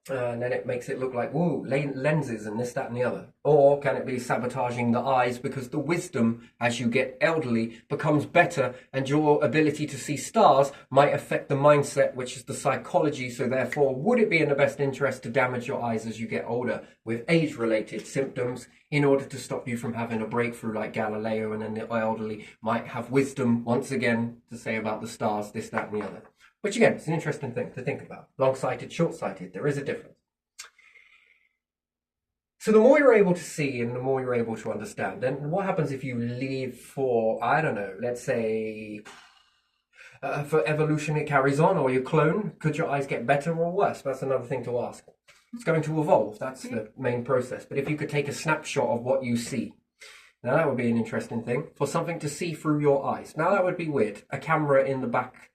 And then it makes it look like, whoa, lenses and this, that, and the other. Or can it be sabotaging the eyes because the wisdom, as you get elderly, becomes better and your ability to see stars might affect the mindset, which is the psychology. So therefore, would it be in the best interest to damage your eyes as you get older with age-related symptoms in order to stop you from having a breakthrough like Galileo, and then the elderly might have wisdom once again to say about the stars, this, that, and the other. Which again, it's an interesting thing to think about. Long-sighted, short-sighted, there is a difference. So the more you're able to see and the more you're able to understand, then what happens if you live for, I don't know, let's say, for evolution it carries on, or you clone, could your eyes get better or worse? That's another thing to ask. It's going to evolve, that's the main process. But if you could take a snapshot of what you see, now that would be an interesting thing, for something to see through your eyes. Now that would be weird. A camera in the back,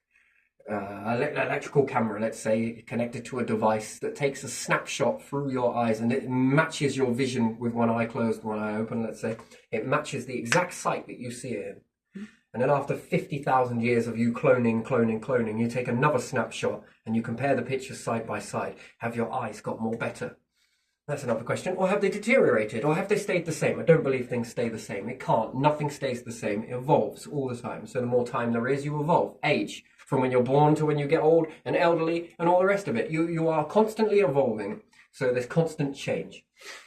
electrical camera, let's say, connected to a device that takes a snapshot through your eyes and it matches your vision with one eye closed, one eye open, let's say. It matches the exact sight that you see it in. And then after 50,000 years of you cloning, you take another snapshot and you compare the pictures side by side. Have your eyes got more better? That's another question. Or have they deteriorated? Or have they stayed the same? I don't believe things stay the same. It can't. Nothing stays the same. It evolves all the time. So the more time there is, you evolve. Age. From when you're born to when you get old and elderly and all the rest of it. You are constantly evolving. So there's constant change.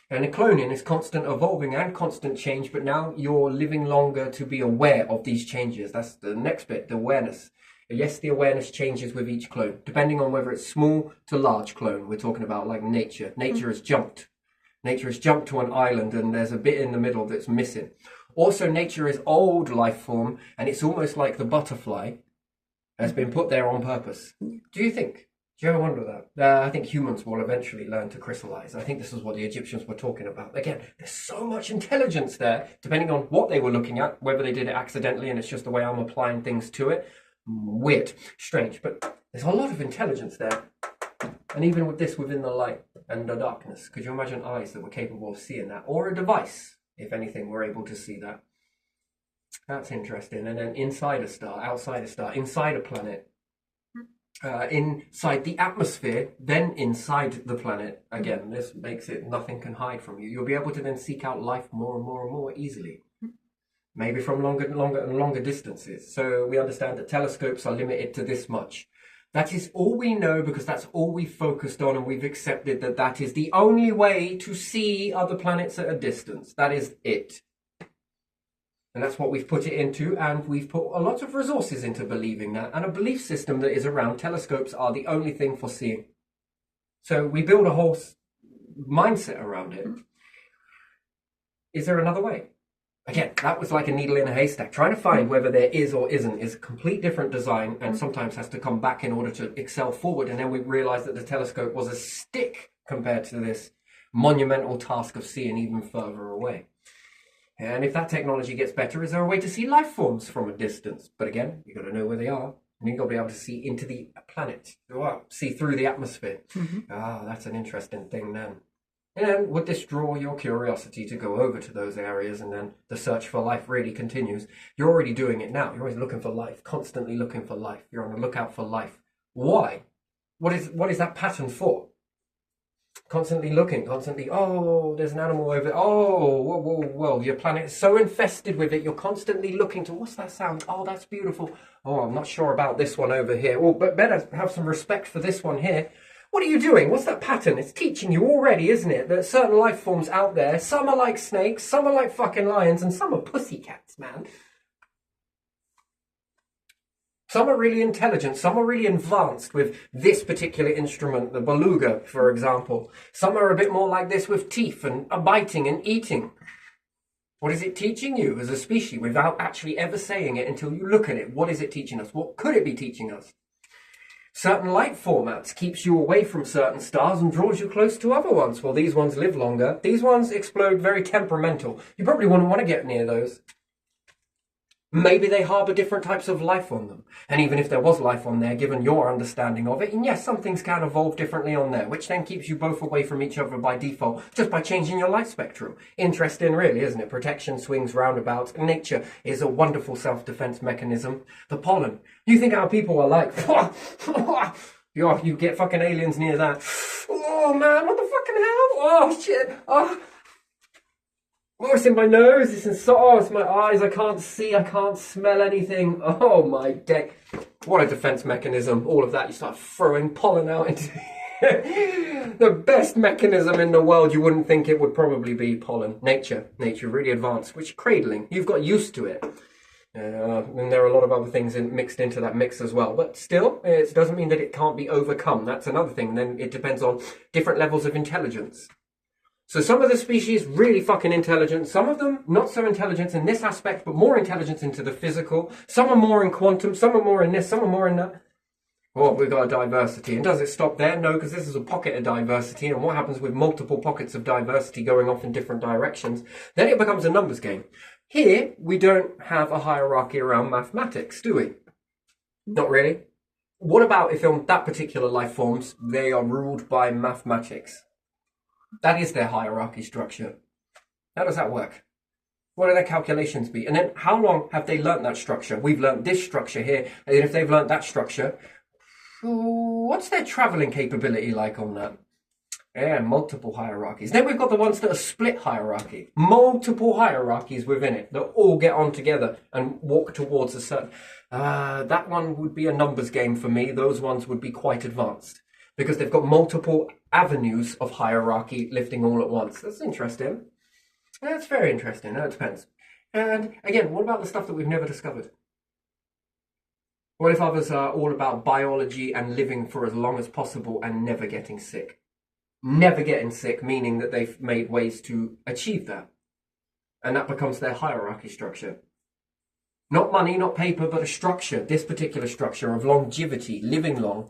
And in cloning is constant evolving and constant change, but now you're living longer to be aware of these changes. That's the next bit, the awareness. Yes, the awareness changes with each clone, depending on whether it's small to large clone. We're talking about like nature. Nature has jumped. Nature has jumped to an island and there's a bit in the middle that's missing. Also, nature is old life form and it's almost like the butterfly has been put there on purpose. Do you think? Do you ever wonder that? I think humans will eventually learn to crystallize. I think this is what the Egyptians were talking about. Again, there's so much intelligence there, depending on what they were looking at, whether they did it accidentally and it's just the way I'm applying things to it. Weird, strange, but there's a lot of intelligence there. And even with this within the light and the darkness, could you imagine eyes that were capable of seeing that? Or a device, if anything, were able to see that. That's interesting. And then inside a star, outside a star, inside a planet, inside the atmosphere, then inside the planet. Again, this makes it nothing can hide from you. You'll be able to then seek out life more and more and more easily. Maybe from longer and longer distances. So we understand that telescopes are limited to this much. That is all we know because that's all we focused on, and we've accepted that that is the only way to see other planets at a distance. That is it. And that's what we've put it into, and we've put a lot of resources into believing that, and a belief system that is around telescopes are the only thing for seeing. So we build a whole mindset around it. Is there another way? Again, that was like a needle in a haystack. Trying to find whether there is or isn't is a complete different design and sometimes has to come back in order to excel forward. And then we realized that the telescope was a stick compared to this monumental task of seeing even further away. And if that technology gets better, is there a way to see life forms from a distance? But again, you've got to know where they are. And you've got to be able to see into the planet, see through the atmosphere. That's an interesting thing then. And then would this draw your curiosity to go over to those areas, and then the search for life really continues? You're already doing it now. You're always looking for life, constantly looking for life. You're on the lookout for life. Why? What is that pattern for? Constantly looking, constantly, oh, there's an animal over there. Oh, whoa. Your planet is so infested with it. You're constantly looking to, what's that sound? Oh, that's beautiful. Oh, I'm not sure about this one over here. Oh, but better have some respect for this one here. What are you doing? What's that pattern? It's teaching you already, isn't it? That certain life forms out there, some are like snakes, some are like fucking lions, and some are pussycats, man. Some are really intelligent, some are really advanced with this particular instrument, the beluga, for example. Some are a bit more like this with teeth and biting and eating. What is it teaching you as a species without actually ever saying it until you look at it? What is it teaching us? What could it be teaching us? Certain light formats keeps you away from certain stars and draws you close to other ones. Well, these ones live longer. These ones explode very temperamental. You probably wouldn't want to get near those. Maybe they harbour different types of life on them. And even if there was life on there, given your understanding of it, and yes, some things can evolve differently on there, which then keeps you both away from each other by default, just by changing your light spectrum. Interesting, really, isn't it? Protection, swings, roundabouts. Nature is a wonderful self-defense mechanism. The pollen. You think our people are like, you get fucking aliens near that. Oh, man, what the fucking hell? Oh, shit. Oh, it's in my nose, it's in my eyes, I can't see, I can't smell anything. Oh my day. What a defense mechanism. All of that, you start throwing pollen out into the best mechanism in the world. You wouldn't think it would probably be pollen. Nature really advanced, which cradling, you've got used to it. And there are a lot of other things mixed into that mix as well. But still, it doesn't mean that it can't be overcome. That's another thing. Then it depends on different levels of intelligence. So some of the species really fucking intelligent, some of them not so intelligent in this aspect, but more intelligence into the physical. Some are more in quantum, some are more in this, some are more in that. Oh, we've got a diversity. And does it stop there? No, because this is a pocket of diversity. And what happens with multiple pockets of diversity going off in different directions? Then it becomes a numbers game. Here, we don't have a hierarchy around mathematics, do we? Not really. What about if on that particular life forms, they are ruled by mathematics? That is their hierarchy structure. How does that work? What do their calculations be? And then how long have they learnt that structure? We've learnt this structure here. And if they've learnt that structure, what's their travelling capability like on that? Yeah, multiple hierarchies. Then we've got the ones that are split hierarchy. Multiple hierarchies within it that all get on together and walk towards a certain... that one would be a numbers game for me. Those ones would be quite advanced because they've got multiple avenues of hierarchy lifting all at once. That's interesting. That's very interesting. It depends. And again, what about the stuff that we've never discovered? What if others are all about biology and living for as long as possible and never getting sick? Never getting sick, meaning that they've made ways to achieve that. And that becomes their hierarchy structure. Not money, not paper, but a structure. This particular structure of longevity, living long.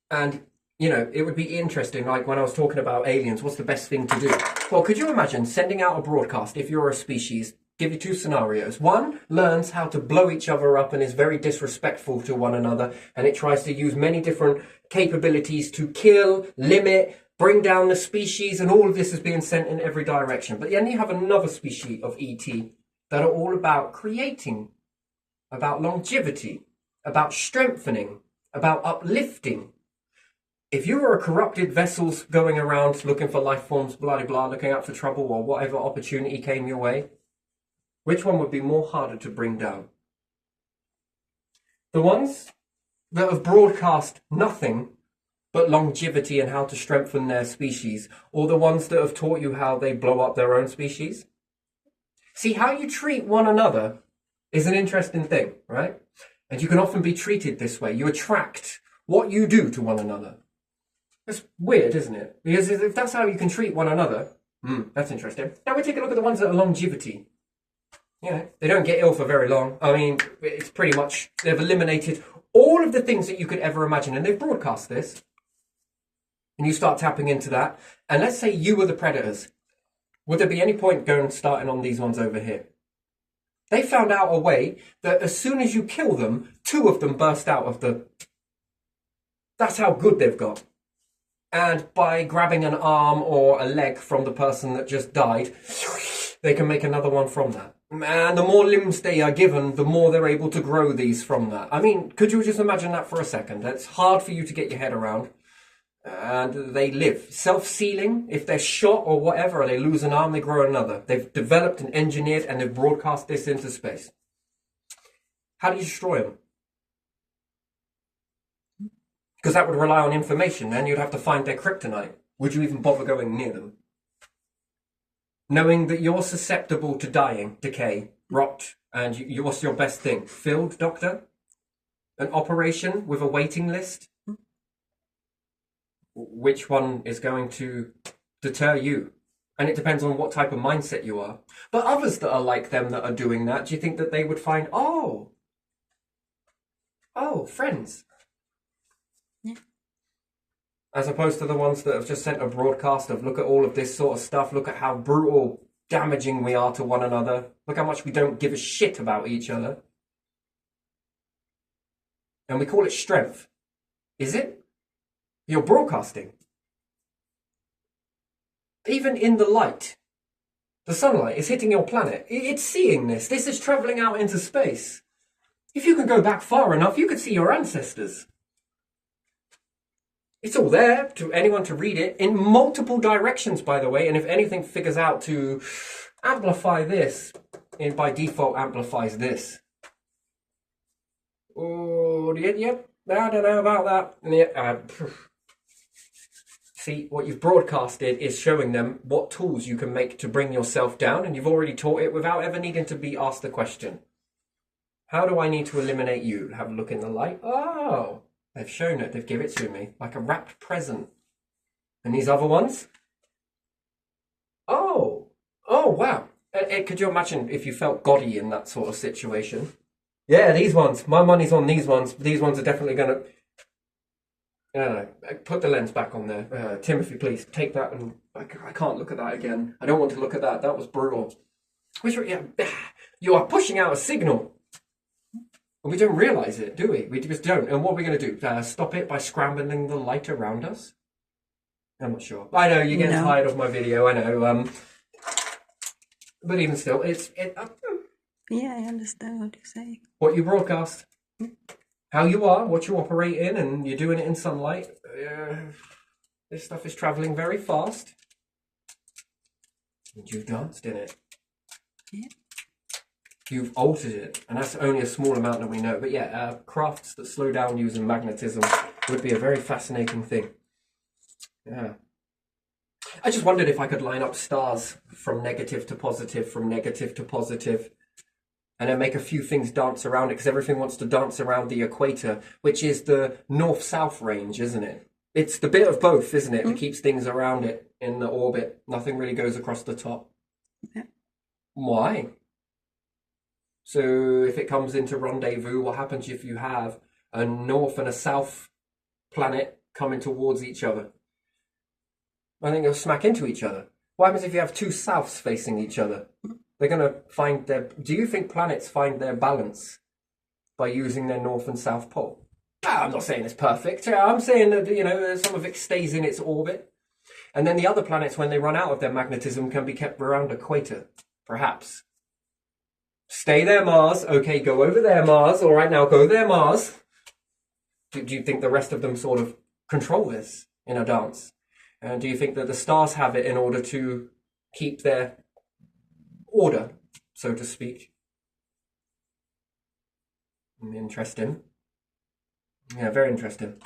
And, you know, it would be interesting, like when I was talking about aliens, what's the best thing to do? Well, could you imagine sending out a broadcast if you're a species? Give you two scenarios. One learns how to blow each other up and is very disrespectful to one another, and it tries to use many different capabilities to kill, limit, bring down the species, and all of this is being sent in every direction. But then you have another species of ET that are all about creating, about longevity, about strengthening, about uplifting. If you were a corrupted vessels going around looking for life forms, blah, blah, blah, looking out for trouble or whatever opportunity came your way, which one would be more harder to bring down? The ones that have broadcast nothing but longevity and how to strengthen their species, or the ones that have taught you how they blow up their own species? See, how you treat one another is an interesting thing, right? And you can often be treated this way. You attract what you do to one another. It's weird, isn't it? Because if that's how you can treat one another, that's interesting. Now we take a look at the ones that are longevity. You know, they don't get ill for very long. I mean, it's pretty much, they've eliminated all of the things that you could ever imagine, and they've broadcast this. And you start tapping into that, and let's say you were the predators. Would there be any point going starting on these ones over here? They found out a way that as soon as you kill them, two of them burst out of the... That's how good they've got. And by grabbing an arm or a leg from the person that just died, they can make another one from that. And the more limbs they are given, the more they're able to grow these from that. I mean, could you just imagine that for a second? It's hard for you to get your head around. And they live. Self-sealing, if they're shot or whatever, or they lose an arm, they grow another. They've developed and engineered and they've broadcast this into space. How do you destroy them? Because that would rely on information, then you'd have to find their kryptonite. Would you even bother going near them? Knowing that you're susceptible to dying, decay, rot, and what's your best thing? Field doctor? An operation with a waiting list? Which one is going to deter you? And it depends on what type of mindset you are. But others that are like them that are doing that, do you think that they would find, oh, friends? Yeah. As opposed to the ones that have just sent a broadcast of, look at all of this sort of stuff, look at how brutal, damaging we are to one another, look how much we don't give a shit about each other. And we call it strength. Is it? You're broadcasting. Even in the light, the sunlight is hitting your planet. It's seeing this. This is traveling out into space. If you could go back far enough, you could see your ancestors. It's all there to anyone to read it in multiple directions, by the way. And if anything figures out to amplify this, it by default amplifies this. Oh, yep. I don't know about that. Yeah, see, what you've broadcasted is showing them what tools you can make to bring yourself down, and you've already taught it without ever needing to be asked the question. How do I need to eliminate you? Have a look in the light. Oh, they've shown it. They've given it to me like a wrapped present. And these other ones? Oh, wow. Could you imagine if you felt gaudy in that sort of situation? Yeah, these ones. My money's on these ones. These ones are definitely going to... No, put the lens back on there. Timothy, please, take that, and I can't look at that again. I don't want to look at that. That was brutal. You are pushing out a signal. And we don't realise it, do we? We just don't. And what are we going to do? Stop it by scrambling the light around us? I'm not sure. I know, you're getting tired of my video, I know. But even still, yeah, I understand what you're saying. What you broadcast. how you are, what you operate in, and you're doing it in sunlight. This stuff is traveling very fast. And you've danced in it. Yeah. You've altered it, and that's only a small amount that we know. But yeah, crafts that slow down using magnetism would be a very fascinating thing. Yeah. I just wondered if I could line up stars from negative to positive, from negative to positive, and then make a few things dance around it, because everything wants to dance around the equator, which is the north-south range, isn't it? It's the bit of both, isn't it, that keeps things around it in the orbit. Nothing really goes across the top. Yeah. Why? So if it comes into rendezvous, what happens if you have a north and a south planet coming towards each other? I think they'll smack into each other. What happens if you have two souths facing each other? They're going to find their... Do you think planets find their balance by using their north and south pole? I'm not saying it's perfect. I'm saying that, some of it stays in its orbit. And then the other planets, when they run out of their magnetism, can be kept around equator. Perhaps. Stay there, Mars. Okay, go over there, Mars. All right, now go there, Mars. Do you think the rest of them sort of control this in a dance? And do you think that the stars have it in order to keep their order, so to speak? Interesting. Yeah, very interesting.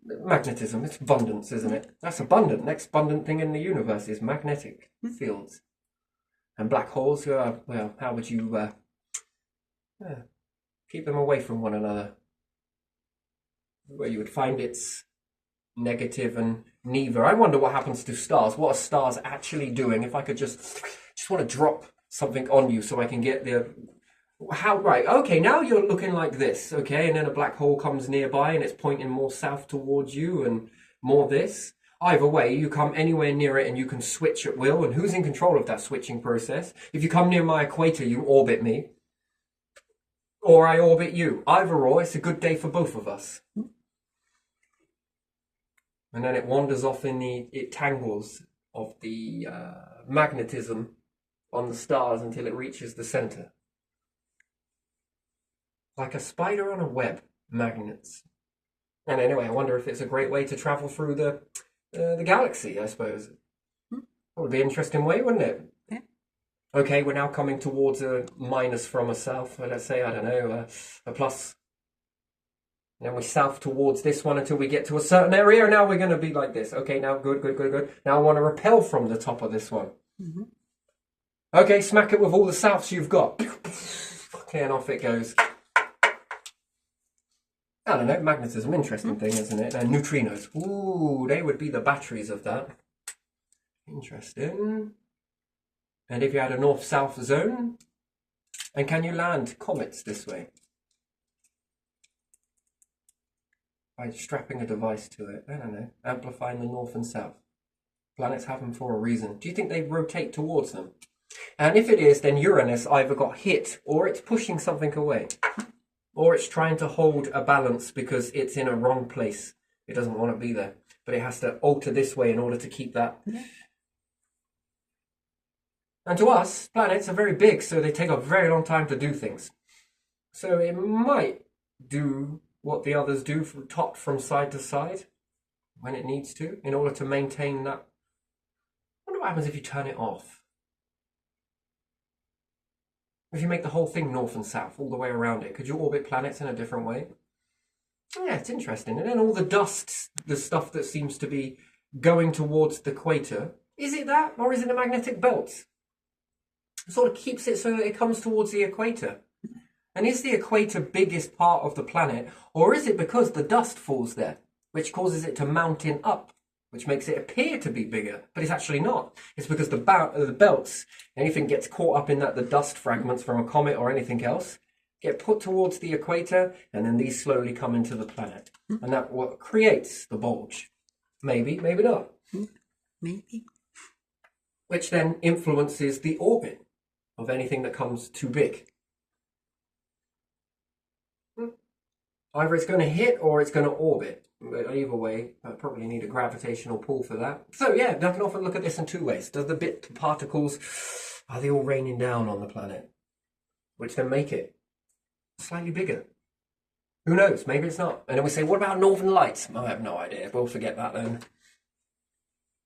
Magnetism, it's abundance, isn't it? That's abundant. Next abundant thing in the universe is magnetic fields. And black holes, well, how would you keep them away from one another? Where you would find its negative and neither. I wonder what happens to stars. What are stars actually doing? If I could just want to drop something on you so I can get right, okay, now you're looking like this, okay, and then a black hole comes nearby and it's pointing more south towards you and more this. Either way, you come anywhere near it and you can switch at will, and who's in control of that switching process? If you come near my equator, you orbit me, or I orbit you. Either or, it's a good day for both of us. And then it wanders off it tangles of the magnetism on the stars until it reaches the center. Like a spider on a web, magnets. And anyway, I wonder if it's a great way to travel through the galaxy, I suppose. That would be an interesting way, wouldn't it? Yeah. Okay, we're now coming towards a minus from a south. Let's say, I don't know, a plus. And then we south towards this one until we get to a certain area. Now we're going to be like this. Okay, now good. Now I want to repel from the top of this one. Mm-hmm. Okay, smack it with all the souths you've got. Okay, and off it goes. I don't know, magnetism, interesting thing, isn't it? And neutrinos. Ooh, they would be the batteries of that. Interesting. And if you had a north-south zone, and can you land comets this way? By strapping a device to it, I don't know, amplifying the north and south. Planets have them for a reason. Do you think they rotate towards them? And if it is, then Uranus either got hit, or it's pushing something away. Or it's trying to hold a balance because it's in a wrong place. It doesn't want to be there. But it has to alter this way in order to keep that. Yeah. And to us, planets are very big, so they take a very long time to do things. So it might do what the others do, from side to side, when it needs to, in order to maintain that. I wonder what happens if you turn it off. If you make the whole thing north and south, all the way around it, could you orbit planets in a different way? Yeah, it's interesting. And then all the dust, the stuff that seems to be going towards the equator, is it that, or is it a magnetic belt? It sort of keeps it so that it comes towards the equator. And is the equator biggest part of the planet, or is it because the dust falls there, which causes it to mountain up, which makes it appear to be bigger, but it's actually not. It's because the belts, anything gets caught up in that, the dust fragments from a comet or anything else, get put towards the equator, and then these slowly come into the planet. And that's what creates the bulge. Maybe, maybe not. Maybe. Which then influences the orbit of anything that comes too big. Either it's going to hit or it's going to orbit. But either way, I probably need a gravitational pull for that. So yeah, I can often look at this in two ways. Does the bit particles, are they all raining down on the planet? Which then make it slightly bigger. Who knows? Maybe it's not. And then we say, what about Northern Lights? I have no idea. We'll forget that then.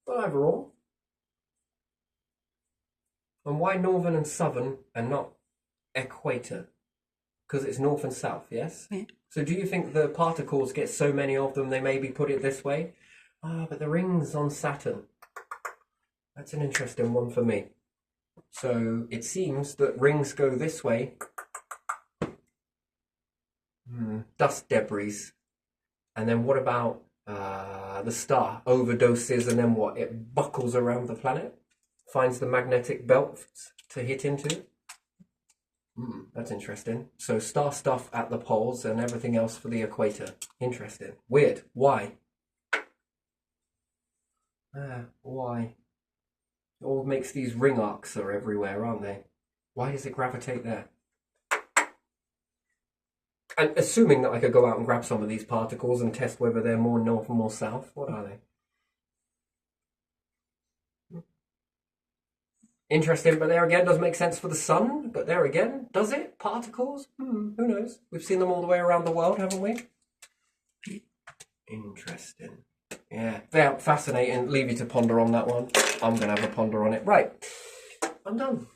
But overall. And why Northern and Southern and not Equator? Because it's North and South, yes? Yeah. So do you think the particles get so many of them they maybe put it this way? Ah, but the rings on Saturn. That's an interesting one for me. So it seems that rings go this way. Dust debris. And then what about the star? Overdoses and then what? It buckles around the planet? Finds the magnetic belt to hit into? That's interesting. So star stuff at the poles and everything else for the equator. Interesting. Weird. Why? Why? It all makes these ring arcs are everywhere, aren't they? Why does it gravitate there? And assuming that I could go out and grab some of these particles and test whether they're more north or more south, what are they? Interesting, but there again, does make sense for the sun. But there again, does it? Particles? Who knows? We've seen them all the way around the world, haven't we? Interesting. Yeah, fascinating. Leave you to ponder on that one. I'm going to have a ponder on it. Right, I'm done.